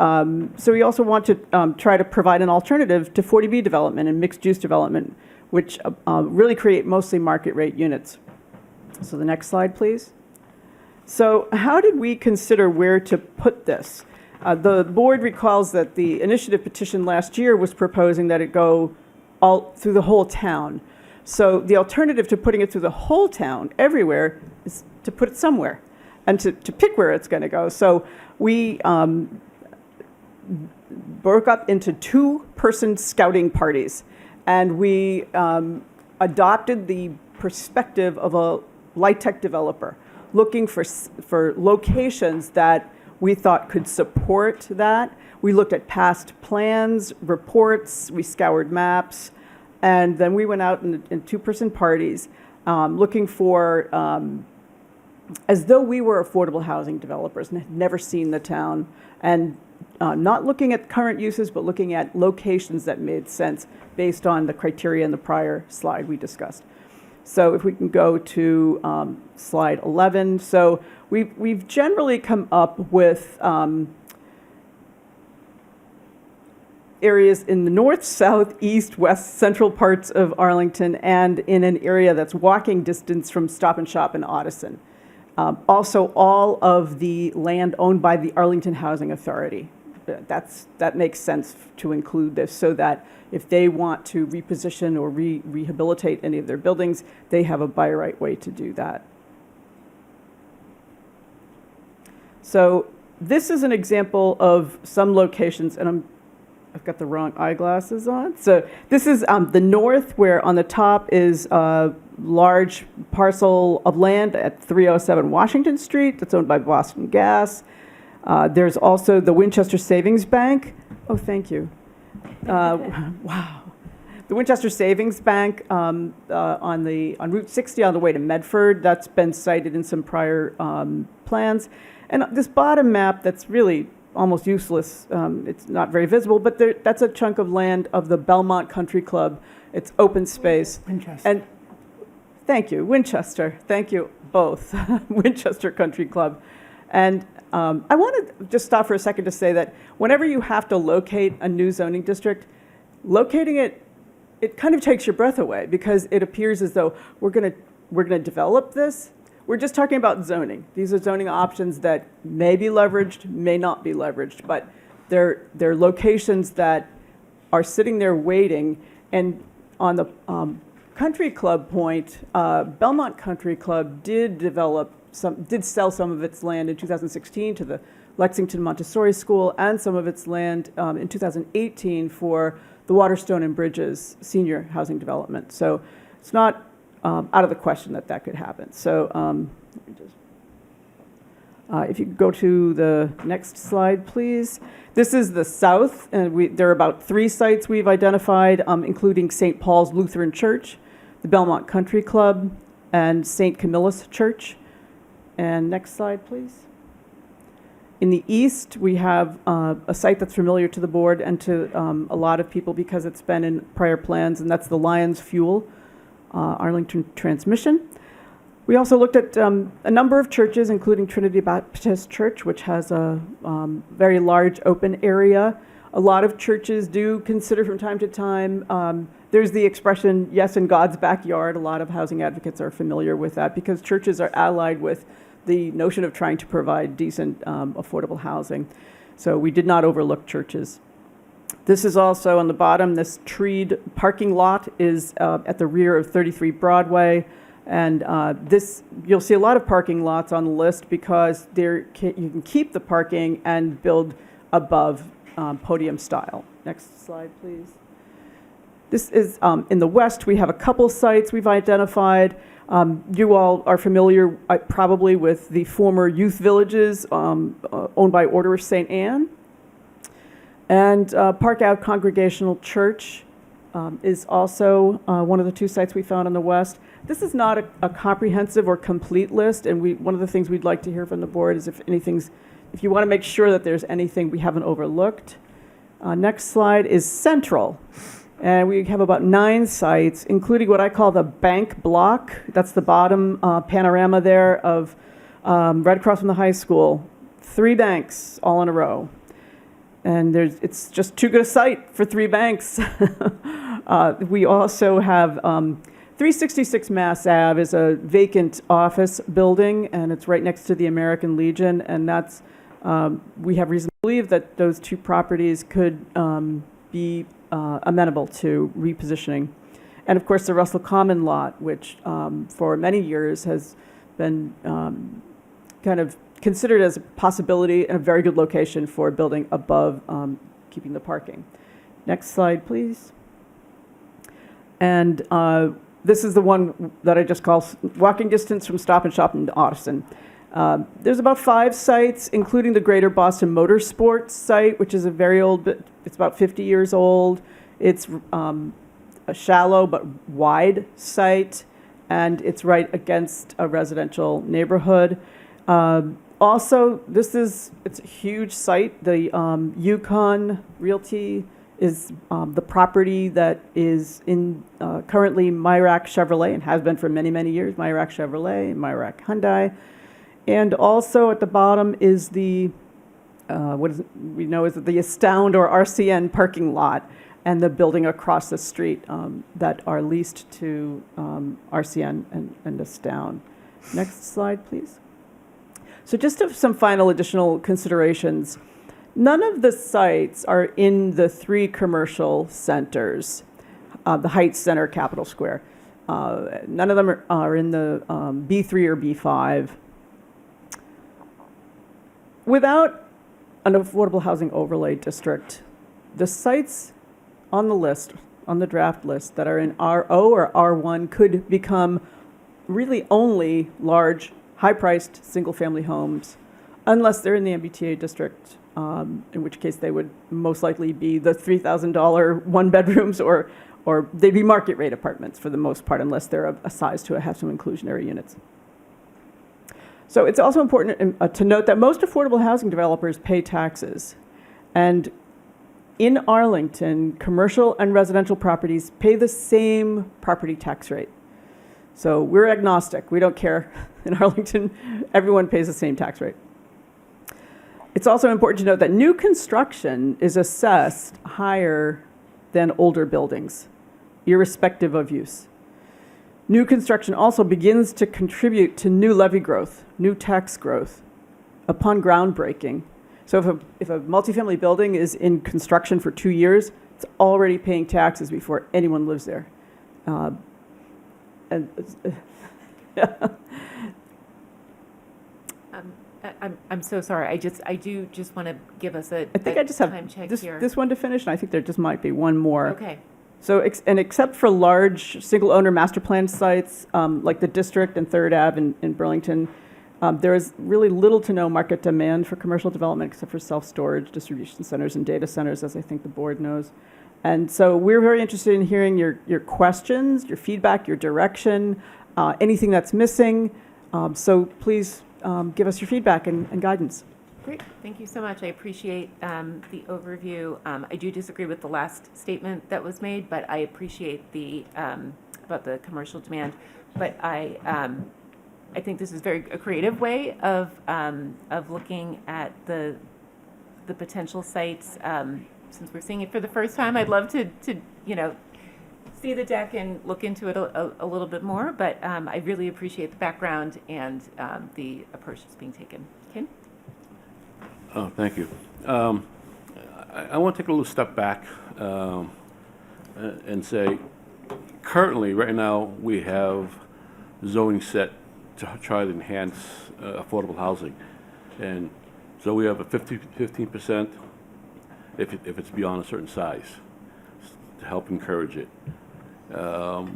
so we also want to try to provide an alternative to 40B development and mixed-use development, which really create mostly market rate units. So the next slide, please. So how did we consider where to put this? The board recalls that the initiative petition last year was proposing that it go all through the whole town. So the alternative to putting it through the whole town, everywhere, is to put it somewhere and to pick where it's going to go. So we broke up into 2-person scouting parties, and we adopted the perspective of a LIHTC developer, looking for locations that we thought could support that. We looked at past plans, reports, we scoured maps, and then we went out in 2-person parties looking for, as though we were affordable housing developers and had never seen the town, and not looking at current uses, but looking at locations that made sense based on the criteria in the prior slide we discussed. So if we can go to slide 11. So we've generally come up with areas in the north, south, east, west, central parts of Arlington, and in an area that's walking distance from Stop and Shop in Audison. Also, all of the land owned by the Arlington Housing Authority. That makes sense to include this, so that if they want to reposition or rehabilitate any of their buildings, they have a by right way to do that. So this is an example of some locations, and I've got the wrong eyeglasses on. So this is the north, where on the top is a large parcel of land at 307 Washington Street that's owned by Boston Gas. There's also the Winchester Savings Bank. Oh, thank you. Wow. The Winchester Savings Bank on Route 60 on the way to Medford. That's been cited in some prior plans. And this bottom map that's really almost useless. It's not very visible, but that's a chunk of land of the Belmont Country Club. It's open space. Winchester. And thank you, Winchester. Thank you both, Winchester Country Club. And I want to just stop for a second to say that whenever you have to locate a new zoning district, locating it kind of takes your breath away, because it appears as though we're going to develop this. We're just talking about zoning. These are zoning options that may be leveraged, may not be leveraged, but they're locations that are sitting there waiting. And on the Country Club point, Belmont Country Club did sell some of its land in 2016 to the Lexington Montessori School, and some of its land in 2018 for the Waterstone and Bridges senior housing development. So it's not out of the question that could happen. So let me just, if you could go to the next slide, please. This is the south, and there are about 3 sites we've identified, including St. Paul's Lutheran Church, the Belmont Country Club, and St. Camillus Church. And next slide, please. In the east, we have a site that's familiar to the board and to a lot of people because it's been in prior plans, and that's the Lions Fuel Arlington Transmission. We also looked at a number of churches, including Trinity Baptist Church, which has a very large open area. A lot of churches do consider from time to time, there's the expression, yes, in God's backyard. A lot of housing advocates are familiar with that because churches are allied with the notion of trying to provide decent, affordable housing. So we did not overlook churches. This is also on the bottom. This treed parking lot is at the rear of 33 Broadway. And this, you'll see a lot of parking lots on the list because you can keep the parking and build above podium style. Next slide, please. This is in the west. We have a couple sites we've identified. You all are familiar probably with the former youth villages owned by Order of St. Anne. And Park Ave Congregational Church is also one of the two sites we found in the west. This is not a comprehensive or complete list, and one of the things we'd like to hear from the board is if you want to make sure that there's anything we haven't overlooked. Next slide is Central. And we have about 9 sites, including what I call the bank block. That's the bottom panorama there of right across from the high school. 3 banks all in a row. And it's just too good a site for 3 banks. We also have 366 Mass Ave is a vacant office building, and it's right next to the American Legion. And that's we have reason to believe that those 2 properties could be amenable to repositioning. And of course, the Russell Common lot, which for many years has been kind of considered as a possibility and a very good location for building above keeping the parking. Next slide, please. And this is the one that I just call walking distance from Stop and Shop in Audison. There's about 5 sites, including the Greater Boston Motorsports site, which is a very old, it's about 50 years old. It's a shallow but wide site, and it's right against a residential neighborhood. Also, it's a huge site. The Yukon Realty is the property that is in currently Myrack Chevrolet and has been for many, many years, Myrack Chevrolet, Myrack Hyundai. And also at the bottom is the, the Astound or RCN parking lot and the building across the street that are leased to RCN and Astound. Next slide, please. So just some final additional considerations. None of the sites are in the 3 commercial centers, the Heights Center, Capitol Square. None of them are in the B3 or B5. Without an affordable housing overlay district, the sites on the list, on the draft list that are in RO or R1 could become really only large, high-priced single-family homes, unless they're in the MBTA district, in which case they would most likely be the $3,000 one-bedrooms or they'd be market-rate apartments for the most part, unless they're a size to have some inclusionary units. So it's also important to note that most affordable housing developers pay taxes. And in Arlington, commercial and residential properties pay the same property tax rate. So we're agnostic. We don't care. In Arlington, everyone pays the same tax rate. It's also important to note that new construction is assessed higher than older buildings, irrespective of use. New construction also begins to contribute to new levy growth, new tax growth, upon groundbreaking. So if a multifamily building is in construction for 2 years, it's already paying taxes before anyone lives there. I'm so sorry. I do just want to give us a I think I just have time check this, here. this one to finish, and I think there just might be one more. Okay. So, except for large single-owner master plan sites like the District and 3rd Ave in Burlington, there is really little to no market demand for commercial development except for self-storage, distribution centers, and data centers, as I think the board knows. And so we're very interested in hearing your questions, your feedback, your direction, anything that's missing. So please give us your feedback and guidance. Great, thank you so much. I appreciate the overview. I do disagree with the last statement that was made, but I appreciate the about the commercial demand. But I think this is a creative way of looking at the potential sites. Since we're seeing it for the first time, I'd love to see the deck and look into it a little bit more. But I really appreciate the background and the approach that's being taken. Ken? Oh, thank you. I want to take a little step back and say, currently, right now, we have zoning set to try to enhance affordable housing. And so we have a 15% if it's beyond a certain size to help encourage it.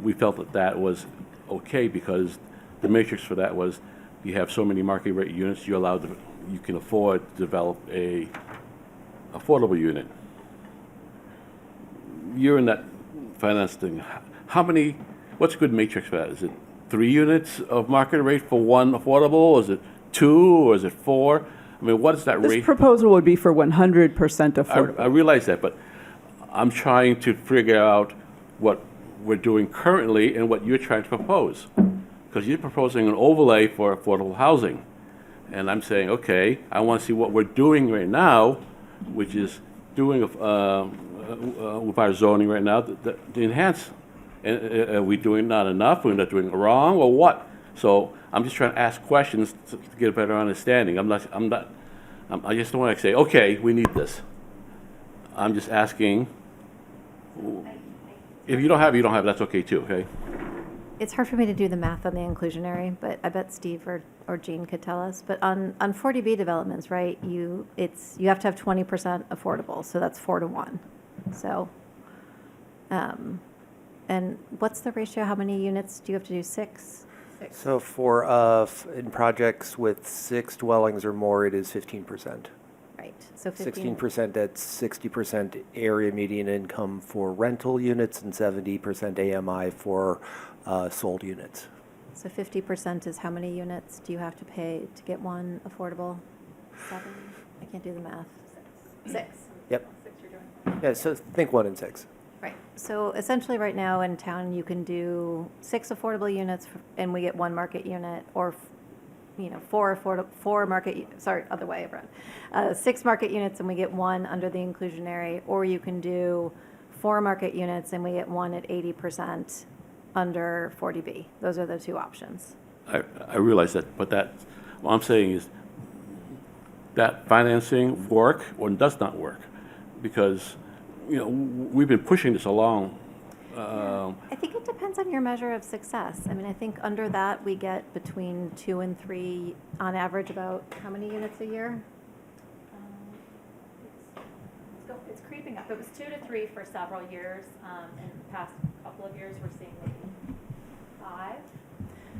We felt that that was okay because the matrix for that was you have so many market rate units, you can afford to develop a affordable unit. You're in that finance thing. What's a good matrix for that? Is it 3 units of market rate for one affordable? Is it 2 or is it 4? I mean, what is that This rate? proposal would be for 100% affordable. I realize that, but I'm trying to figure out what we're doing currently and what you're trying to propose. Because you're proposing an overlay for affordable housing. And I'm saying, okay, I want to see what we're doing right now, which is doing with our zoning right now to enhance. And are we doing not enough? We're not doing it wrong, or what? So I'm just trying to ask questions to get a better understanding. I just don't want to say, okay, we need this. I'm just asking. If you don't have it, you don't have it. That's okay too. Okay. It's hard for me to do the math on the inclusionary, but I bet Steve or Jean could tell us. But on 40B developments, right, you have to have 20% affordable, so that's 4 to 1. So, and what's the ratio? How many units do you have to do? 6? So for, in projects with 6 dwellings or more, it is 15%. Right, so 15. 16% at 60% area median income for rental units and 70% AMI for sold units. So 50% is how many units do you have to pay to get one affordable? 7? I can't do the math. 6. Yep. Yeah, so think 1 in 6. Right. So essentially right now in town, you can do 6 affordable units and we get 1 market unit, or 4 market, sorry, other way around. 6 market units and we get 1 under the inclusionary, or you can do 4 market units and we get 1 at 80% under 40B. Those are the 2 options. I realize that, but what I'm saying is that financing work or does not work, because we've been pushing this along. I think it depends on your measure of success. I mean, I think under that we get between 2 and 3 on average. About how many units a year? It's creeping up. It was 2 to 3 for several years. In the past couple of years, we're seeing maybe 5.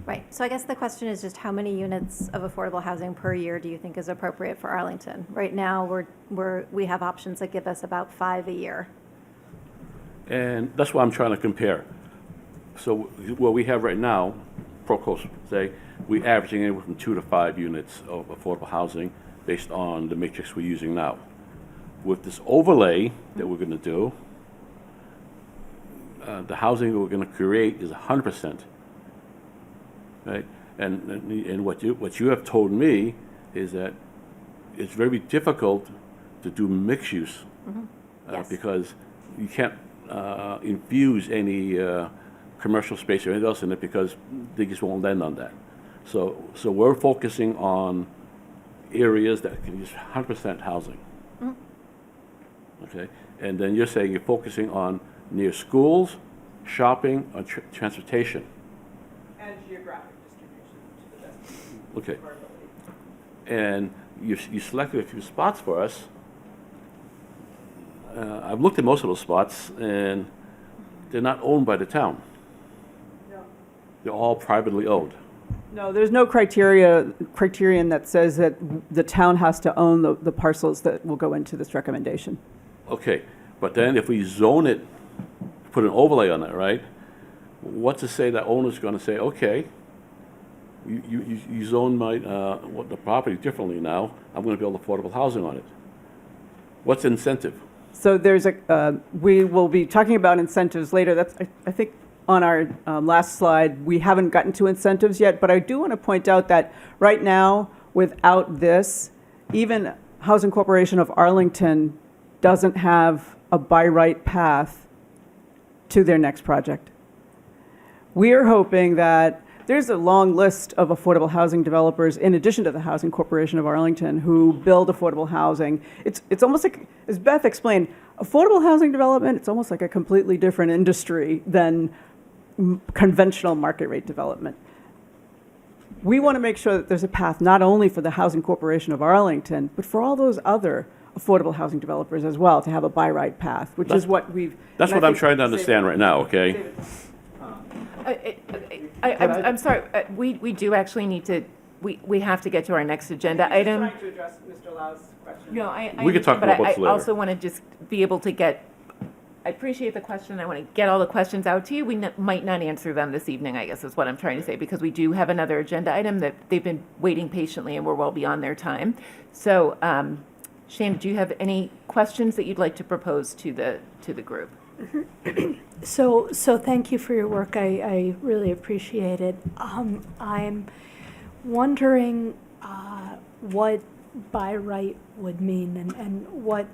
Right. So I guess the question is just how many units of affordable housing per year do you think is appropriate for Arlington? Right now, we have options that give us about 5 a year. And that's what I'm trying to compare. So what we have right now, Procos say, we're averaging anywhere from 2 to 5 units of affordable housing based on the matrix we're using now. With this overlay that we're going to do, the housing that we're going to create is 100%. Right? And what you have told me is that it's very difficult to do mixed use Yes. because you can't infuse any commercial space or anything else in it because they just won't lend on that. So we're focusing on areas that can use 100% housing. Okay, and then you're saying you're focusing on near schools, shopping, or transportation. And geographic distribution to the best Okay. of our ability. And you selected a few spots for us. I've looked at most of those spots, and they're not owned by the town. No. They're all privately owned. No, there's no criterion that says that the town has to own the parcels that will go into this recommendation. Okay, but then if we zone it, put an overlay on it, right? What's to say that owner's going to say, okay, you zone the property differently now. I'm going to build affordable housing on it. What's the incentive? So we will be talking about incentives later. That's, I think, on our last slide. We haven't gotten to incentives yet, but I do want to point out that right now, without this, even Housing Corporation of Arlington doesn't have a by right path to their next project. We are hoping that there's a long list of affordable housing developers, in addition to the Housing Corporation of Arlington, who build affordable housing. It's almost like, as Beth explained, affordable housing development, it's almost like a completely different industry than conventional market rate development. We want to make sure that there's a path not only for the Housing Corporation of Arlington, but for all those other affordable housing developers as well, to have a by right path, which is what we've. That's what I'm trying to understand right now, okay? I'm sorry, we do actually need to, we have to get to our next agenda item. Trying to address Mr. Lau's question. No, I We can talk understand, but about what's I later. also want to just be able to get, I appreciate the question. I want to get all the questions out to you. We might not answer them this evening, I guess is what I'm trying to say, because we do have another agenda item that they've been waiting patiently and we're well beyond their time. So, Shane, do you have any questions that you'd like to propose to the group? So thank you for your work. I really appreciate it. I'm wondering what by right would mean and what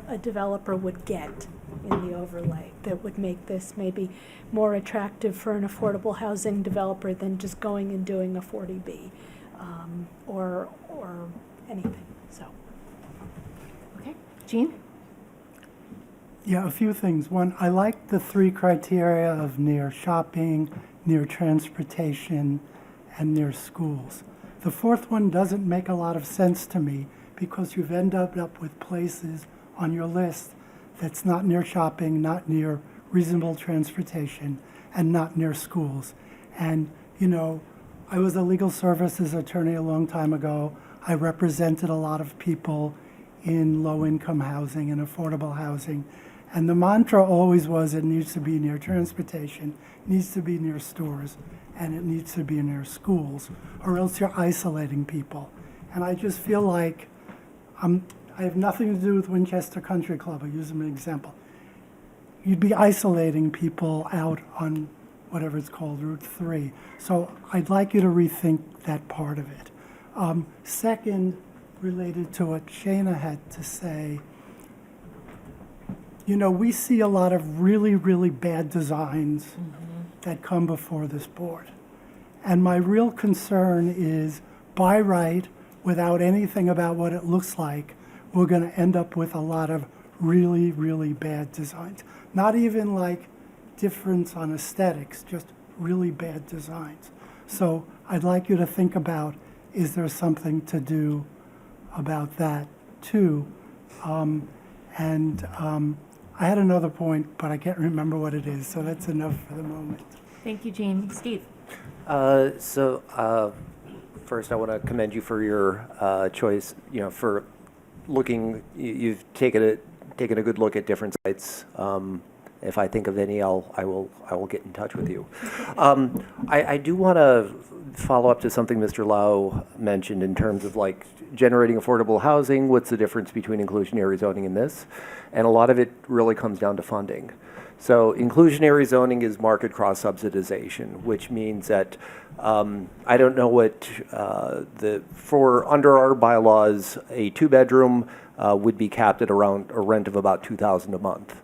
a developer would get in the overlay that would make this maybe more attractive for an affordable housing developer than just going and doing a 40B or anything. So. Okay, Jean? Yeah, a few things. One, I like the 3 criteria of near shopping, near transportation, and near schools. The 4th one doesn't make a lot of sense to me because you've ended up with places on your list that's not near shopping, not near reasonable transportation, and not near schools. And, you know, I was a legal services attorney a long time ago. I represented a lot of people in low-income housing and affordable housing. And the mantra always was it needs to be near transportation, it needs to be near stores, and it needs to be near schools, or else you're isolating people. And I just feel like I have nothing to do with Winchester Country Club. I use them as an example. You'd be isolating people out on whatever it's called, Route 3. So I'd like you to rethink that part of it. Second, related to what Shana had to say, you know, we see a lot of really, really bad designs that come before this board. And my real concern is, by right, without anything about what it looks like, we're going to end up with a lot of really, really bad designs. Not even like difference on aesthetics, just really bad designs. So I'd like you to think about, is there something to do about that too? I had another point, but I can't remember what it is, so that's enough for the moment. Thank you, Jean. Steve? First, I want to commend you for your choice, you know, for looking, you've taken a good look at different sites. If I think of any, I will get in touch with you. I do want to follow up to something Mr. Lau mentioned in terms of like generating affordable housing. What's the difference between inclusionary zoning and this? And a lot of it really comes down to funding. So inclusionary zoning is market cross subsidization, which means that I don't know what for under our bylaws, a 2-bedroom would be capped at around a rent of about $2,000 a month,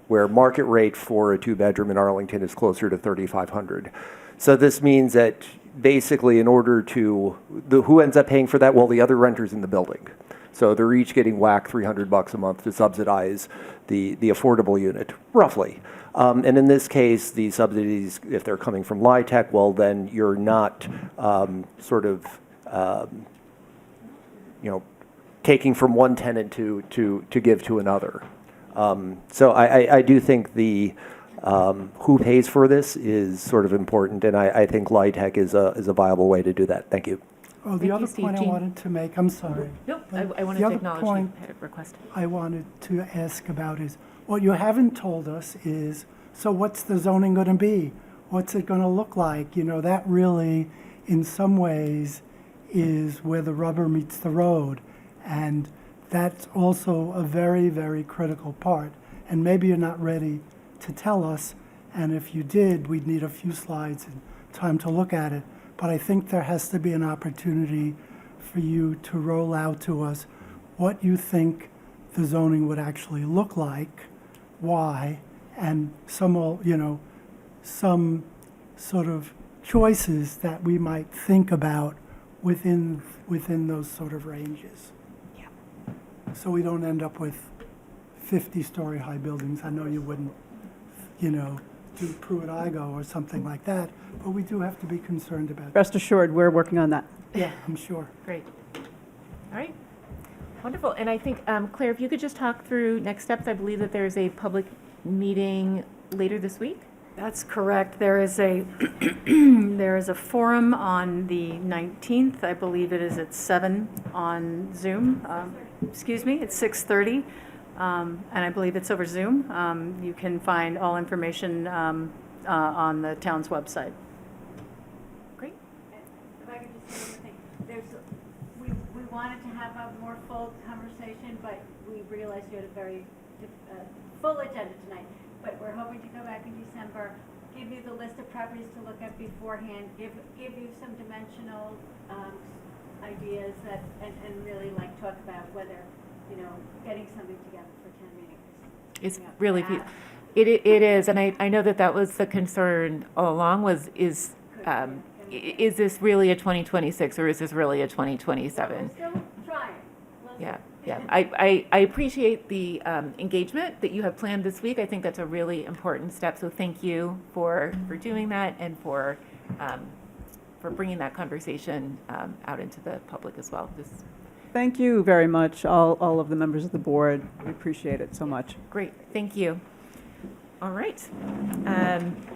where market rate for a 2-bedroom in Arlington is closer to $3,500. So this means that basically in order to, who ends up paying for that? Well, the other renters in the building. So they're each getting whacked $300 a month to subsidize the affordable unit, roughly. And in this case, the subsidies, if they're coming from LIHTC, well, then you're not taking from one tenant to give to another. So I do think the who pays for this is sort of important, and I think LIHTC is a viable way to do that. Thank you. Oh, the other point I wanted to make, I'm sorry. Nope, I wanted to acknowledge you had a request. I wanted to ask about is, what you haven't told us is, so what's the zoning going to be? What's it going to look like? You know, that really, in some ways, is where the rubber meets the road. And that's also a very, very critical part. And maybe you're not ready to tell us, and if you did, we'd need a few slides and time to look at it. But I think there has to be an opportunity for you to roll out to us what you think the zoning would actually look like, why, and some sort of choices that we might think about within those sort of ranges. Yeah. So we don't end up with 50-story high buildings. I know you wouldn't, do Pruitt-Igoe or something like that, but we do have to be concerned about that. Rest assured, we're working on that. Yeah, I'm sure. Great. All right. Wonderful. And I think, Claire, if you could just talk through next steps. I believe that there's a public meeting later this week. That's correct. There is a there is a forum on the 19th. I believe it is at 7 on Zoom. Excuse me, it's 6:30, and I believe it's over Zoom. You can find all information on the town's website. Great. If I could just say one thing, we wanted to have a more full conversation, but we realized you had a very full agenda tonight. But we're hoping to go back in December, give you the list of properties to look at beforehand, give you some dimensional ideas that, and really like talk about whether, getting something together for town meeting. It's really, it is, and I know that was the concern all along is this really a 2026 or is this really a 2027? We're still trying. Yeah. Yeah, I appreciate the engagement that you have planned this week. I think that's a really important step. So thank you for doing that and for bringing that conversation out into the public as well. Thank you very much, all of the members of the board. We appreciate it so much. Great, thank you. All right.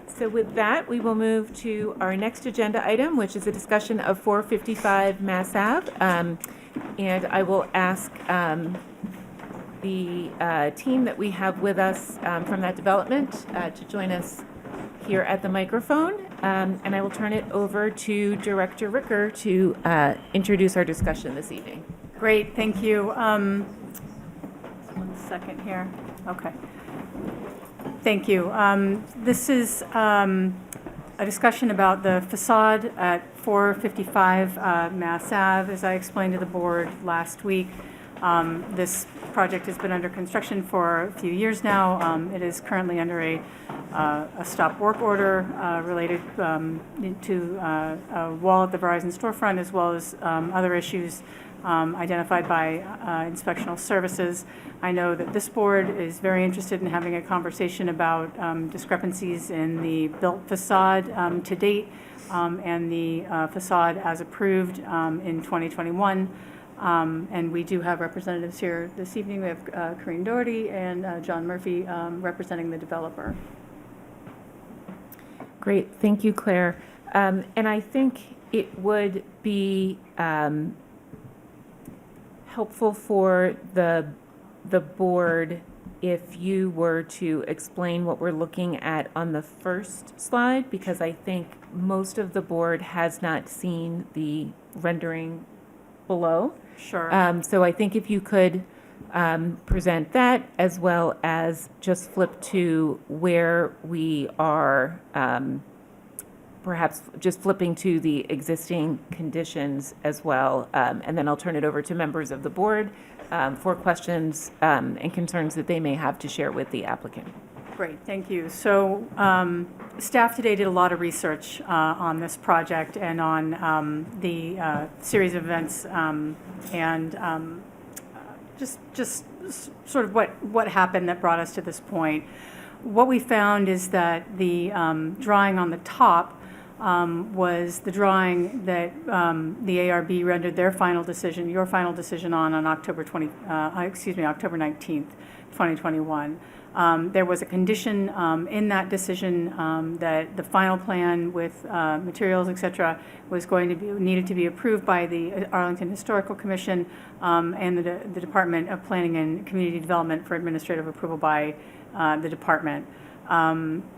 So with that, we will move to our next agenda item, which is a discussion of 455 Mass Ave. And I will ask the team that we have with us from that development to join us here at the microphone. And I will turn it over to Director Ricker to introduce our discussion this evening. Great, thank you. 1 second here. Okay. Thank you. This is a discussion about the facade at 455 Mass Ave. As I explained to the board last week, this project has been under construction for a few years now. It is currently under a stop work order related to a wall at the Verizon storefront, as well as other issues identified by inspectional services. I know that this board is very interested in having a conversation about discrepancies in the built facade to date and the facade as approved in 2021. And we do have representatives here this evening. We have Corinne Doherty and John Murphy representing the developer. Great, thank you, Claire. And I think it would be helpful for the board if you were to explain what we're looking at on the first slide, because I think most of the board has not seen the rendering below. Sure. So I think if you could present that, as well as just flip to where we are, perhaps just flipping to the existing conditions as well, and then I'll turn it over to members of the board for questions and concerns that they may have to share with the applicant. Great, thank you. So staff today did a lot of research on this project and on the series of events and just sort of what happened that brought us to this point. What we found is that the drawing on the top was the drawing that the ARB rendered their final decision, your final decision on October 19th, 2021. There was a condition in that decision that the final plan with materials, et cetera, was going to be needed to be approved by the Arlington Historical Commission and the Department of Planning and Community Development for administrative approval by the department.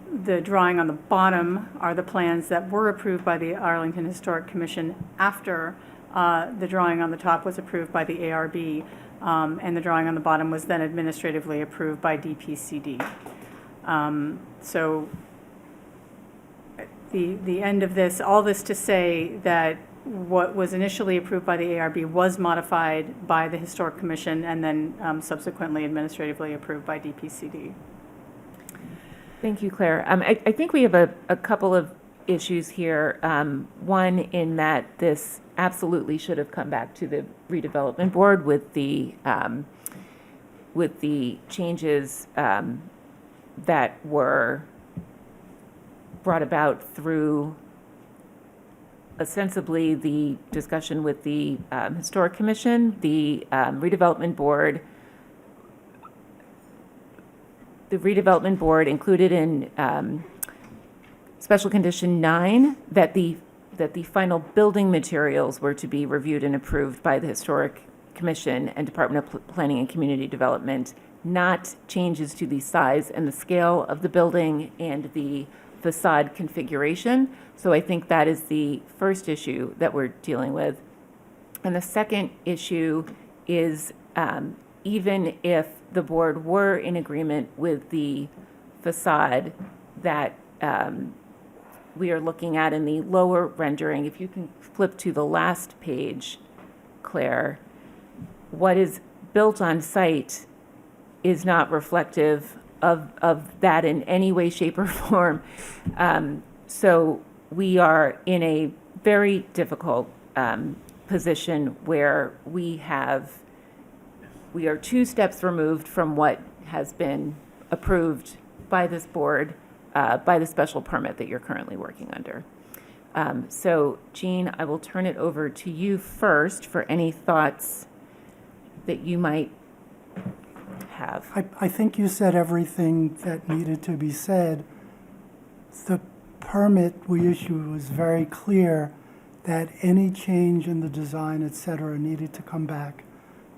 The drawing on the bottom are the plans that were approved by the Arlington Historic Commission after the drawing on the top was approved by the ARB. And the drawing on the bottom was then administratively approved by DPCD. So the end of this, all this to say that what was initially approved by the ARB was modified by the Historic Commission and then subsequently administratively approved by DPCD. Thank you, Claire. I think we have a couple of issues here. One in that this absolutely should have come back to the redevelopment board with the changes that were brought about through ostensibly the discussion with the Historic Commission, the Redevelopment Board. The Redevelopment Board included in Special Condition 9 that the final building materials were to be reviewed and approved by the Historic Commission and Department of Planning and Community Development, not changes to the size and the scale of the building and the facade configuration. So I think that is the first issue that we're dealing with. And the second issue is even if the board were in agreement with the facade that we are looking at in the lower rendering, if you can flip to the last page, Claire, what is built on site is not reflective of that in any way, shape, or form. So we are in a very difficult position where we are 2 steps removed from what has been approved by this board, by the special permit that you're currently working under. So Jean, I will turn it over to you first for any thoughts that you might have. I think you said everything that needed to be said. The permit we issued was very clear that any change in the design, et cetera, needed to come back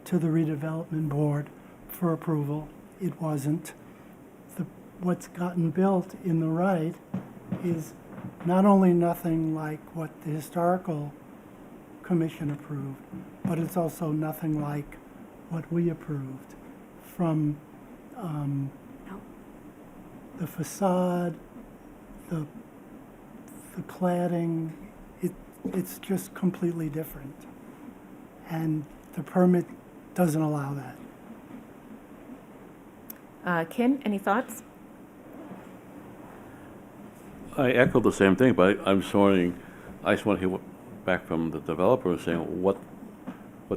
to the redevelopment board for approval. It wasn't. What's gotten built in the right is not only nothing like what the historical commission approved, but it's also nothing like what we approved. From the facade, the cladding, it's just completely different. And the permit doesn't allow that. Ken, any thoughts? I echo the same thing, but I just want to hear back from the developer saying what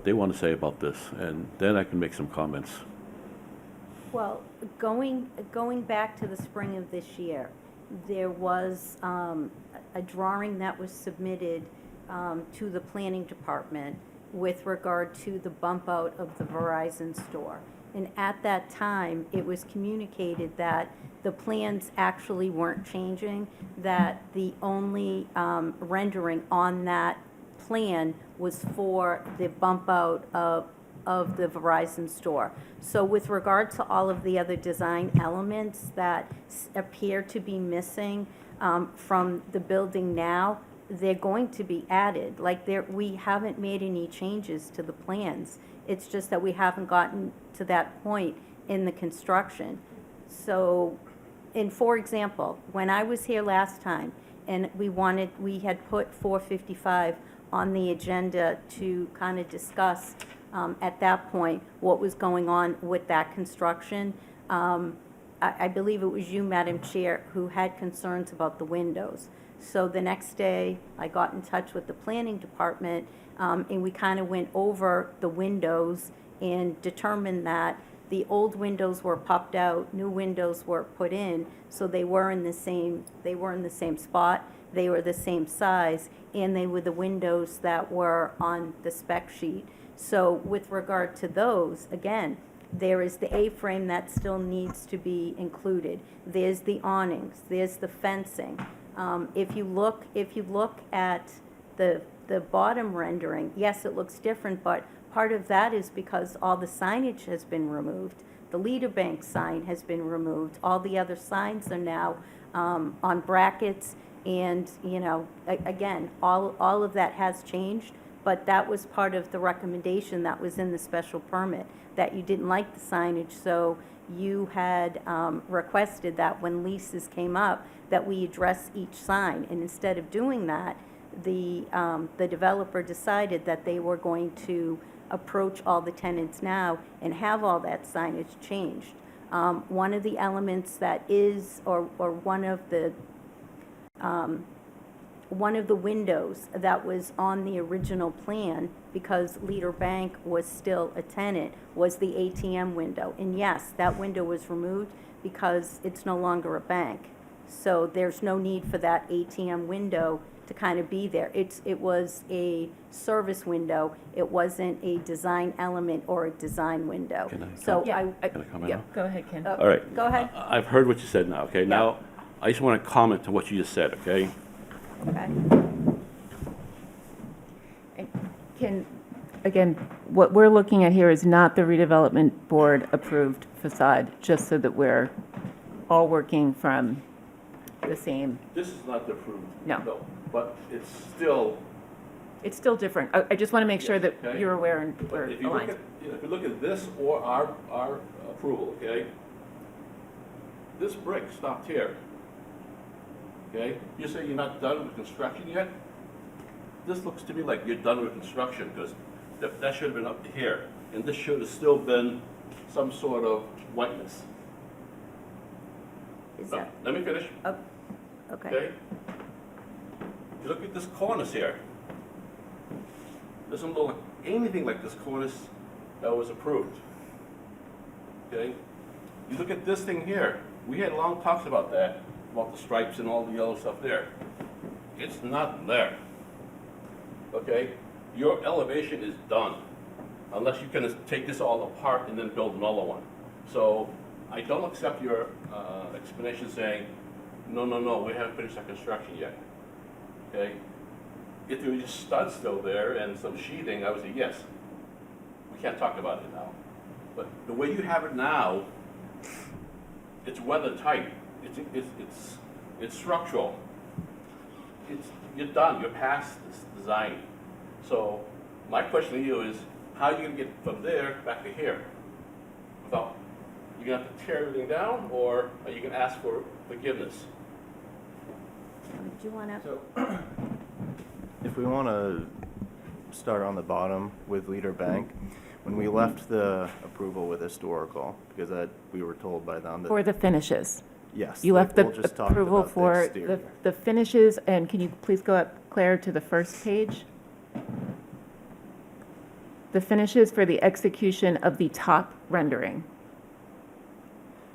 they want to say about this, and then I can make some comments. Well, going back to the spring of this year, there was a drawing that was submitted to the planning department with regard to the bump out of the Verizon store. And at that time, it was communicated that the plans actually weren't changing, that the only rendering on that plan was for the bump out of the Verizon store. So with regard to all of the other design elements that appear to be missing from the building now, they're going to be added. Like we haven't made any changes to the plans. It's just that we haven't gotten to that point in the construction. So, and for example, when I was here last time and we had put 455 on the agenda to kind of discuss at that point what was going on with that construction. I believe it was you, Madam Chair, who had concerns about the windows. So the next day, I got in touch with the planning department, and we kind of went over the windows and determined that the old windows were popped out, new windows were put in, so they were in the same spot, they were the same size, and they were the windows that were on the spec sheet. So with regard to those, again, there is the A-frame that still needs to be included. There's the awnings, there's the fencing. If you look at the bottom rendering, yes, it looks different, but part of that is because all the signage has been removed. The leader bank sign has been removed. All the other signs are now on brackets, and again, all of that has changed. But that was part of the recommendation that was in the special permit, that you didn't like the signage, so you had requested that when leases came up, that we address each sign. And instead of doing that, the developer decided that they were going to approach all the tenants now and have all that signage changed. One of the elements that is, or one of the windows that was on the original plan, because Leader Bank was still a tenant, was the ATM window. And yes, that window was removed because it's no longer a bank. So there's no need for that ATM window to kind of be there. It was a service window. It wasn't a design element or a design window. Can I So Can I comment Yeah, now? go ahead, Ken. All right. Go ahead. I've heard what you said now, okay? Now, I just want to comment to what you just said, okay? Okay. Can, again, what we're looking at here is not the redevelopment board approved facade, just so that we're all working from the same. This is not the approved. No. But it's still. It's still different. I just want to make sure that Okay. you're aware and we're If you look aligned. at, if you look at this or our approval, okay? This brick stopped here. Okay? You say you're not done with construction yet? This looks to me like you're done with construction, because that should have been up to here. And this should have still been some sort of whiteness. Is No, that, let me finish, okay. okay? You look at this cornice here. Doesn't look like anything like this cornice that was approved. Okay? You look at this thing here. We had long talks about that, about the stripes and all the yellow stuff there. It's not there. Okay? Your elevation is done, unless you can take this all apart and then build another one. So I don't accept your explanation saying, no, we haven't finished our construction yet. Okay? If there was just studs still there and some sheathing, I would say yes. We can't talk about it now. But the way you have it now, it's weather tight. It's structural. You're done. You're past this design. So my question to you is, how are you going to get from there back to here? Without, you're going to have to tear everything down, or are you going to ask for forgiveness? Do you want to? If we want to start on the bottom with Leader Bank, when we left the approval with historical, because that we were told by them that. For the finishes. Yes. You left the we'll just talk approval about the for exterior. the finishes, and can you please go up, Claire, to the first page? The finishes for the execution of the top rendering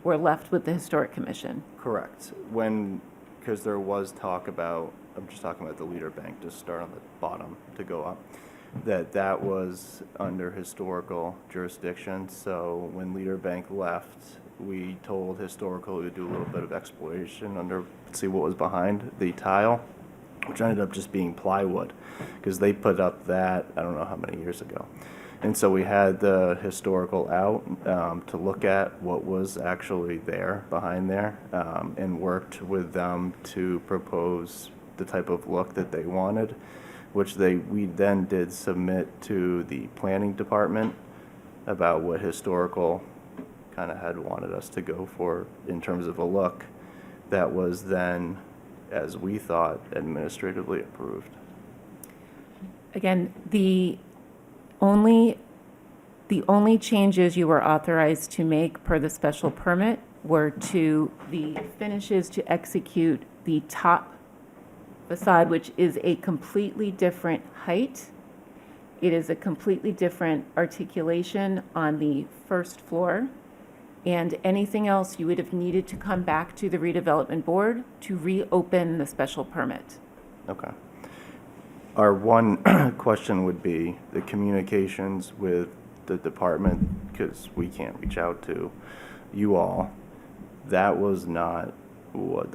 were left with the Historic Commission. Correct. Because there was talk about, I'm just talking about the Leader Bank, just start on the bottom to go up, that was under historical jurisdiction. So when Leader Bank left, we told historical to do a little bit of exploration see what was behind the tile, which ended up just being plywood, because they put up that, I don't know how many years ago. And so we had the historical out to look at what was actually there, behind there, and worked with them to propose the type of look that they wanted, which we then did submit to the planning department about what historical kind of had wanted us to go for in terms of a look that was then, as we thought, administratively approved. Again, the only changes you were authorized to make per the special permit were to the finishes to execute the top facade, which is a completely different height. It is a completely different articulation on the first floor. And anything else, you would have needed to come back to the redevelopment board to reopen the special permit. Okay. Our one question would be the communications with the department, because we can't reach out to you all. That was not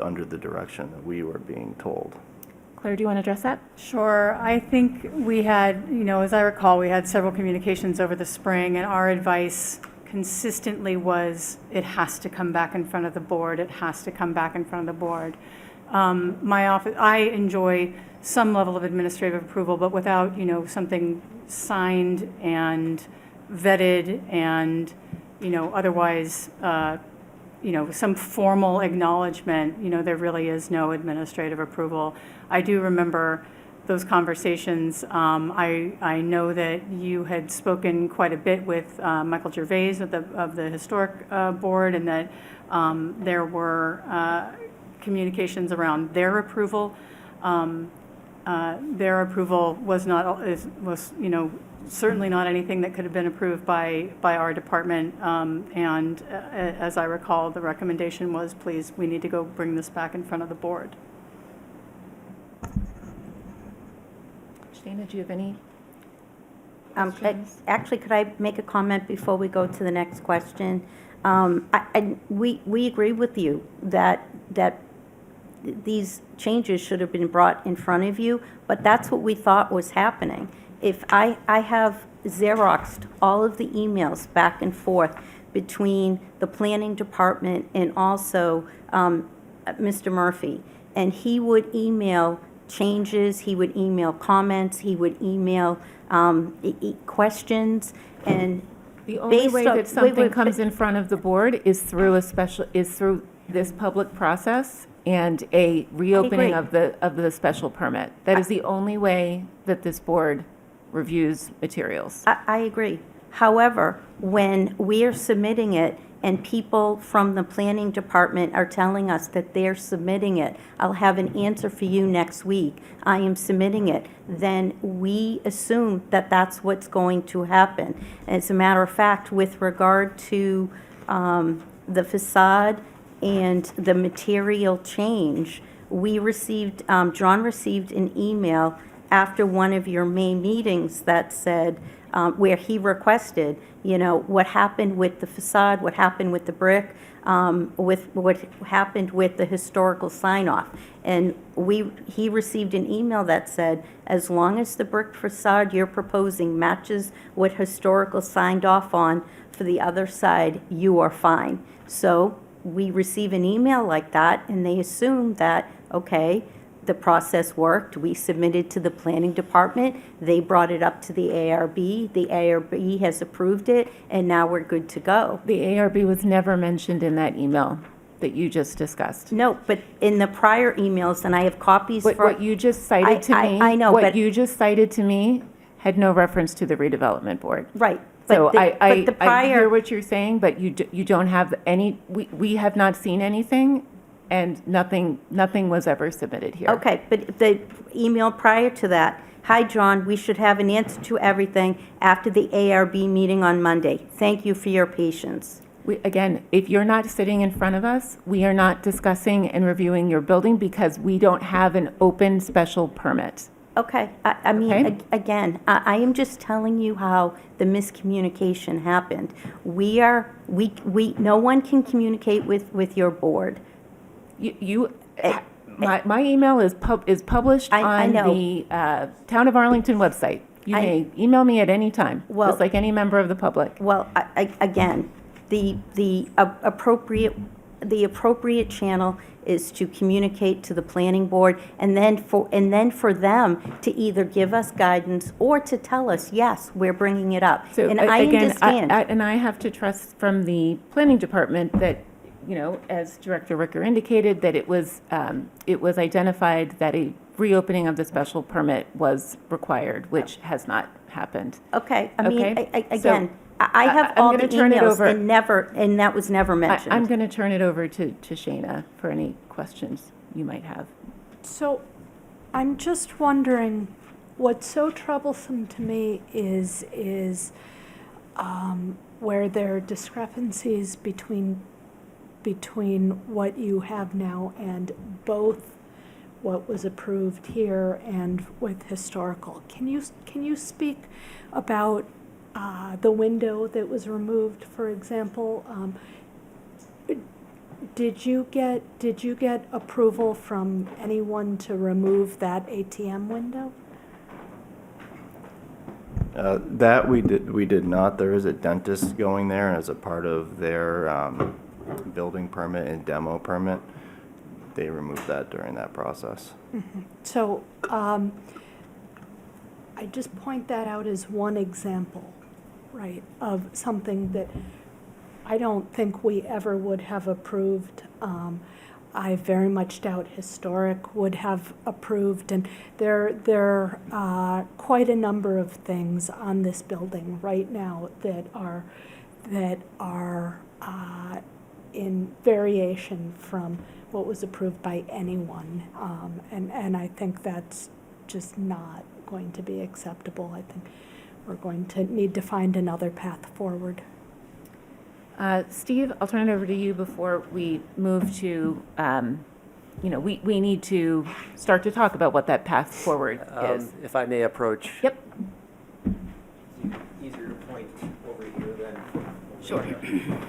under the direction that we were being told. Claire, do you want to address that? Sure. I think we had, as I recall, we had several communications over the spring, and our advice consistently was, it has to come back in front of the board. It has to come back in front of the board. My office, I enjoy some level of administrative approval, but without, something signed and vetted and, otherwise, some formal acknowledgement, there really is no administrative approval. I do remember those conversations. I know that you had spoken quite a bit with Michael Gervais of the Historic Board, and that there were communications around their approval. Their approval was not, certainly not anything that could have been approved by our department. And as I recall, the recommendation was, please, we need to go bring this back in front of the board. Shana, do you have any? Actually, could I make a comment before we go to the next question? We agree with you that these changes should have been brought in front of you, but that's what we thought was happening. If I have Xeroxed all of the emails back and forth between the planning department and also Mr. Murphy, and he would email changes, he would email comments, he would email questions, and the only way that something comes in front of the board is through through this public process and a reopening of the special permit. That is the only way that this board reviews materials. I agree. However, when we are submitting it and people from the planning department are telling us that they're submitting it, I'll have an answer for you next week, I am submitting it, then we assume that that's what's going to happen. As a matter of fact, with regard to the facade and the material change, we received, John received an email after one of your May meetings that said, where he requested, what happened with the facade, what happened with the brick, with what happened with the historical sign-off. And he received an email that said, as long as the brick facade you're proposing matches what historical signed off on for the other side, you are fine. So we receive an email like that, and they assume that, okay, the process worked. We submitted to the planning department. They brought it up to the ARB. The ARB has approved it, and now we're good to go. The ARB was never mentioned in that email that you just discussed. No, but in the prior emails, and I have copies for... What you just cited to me, I know, what you just cited to me had no reference to the redevelopment board. Right. So I prior... hear what you're saying, but you don't have any, we have not seen anything, and nothing was ever submitted here. Okay, but the email prior to that, hi, John, we should have an answer to everything after the ARB meeting on Monday. Thank you for your patience. Again, if you're not sitting in front of us, we are not discussing and reviewing your building because we don't have an open special permit. Okay, I mean, again, I am just telling you how the miscommunication happened. No one can communicate with your board. My email is published on the Town of Arlington website. You may email me at any time, just like any member of the public. Well, again, the appropriate channel is to communicate to the planning board, and then for them to either give us guidance or to tell us, yes, we're bringing it up. So and I understand. And I have to trust from the planning department that, as Director Ricker indicated, that it was identified that a reopening of the special permit was required, which has not happened. Okay, I mean, again, I have all the emails and that was never mentioned. I'm going to turn it over to Shana for any questions you might have. So I'm just wondering, what's so troublesome to me is where there are discrepancies between what you have now and both what was approved here and with historical. Can you speak about the window that was removed, for example? Did you get approval from anyone to remove that ATM window? That we did not. There is a dentist going there, and as a part of their building permit and demo permit, they removed that during that process. Mm-hmm. So I just point that out as one example, right, of something that I don't think we ever would have approved. I very much doubt historic would have approved, and there are quite a number of things on this building right now that are in variation from what was approved by anyone, and I think that's just not going to be acceptable. I think we're going to need to find another path forward. Steve, I'll turn it over to you before we move to, we need to start to talk about what that path forward is. If I may approach. Yep. Easier to point over here than. Sure.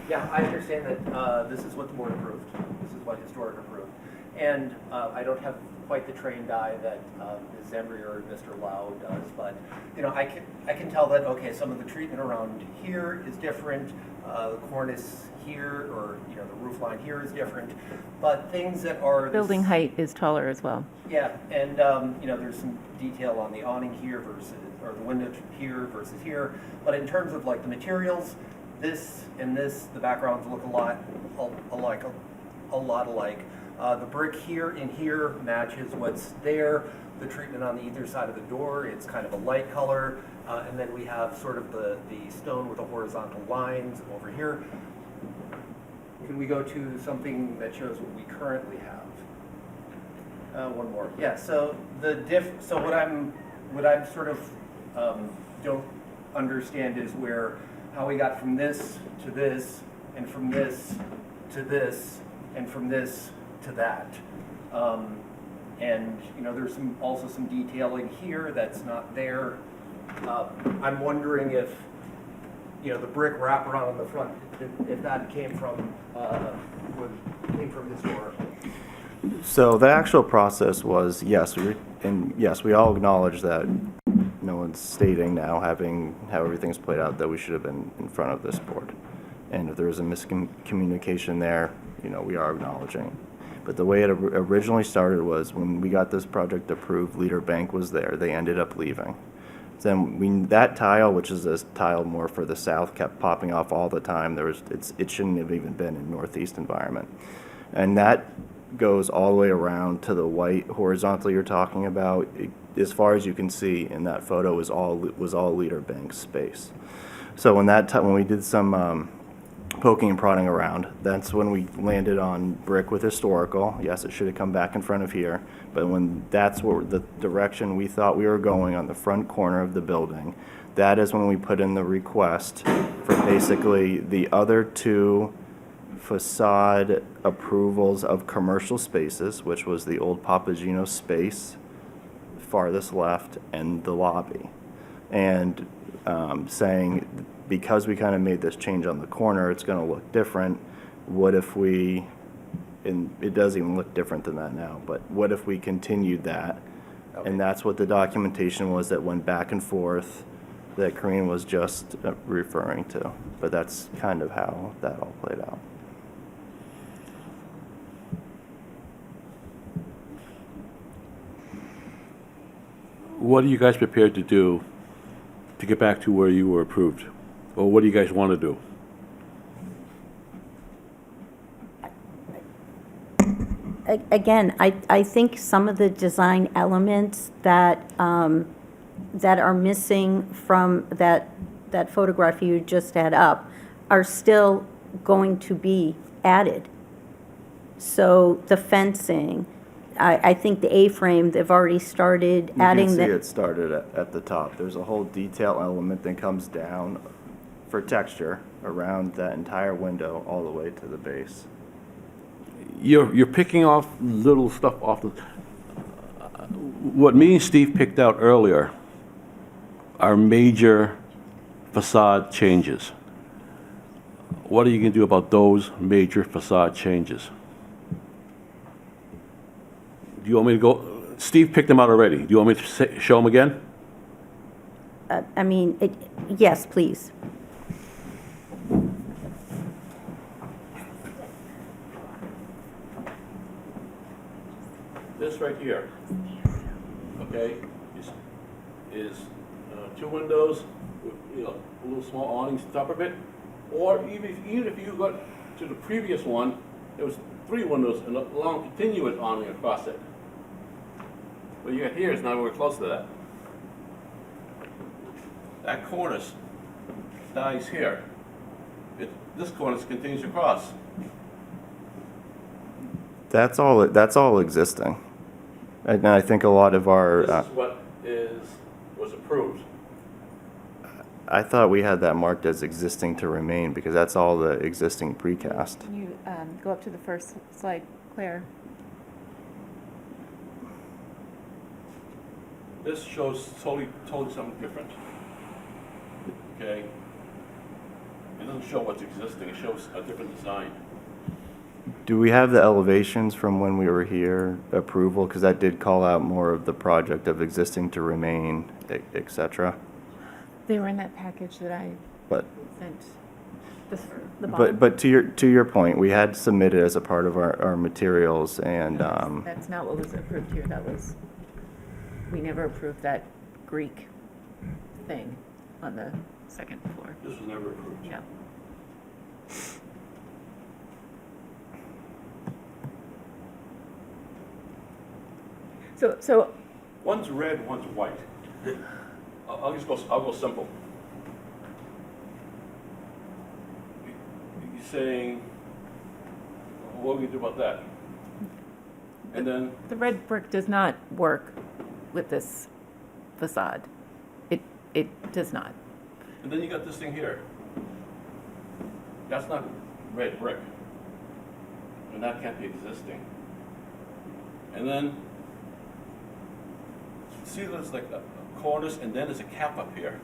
Yeah, I understand that this is what the board approved. This is what historic approved. And I don't have quite the trained eye that Ms. Zembri or Mr. Lau does, but I can tell that, okay, some of the treatment around here is different. The cornice here, or the roof line here is different, but things that are Building height is taller as well. Yeah, and there's some detail on the awning here versus, or the window here versus here. But in terms of like the materials, this and this, the backgrounds look a lot alike. The brick here and here matches what's there. The treatment on the either side of the door, it's kind of a light color. And then we have sort of the stone with the horizontal lines over here. Can we go to something that shows what we currently have? One more. Yeah. So what I'm sort of don't understand is how we got from this to this, and from this to this, and from this to that. And there's also some detailing here that's not there. I'm wondering if the brick wraparound on the front, if that came from historical. So the actual process was, yes, we all acknowledge that no one's stating now, having how everything's played out, that we should have been in front of this board. And if there was a miscommunication there, we are acknowledging. But the way it originally started was when we got this project approved, Leader Bank was there. They ended up leaving. Then that tile, which is this tile more for the south, kept popping off all the time. It shouldn't have even been in northeast environment. And that goes all the way around to the white horizontal you're talking about. As far as you can see in that photo was all Leader Bank space. So when we did some poking and prodding around, that's when we landed on brick with historical. Yes, it should have come back in front of here, but when that's where the direction we thought we were going on the front corner of the building, that is when we put in the request for basically the other two facade approvals of commercial spaces, which was the old Papagino space, farthest left, and the lobby. And saying, because we kind of made this change on the corner, it's going to look different. What if and it does even look different than that now, but what if we continued that? Okay. And that's what the documentation was that went back and forth that Corinne was just referring to. But that's kind of how that all played out. What are you guys prepared to do to get back to where you were approved? Or what do you guys want to do? Again, I think some of the design elements that are missing from that photograph you just had up are still going to be added. So the fencing, I think the A-frame, they've already started adding You can see it started at the top. There's a whole detail element that comes down for texture around that entire window all the way to the base. You're picking off little stuff off the. What me and Steve picked out earlier are major facade changes. What are you going to do about those major facade changes? Do you want me to go? Steve picked them out already. Do you want me to show them again? Yes, please. This right here, okay, is two windows with little small awnings on top of it, or even if you got to the previous one, there was three windows and a long continuous awning across it. What you got here is not anywhere close to that. That cornice dies here. This cornice continues across. That's all existing. And I think a lot of our This is what was approved. I thought we had that marked as existing to remain because that's all the existing precast. Can you go up to the first slide, Claire? This shows totally something different. Okay? It doesn't show what's existing, it shows a different design. Do we have the elevations from when we were here approval? Because that did call out more of the project of existing to remain, et cetera. They were in that package that I But sent. The but to your point, we had submitted as a part of our materials and That's not what was approved here. We never approved that Greek thing on the second floor. This was never approved. Yeah. So One's red, one's white. I'll go simple. You're saying, what do we do about that? And then, the red brick does not work with this facade. It does not. and then you got this thing here. That's not red brick. And that can't be existing. And then, see there's like a cornice and then there's a cap up here.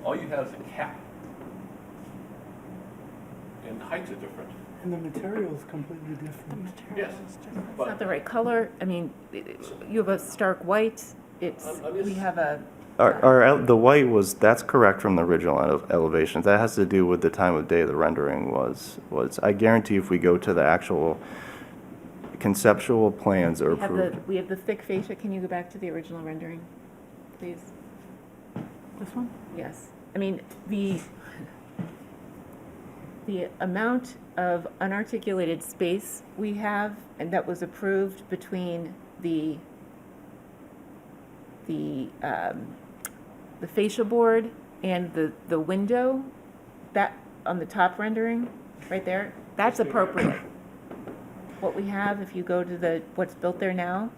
All you have is a cap. And the heights are different. And the material is completely different. Yes. It's not the right color. I mean, you have a stark white. We have a. the white that's correct from the original elevations. That has to do with the time of day the rendering was. I guarantee if we go to the actual conceptual plans are approved. We have the thick fascia. Can you go back to the original rendering, please? This one? Yes. I mean, the amount of unarticulated space we have, and that was approved between the fascia board and the window, that on the top rendering, right there, that's appropriate. What we have, if you go to what's built there now.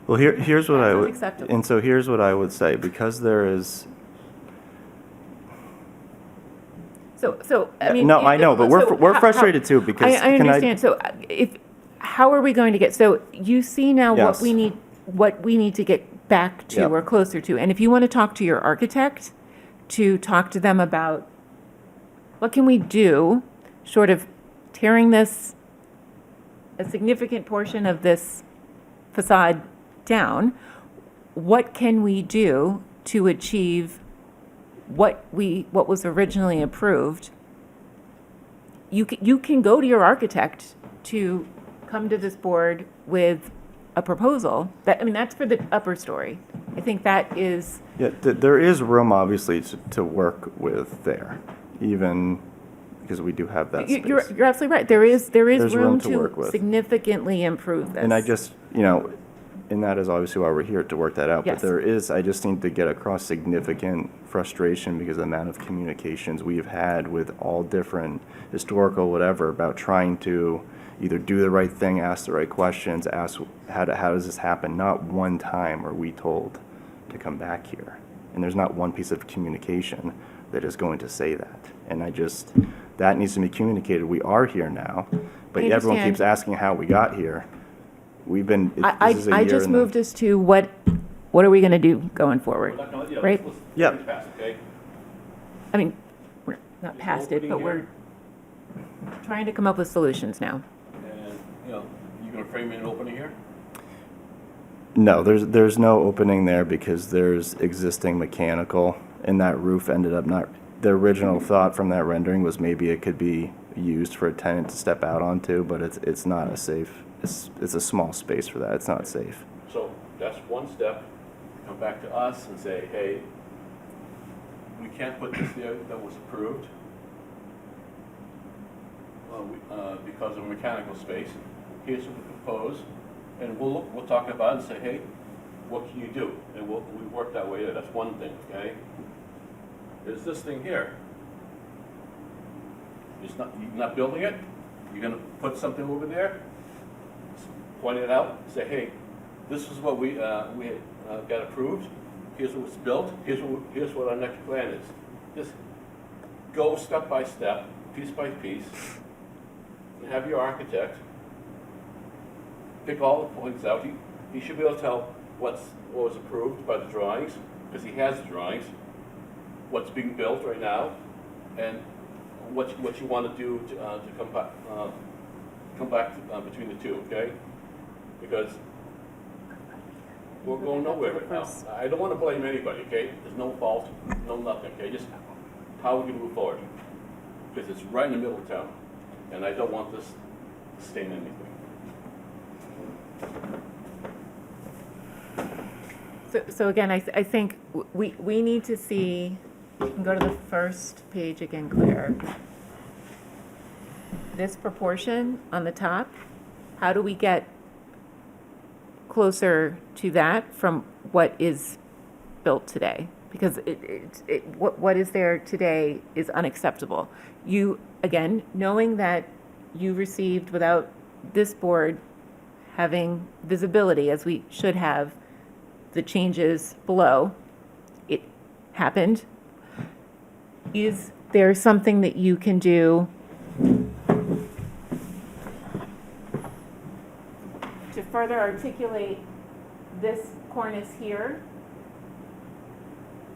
Well, here's what I would, unacceptable. and so here's what I would say, because there is. So I mean. No, I know, but we're frustrated too, because. I understand. So how are we going to get, so you see now Yes. what we need to get back to Yep. or closer to. And if you want to talk to your architect, to talk to them about what can we do, sort of tearing a significant portion of this facade down, what can we do to achieve what was originally approved? You can go to your architect to come to this board with a proposal. That's for the upper story. I think that is. Yeah, there is room, obviously, to work with there, even because we do have that space. You're absolutely right. There is There's room to work with. significantly improve this. And I just, and that is obviously why we're here, to work that out. Yes. But I just need to get across significant frustration because of the amount of communications we've had with all different historical whatever about trying to either do the right thing, ask the right questions, ask how does this happen. Not one time are we told to come back here. And there's not one piece of communication that is going to say that. And that needs to be communicated. We are here now, but I everyone understand. keeps asking how we got here. We've been, this is a I year just and a- moved us to what are we going to do going forward, We're not gonna- right? let's Yeah. bring it past, okay? I mean, we're not past it, but we're trying to come up with solutions now. And, you're gonna frame in an opening here? No, there's no opening there because there's existing mechanical, and that roof ended up not, the original thought from that rendering was maybe it could be used for a tenant to step out onto, but it's not a safe, it's a small space for that, it's not safe. So that's one step. Come back to us and say, hey, we can't put this there that was approved because of mechanical space. Here's what we propose, and we'll talk about it and say, hey, what can you do? And we work that way. That's one thing, okay? There's this thing here. You're not building it. You're gonna put something over there. Point it out. Say, hey, this is what we got approved. here's what's built, here's what our next plan is. Just go step by step, piece by piece, and have your architect pick all the points out. He should be able to tell what was approved by the drawings, because he has the drawings, what's being built right now, and what you want to do to come back between the two, okay? Because we're going nowhere right now. I don't want to blame anybody, okay? There's no fault, no nothing, okay? Just how we can move forward. Because it's right in the middle of town, and I don't want this to stain anything. So again, I think we need to see, you can go to the first page again, Claire. This proportion on the top, how do we get closer to that from what is built today? Because what is there today is unacceptable. You, again, knowing that you received, without this board having visibility, as we should have, the changes below, it happened. Is there something that you can do to further articulate this cornice here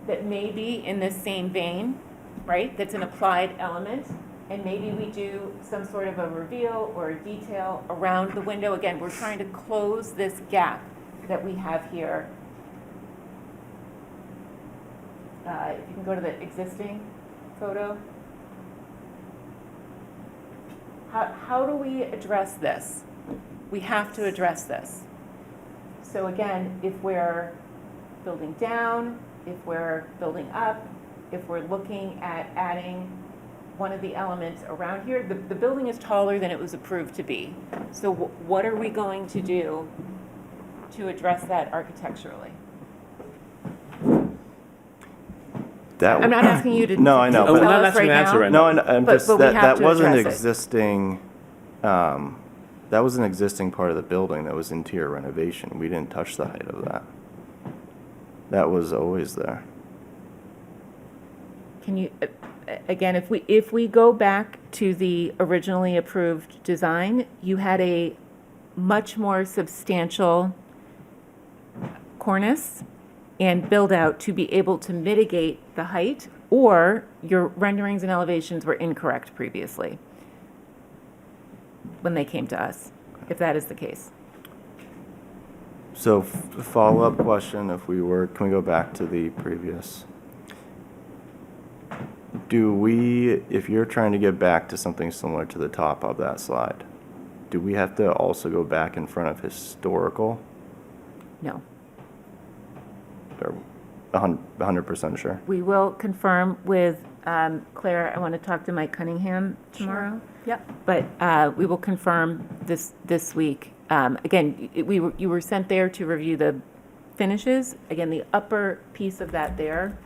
that may be in this same vein, right? That's an applied element, and maybe we do some sort of a reveal or a detail around the window. Again, we're trying to close this gap that we have here. If you can go to the existing photo. How do we address this? We have to address this. So again, if we're building down, if we're building up, if we're looking at adding one of the elements around here, the building is taller than it was approved to be. So what are we going to do to address that architecturally? I'm not asking you to No, I know. tell But not us asking right an answer now. right No, now. I'm But just we that have to was an address it. existing. That was an existing part of the building that was interior renovation. We didn't touch the height of that. That was always there. Can you, again, if we go back to the originally approved design, you had a much more substantial cornice and build out to be able to mitigate the height, or your renderings and elevations were incorrect previously when they came to us, if that is the case. So follow-up question, can we go back to the previous? If you're trying to get back to something similar to the top of that slide, do we have to also go back in front of historical? No. Or 100% sure? We will confirm with Claire. I want to talk to Mike Cunningham tomorrow. Yep. But we will confirm this week. Again, you were sent there to review the finishes. Again, the upper piece of that there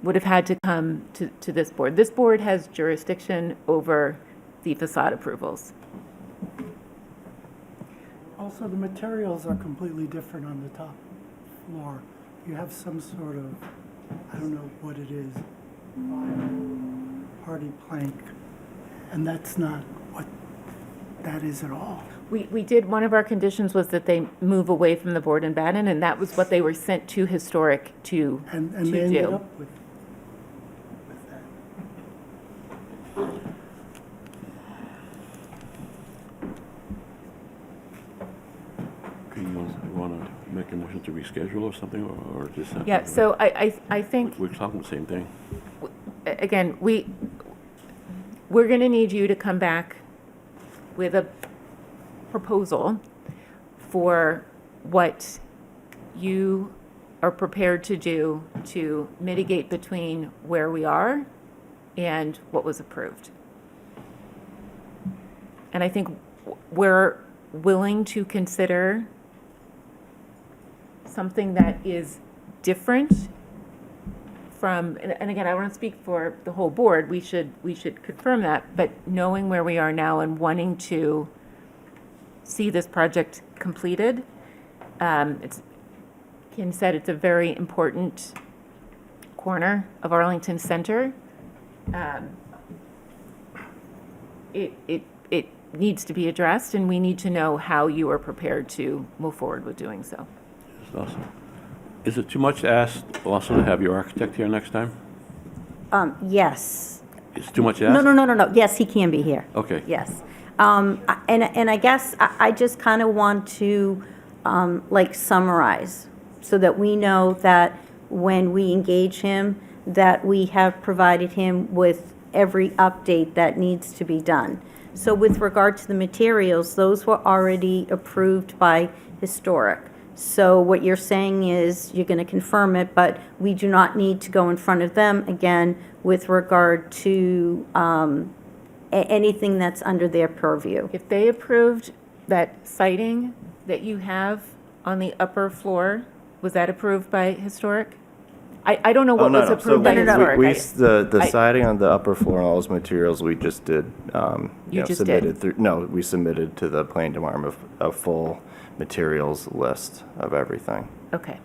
would have had to come to this board. This board has jurisdiction over the facade approvals. Also, the materials are completely different on the top floor. You have some sort of, I don't know what it is, hardy plank, and that's not what that is at all. We did, one of our conditions was that they move away from the board and batten, and that was what they were sent to historic to And to they ended do. up with that. Okay, you want to make a motion to reschedule or something, or just? Yeah, so I think, We're talking the same thing. again, we're going to need you to come back with a proposal for what you are prepared to do to mitigate between where we are and what was approved. And I think we're willing to consider something that is different from, and again, I want to speak for the whole board, we should confirm that, but knowing where we are now and wanting to see this project completed, it's Ken said, it's a very important corner of Arlington Center. It needs to be addressed, and we need to know how you are prepared to move forward with doing so. That's awesome. Is it too much to ask also to have your architect here next time? Yes. It's too much to ask? No. Yes, he can be here. Okay. Yes. And I guess I just kind of want to, like, summarize so that we know that when we engage him, that we have provided him with every update that needs to be done. So with regard to the materials, those were already approved by Historic. So what you're saying is you're going to confirm it, but we do not need to go in front of them again with regard to anything that's under their purview. If they approved that siding that you have on the upper floor, was that approved by Historic? I don't know what was approved by Historic. The siding on the upper floor and all those materials we just did. You just submitted did? We submitted to the planning department a full materials list of everything. Okay.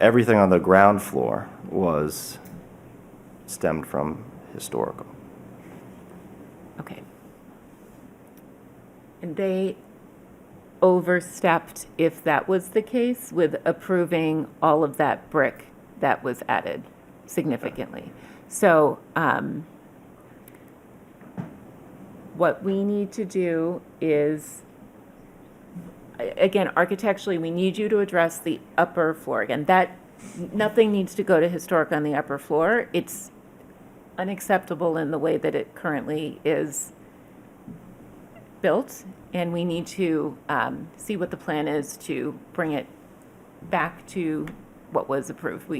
Everything on the ground floor was stemmed from historical. Okay. And they overstepped, if that was the case, with approving all of that brick that was added significantly. So what we need to do is, again, architecturally, we need you to address the upper floor. Again, that nothing needs to go to Historic on the upper floor. It's unacceptable in the way that it currently is built, and we need to see what the plan is to bring it back to what was approved.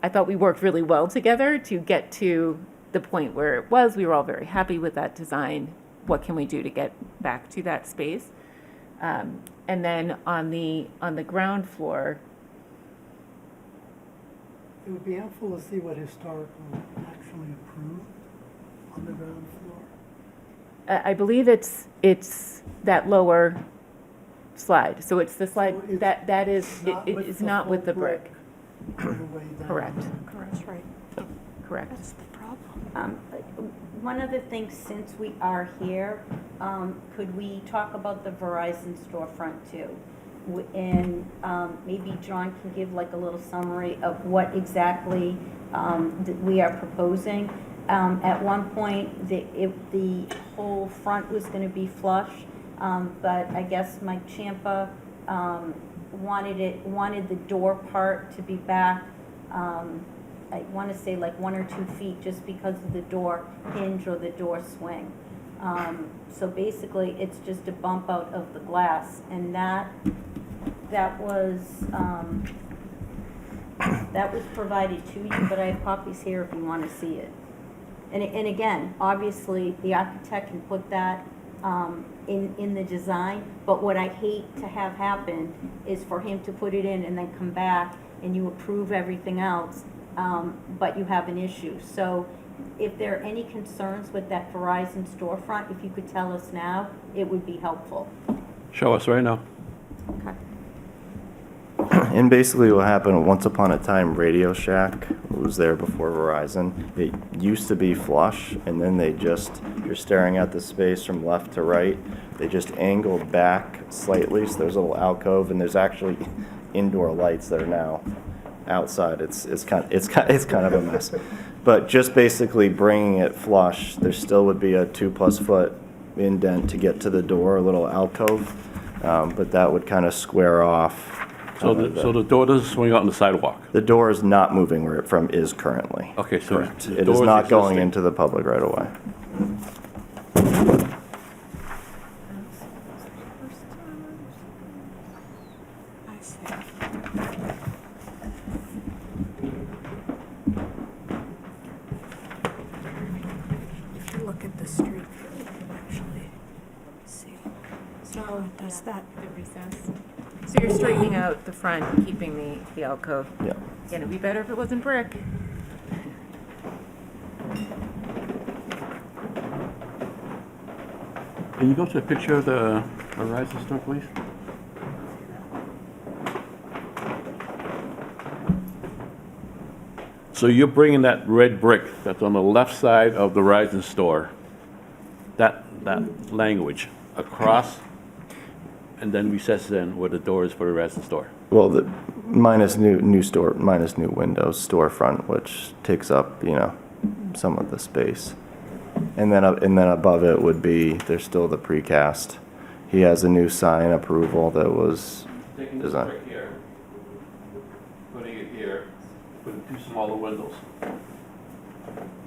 I thought we worked really well together to get to the point where it was. We were all very happy with that design. What can we do to get back to that space? And then on the ground floor, It would be helpful to see what Historical actually approved on the ground floor. I believe it's that lower slide. So it's the slide So it's that is not it with is the not full with the brick. all the way down. Correct. That's right. Correct. That's the problem. One other thing, since we are here, could we talk about the Verizon storefront too? And maybe John can give like a little summary of what exactly we are proposing. At one point, the whole front was going to be flush, but I guess Mike Champa wanted the door part to be back. I want to say like 1 or 2 feet, just because of the door hinge or the door swing. So basically, it's just a bump out of the glass, and that was provided to you, but I have copies here if you want to see it. And again, obviously, the architect can put that in the design, but what I hate to have happen is for him to put it in and then come back and you approve everything else, but you have an issue. So if there are any concerns with that Verizon storefront, if you could tell us now, it would be helpful. Show us right now. Okay. And basically what happened, once upon a time, Radio Shack was there before Verizon. It used to be flush, and then you're staring at the space from left to right. They just angled back slightly, so there's a little alcove, and there's actually indoor lights that are now outside. It's kind of a mess. But just basically bringing it flush, there still would be a 2+ foot indent to get to the door, a little alcove, but that would kind of square off. So the door doesn't swing out on the sidewalk? The door is not moving where it is currently. Okay, so Correct. the It door is is not going existing. into the public right away. I see. If you look at the street view, you can actually see. So does that, The recess. So you're straightening out the front, keeping the alcove. Yeah. Again, it'd be better if it wasn't brick. Can you go to a picture of the Verizon store, please? So you're bringing that red brick that's on the left side of the Verizon store, that language across, and then recesses in where the door is for the Verizon store. Well, the minus new windows, storefront, which takes up, some of the space. And then above it would be, there's still the precast. He has a new sign approval that was Taking this designed. brick here, putting it here, putting two smaller windows.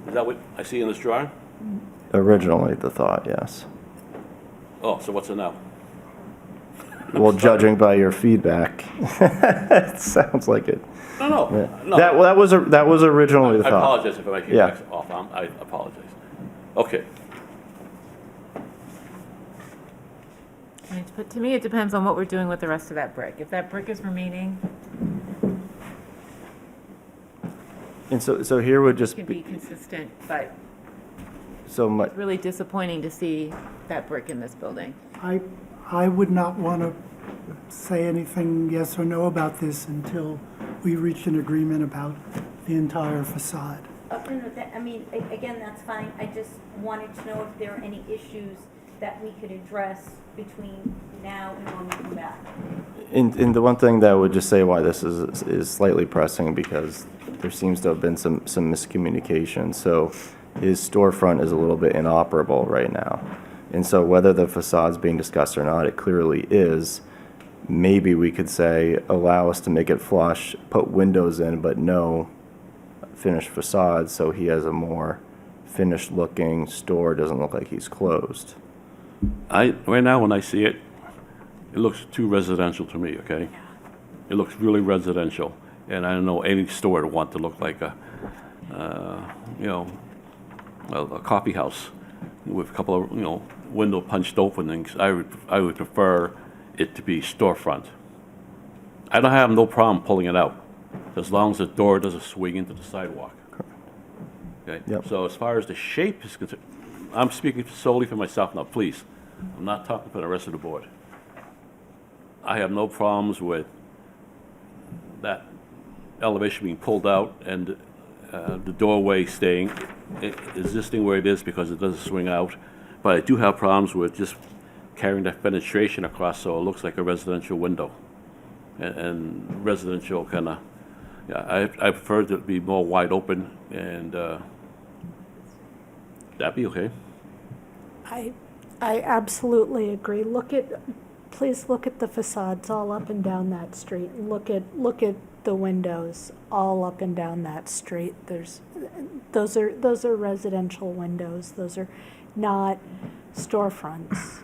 Is that what I see in this drawing? Originally, the thought, yes. Oh, so what's it now? Well, judging by your feedback, it sounds like it. No. That was originally the I thought. apologize if my Yeah. feedback's off. I apologize. Okay. But to me, it depends on what we're doing with the rest of that brick. If that brick is remaining, And so here would it just can be consistent, but so much. it's really disappointing to see that brick in this building. I would not want to say anything yes or no about this until we reach an agreement about the entire facade. Again, that's fine. I just wanted to know if there are any issues that we could address between now and when we come back. And the one thing that I would just say why this is slightly pressing, because there seems to have been some miscommunication. So his storefront is a little bit inoperable right now. And so whether the facade's being discussed or not, it clearly is. Maybe we could say, allow us to make it flush, put windows in, but no finished facade, so he has a more finished looking store, doesn't look like he's closed. Right now, when I see it, it looks too residential to me, okay? It looks really residential, and I don't know any store would want to look like a coffee house with a couple of, window punched openings. I would prefer it to be storefront. I don't have no problem pulling it out, as long as the door doesn't swing into the sidewalk. Okay? Yep. So as far as the shape is concerned, I'm speaking solely for myself now, please. I'm not talking for the rest of the board. I have no problems with that elevation being pulled out and the doorway staying existing where it is because it doesn't swing out. But I do have problems with just carrying that fenestration across so it looks like a residential window. And residential kind of, I prefer it to be more wide open, and that'd be okay. I absolutely agree. Please look at the facades all up and down that street. Look at the windows all up and down that street. Those are residential windows. Those are not storefronts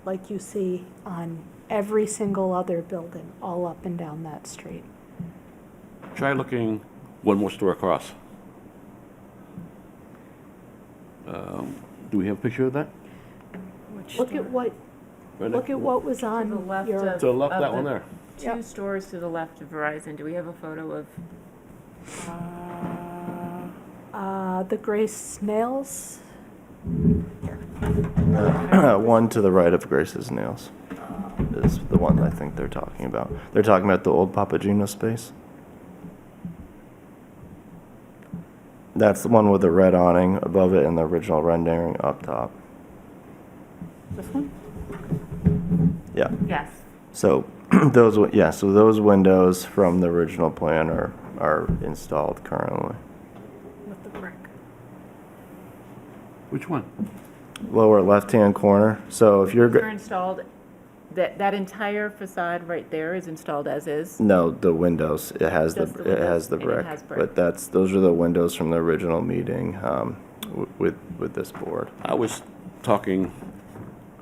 like you see on every single other building all up and down that street. Try looking one more store across. Do we have a picture of that? Look at what was on To the left your. of- To the left, of that the one there. Two stores to the left of Verizon. Do we have a photo of? The Grace Snails. One to the right of Grace's Nails is the one I think they're talking about. They're talking about the old Papagino space. That's the one with the red awning above it and the original rendering up top. This one? Yeah. Yes. So those windows from the original plan are installed currently. With the brick. Which one? Lower left-hand corner. So if you're They're installed, that entire facade right there is installed as is? No, the windows. It has Just the the it has the windows, and it brick. has brick. But those are the windows from the original meeting with this board. I was talking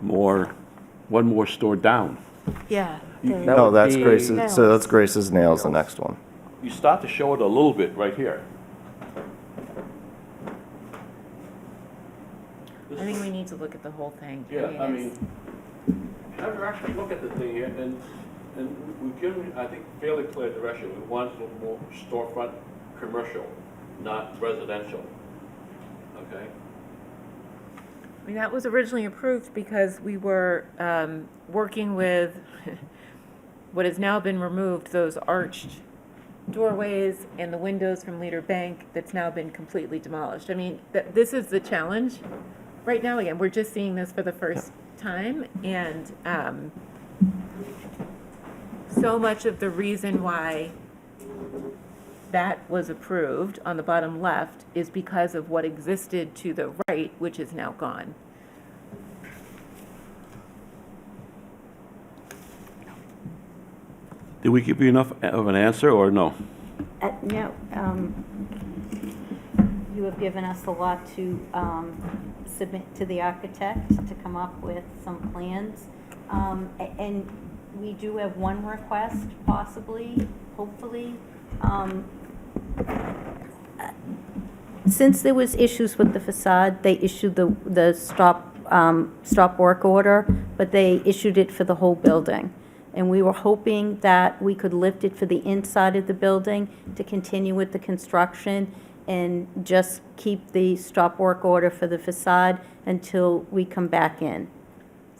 one more store down. Yeah. No, would that's be- Grace's. So that's Grace's Nails, the next one. You start to show it a little bit right here. I think we need to look at the whole thing. Yeah, I it's- mean, have to actually look at the thing here, and we've given, I think, fairly clear direction. We want a little more storefront, commercial, not residential. Okay? I mean, that was originally approved because we were working with what has now been removed, those arched doorways and the windows from Leader Bank that's now been completely demolished. I mean, this is the challenge right now. Again, we're just seeing this for the first time, and so much of the reason why that was approved on the bottom left is because of what existed to the right, which is now gone. Did we give you enough of an answer, or no? No, you have given us a lot to submit to the architect to come up with some plans. And we do have one request, possibly, hopefully. Since there was issues with the facade, they issued the stop work order, but they issued it for the whole building. And we were hoping that we could lift it for the inside of the building to continue with the construction and just keep the stop work order for the facade until we come back in.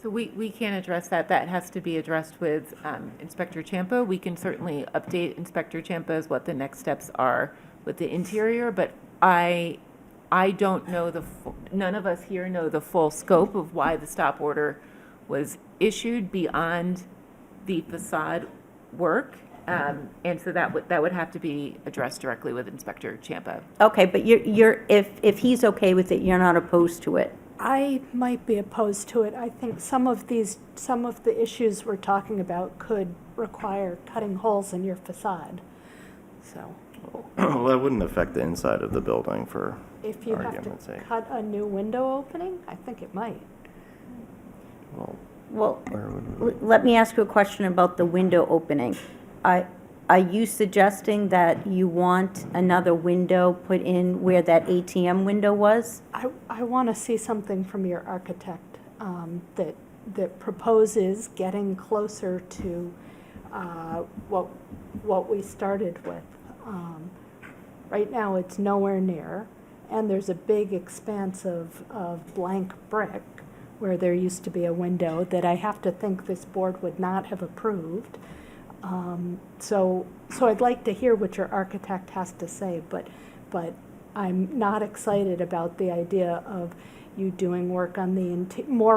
So we can't address that. That has to be addressed with Inspector Champa. We can certainly update Inspector Champa as what the next steps are with the interior, but I don't know none of us here know the full scope of why the stop order was issued beyond the facade work. And so that would have to be addressed directly with Inspector Champa. Okay, but if he's okay with it, you're not opposed to it? I might be opposed to it. I think some of the issues we're talking about could require cutting holes in your facade. So Well, that wouldn't affect the inside of the building for if you have argument's to sake. cut a new window opening, I think it might. Well, let me ask you a question about the window opening. Are you suggesting that you want another window put in where that ATM window was? I want to see something from your architect that proposes getting closer to what we started with. Right now, it's nowhere near, and there's a big expanse of blank brick where there used to be a window that I have to think this board would not have approved. So I'd like to hear what your architect has to say, but I'm not excited about the idea of you doing more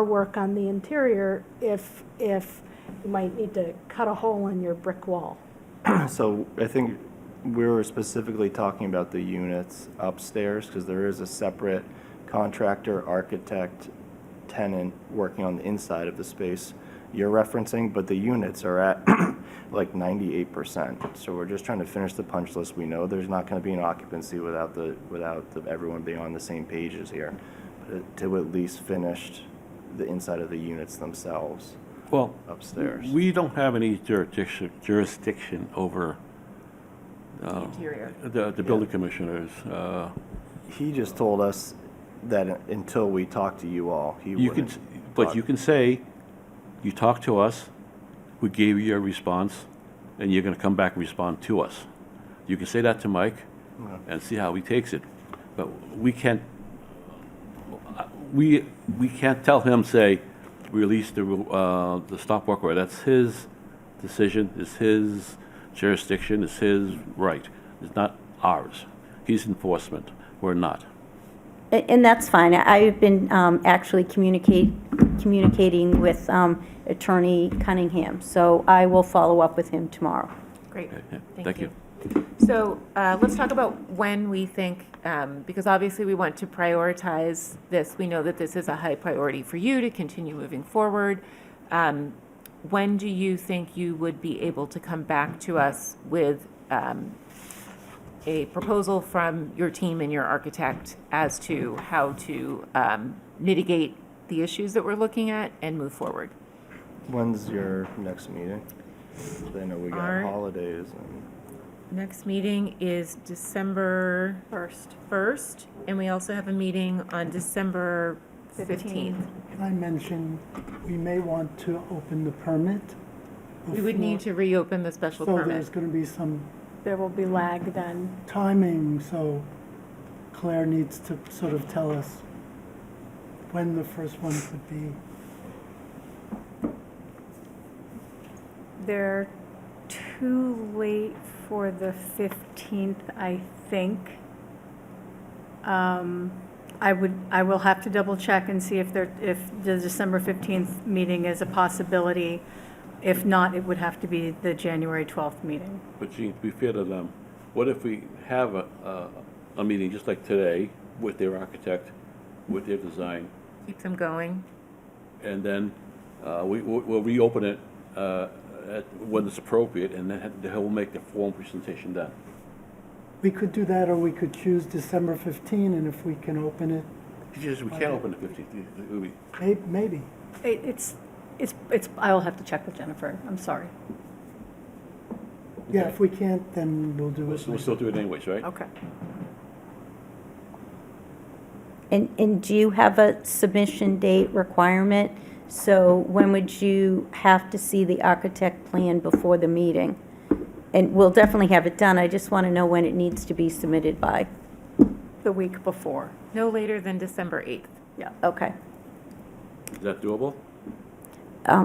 work on the interior if you might need to cut a hole in your brick wall. So I think we were specifically talking about the units upstairs because there is a separate contractor, architect, tenant working on the inside of the space you're referencing, but the units are at like 98%. So we're just trying to finish the punch list. We know there's not going to be an occupancy without everyone being on the same pages here, but to at least finish the inside of the units themselves. Well, upstairs. We don't have any jurisdiction over Interior. the building commissioners. He just told us that until we talk to you all, he wouldn't. But you can say, you talked to us, we gave you your response, and you're going to come back and respond to us. You can say that to Mike and see how he takes it. But we can't tell him, say, release the stop work order. That's his decision, it's his jurisdiction, it's his right. It's not ours. He's enforcement. We're not. And that's fine. I've been actually communicating with Attorney Cunningham, so I will follow up with him tomorrow. Great. Thank you. So let's talk about when we think, because obviously we want to prioritize this. We know that this is a high priority for you to continue moving forward. When do you think you would be able to come back to us with a proposal from your team and your architect as to how to mitigate the issues that we're looking at and move forward? When's your next meeting? I know we got Our holidays. And next meeting is December 1st, and we also have a meeting on December 15th. Can I mention, we may want to open the permit? We would need to reopen the special So permit. there's going to be some There will be lag then. timing, so Claire needs to sort of tell us when the first one could be. There are too late for the 15th, I think. I will have to double check and see if the December 15th meeting is a possibility. If not, it would have to be the January 12th meeting. But Jean, to be fair to them, what if we have a meeting just like today with their architect, with their design, Keep them going. and then we'll reopen it when it's appropriate, and then he'll make the formal presentation then. We could do that, or we could choose December 15, and if we can open it, We can't open the 15th. It would be- maybe. I will have to check with Jennifer. I'm sorry. Yeah, if we can't, then we'll do it. We'll still do it anyways, right? Okay. And do you have a submission date requirement? So when would you have to see the architect plan before the meeting? And we'll definitely have it done. I just want to know when it needs to be submitted by. The week before. No later than December 8th. Yeah. Okay. Is that doable?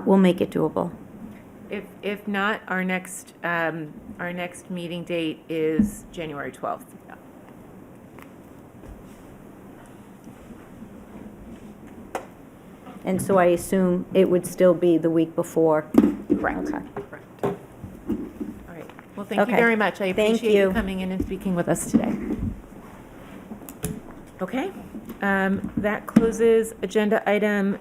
We'll make it doable. If not, our next meeting date is January 12th. And so I assume it would still be the week before? Correct. Okay. All right. Well, thank you Okay. very much. I Thank appreciate you you. coming in and speaking with us today. Okay. That closes agenda item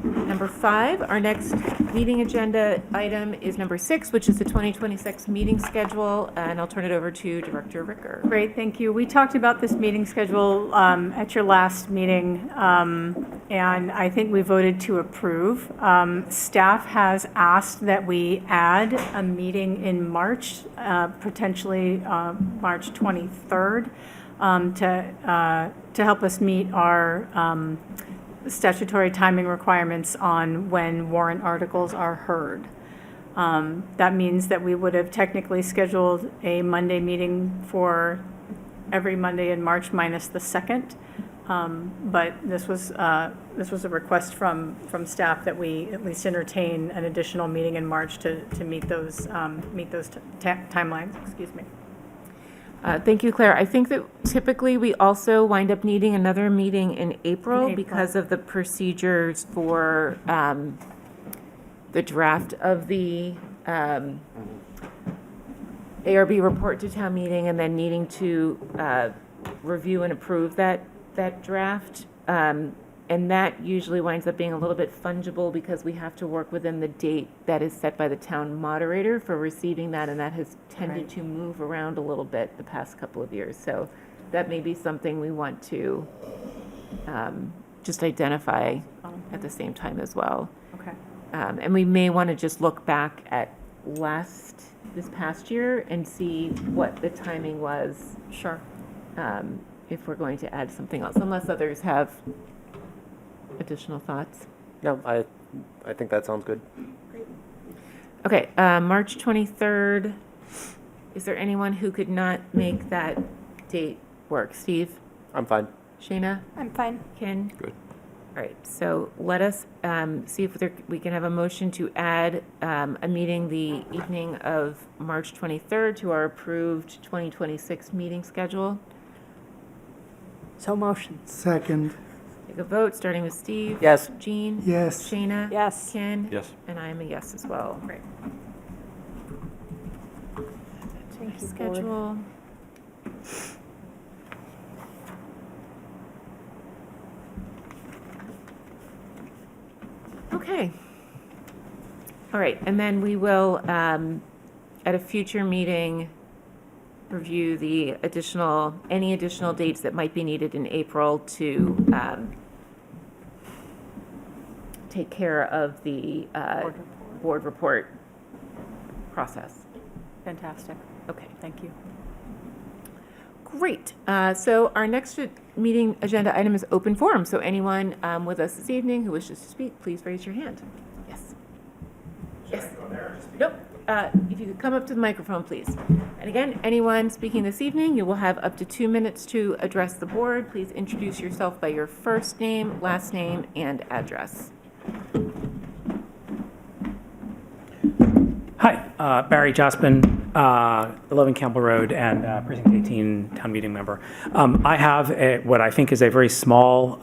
number 5. Our next meeting agenda item is number 6, which is the 2026 meeting schedule, and I'll turn it over to Director Ricker. Great, thank you. We talked about this meeting schedule at your last meeting, and I think we voted to approve. Staff has asked that we add a meeting in March, potentially March 23rd, to help us meet our statutory timing requirements on when warrant articles are heard. That means that we would have technically scheduled a Monday meeting for every Monday in March minus the 2nd. But this was a request from staff that we at least entertain an additional meeting in March to meet those timelines. Excuse me. Thank you, Claire. I think that typically we also wind up needing another meeting in April because of the procedures for the draft of the ARB report to town meeting and then needing to review and approve that draft. And that usually winds up being a little bit fungible because we have to work within the date that is set by the town moderator for receiving that, and that has tended to move around a little bit the past couple of years. So that may be something we want to just identify at the same time as well. Okay. And we may want to just look back at this past year and see what the timing was. Sure. If we're going to add something else, unless others have additional thoughts. No, I think that sounds good. Okay, March 23rd. Is there anyone who could not make that date work? Steve? I'm fine. Shayna? I'm fine. Ken? Good. All right, so let us see if we can have a motion to add a meeting the evening of March 23rd to our approved 2026 meeting schedule. So motion. Second, Take a vote, starting with Steve. Yes. Jean? yes. Shayna? Yes. Ken? Yes. And I am a yes as well. Great. Thank you, board. Schedule. Okay. All right, and then we will, at a future meeting, review the any additional dates that might be needed in April to take care of the board report process. Fantastic. Okay. Thank you. Great. So our next meeting agenda item is open forum. So anyone with us this evening who wishes to speak, please raise your hand. Yes. Yes. Nope. If you could come up to the microphone, please. And again, anyone speaking this evening, you will have up to 2 minutes to address the board. Please introduce yourself by your first name, last name, and address. Hi, Barry Jospin, 11 Campbell Road and Precinct 18 Town Meeting member. I have what I think is a very small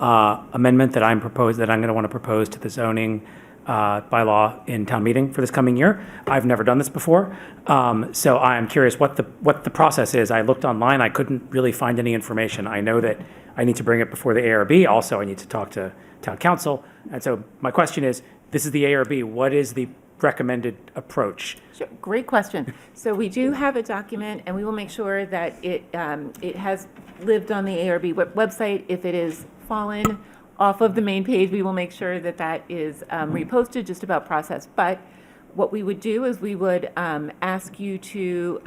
amendment that I'm going to want to propose to the zoning bylaw in town meeting for this coming year. I've never done this before, so I'm curious what the process is. I looked online, I couldn't really find any information. I know that I need to bring it before the ARB. Also, I need to talk to town council. And so my question is, this is the ARB. What is the recommended approach? Sure. Great question. So we do have a document, and we will make sure that it has lived on the ARB website. If it is fallen off of the main page, we will make sure that that is reposted, just about process. But what we would do is we would ask you to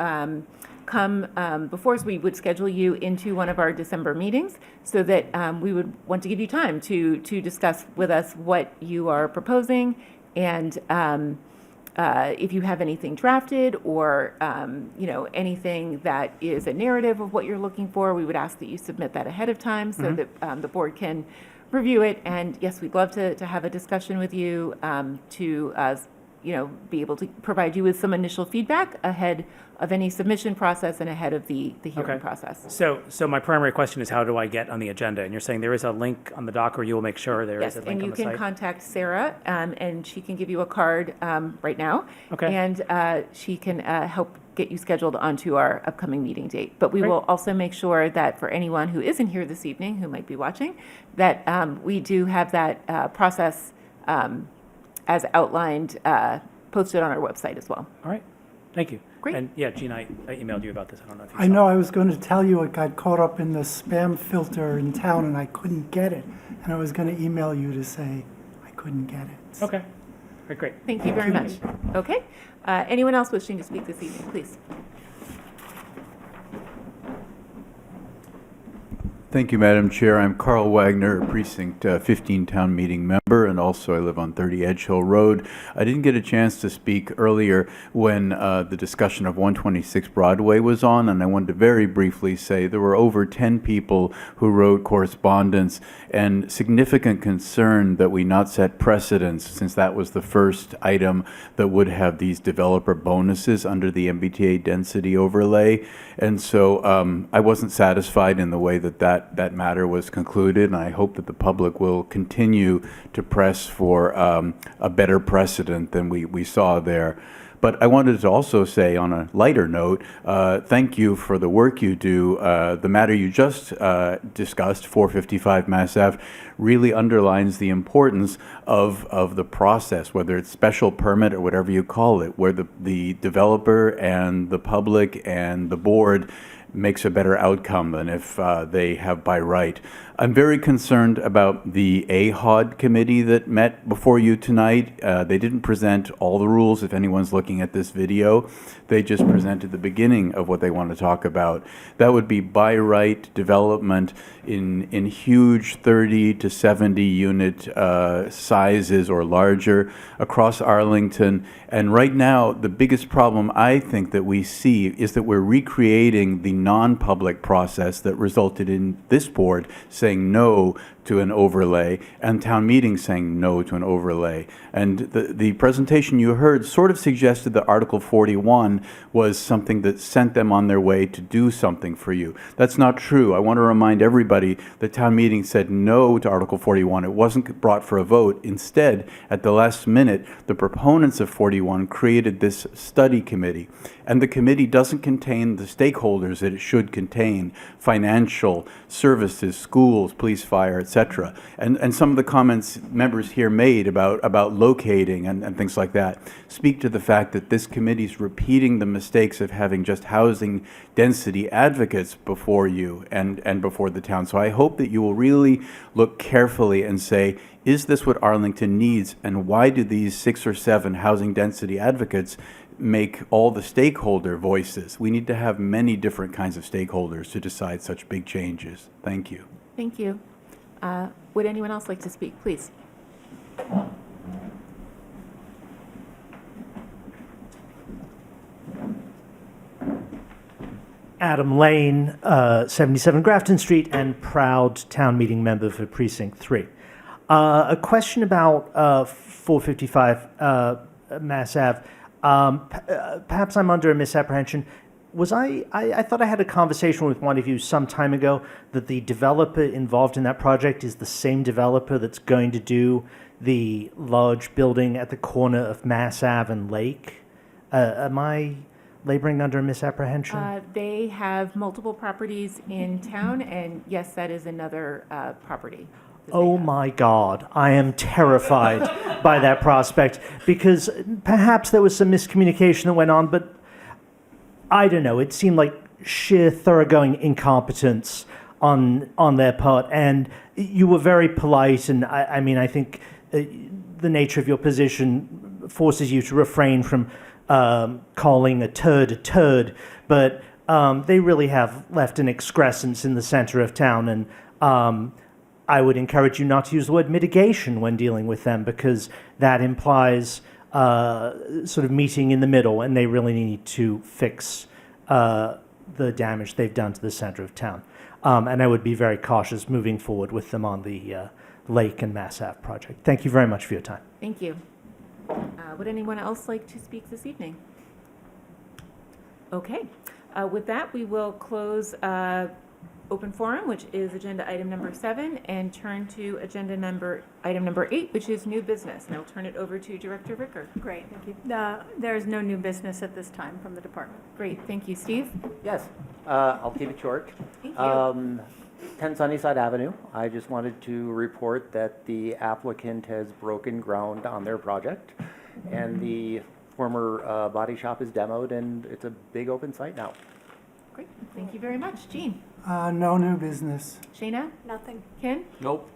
come before us. We would schedule you into one of our December meetings so that we would want to give you time to discuss with us what you are proposing, and if you have anything drafted or anything that is a narrative of what you're looking for, we would ask that you submit that ahead of time so that the board can review it. And yes, we'd love to have a discussion with you to be able to provide you with some initial feedback ahead of any submission process and ahead of the hearing process. So my primary question is, how do I get on the agenda? And you're saying there is a link on the doc, or you will make sure there is a link on the site? Yes, and you can contact Sarah, and she can give you a card right now. Okay. And she can help get you scheduled onto our upcoming meeting date. But we will also make sure that for anyone who isn't here this evening, who might be watching, that we do have that process as outlined, posted on our website as well. All right. Thank you. Great. And yeah, Gene, I emailed you about this. I don't know if you I know I was going to tell you it got caught up in the spam filter in town and I couldn't get it. And I was going to email you to say I couldn't get it. Okay. Great. Thank you very much. Okay. Anyone else wishing to speak this evening, please? Thank you, Madam Chair. I'm Carl Wagner, Precinct 15 Town Meeting member, and also I live on 30 Edge Hill Road. I didn't get a chance to speak earlier when the discussion of 126 Broadway was on, and I wanted to very briefly say there were over 10 people who wrote correspondence and significant concern that we not set precedents, since that was the first item that would have these developer bonuses under the MBTA density overlay. And so I wasn't satisfied in the way that matter was concluded, and I hope that the public will continue to press for a better precedent than we saw there. But I wanted to also say, on a lighter note, thank you for the work you do. The matter you just discussed, 455 Mass Ave, really underlines the importance of the process, whether it's special permit or whatever you call it, where the developer and the public and the board makes a better outcome than if they have by right. I'm very concerned about the AHOD committee that met before you tonight. They didn't present all the rules, if anyone's looking at this video. They just presented the beginning of what they want to talk about. That would be by right development in huge 30 to 70 unit sizes or larger across Arlington. And right now, the biggest problem I think that we see is that we're recreating the non-public process that resulted in this board saying no to an overlay and town meeting saying no to an overlay. And the presentation you heard sort of suggested that Article 41 was something that sent them on their way to do something for you. That's not true. I want to remind everybody that town meeting said no to Article 41. It wasn't brought for a vote. Instead, at the last minute, the proponents of 41 created this study committee. And the committee doesn't contain the stakeholders that it should contain: financial, services, schools, police, fire, etc. And some of the comments members here made about locating and things like that speak to the fact that this committee is repeating the mistakes of having just housing density advocates before you and before the town. So I hope that you will really look carefully and say, is this what Arlington needs, and why do these 6 or 7 housing density advocates make all the stakeholder voices? We need to have many different kinds of stakeholders to decide such big changes. Thank you. Thank you. Would anyone else like to speak, please? Adam Lane, 77 Grafton Street, and proud town meeting member for Precinct 3. A question about 455 Mass Ave. Perhaps I'm under a misapprehension. I thought I had a conversation with one of you some time ago that the developer involved in that project is the same developer that's going to do the large building at the corner of Mass Ave and Lake. Am I laboring under a misapprehension? They have multiple properties in town, and yes, that is another property. Oh my God, I am terrified by that prospect, because perhaps there was some miscommunication that went on, but I don't know, it seemed like sheer thoroughgoing incompetence on their part, and you were very polite, and I mean, I think the nature of your position forces you to refrain from calling a turd, but they really have left an excrescence in the center of town, and I would encourage you not to use the word mitigation when dealing with them, because that implies sort of meeting in the middle, and they really need to fix the damage they've done to the center of town. And I would be very cautious moving forward with them on the Lake and Mass Ave project. Thank you very much for your time. Thank you. Would anyone else like to speak this evening? Okay. With that, we will close open forum, which is agenda item number 7, and turn to item number 8, which is new business. And I'll turn it over to Director Ricker. Great, thank you. There is no new business at this time from the department. Great, thank you. Steve? Yes, I'll keep it short. Thank you. 10 Sunnyside Avenue. I just wanted to report that the applicant has broken ground on their project, and the former body shop is demoed, and it's a big open site now. Great, thank you very much. Jean? No new business. Shayna? Nothing. Ken? Nope.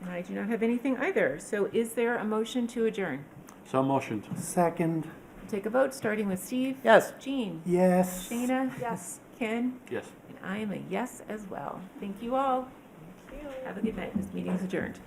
And I do not have anything either. So is there a motion to adjourn? So motioned. Second. Take a vote, starting with Steve. Yes. Jean? Yes. Shayna? Yes. Ken? Yes. And I am a yes as well. Thank you all. Have a good night. This meeting is adjourned.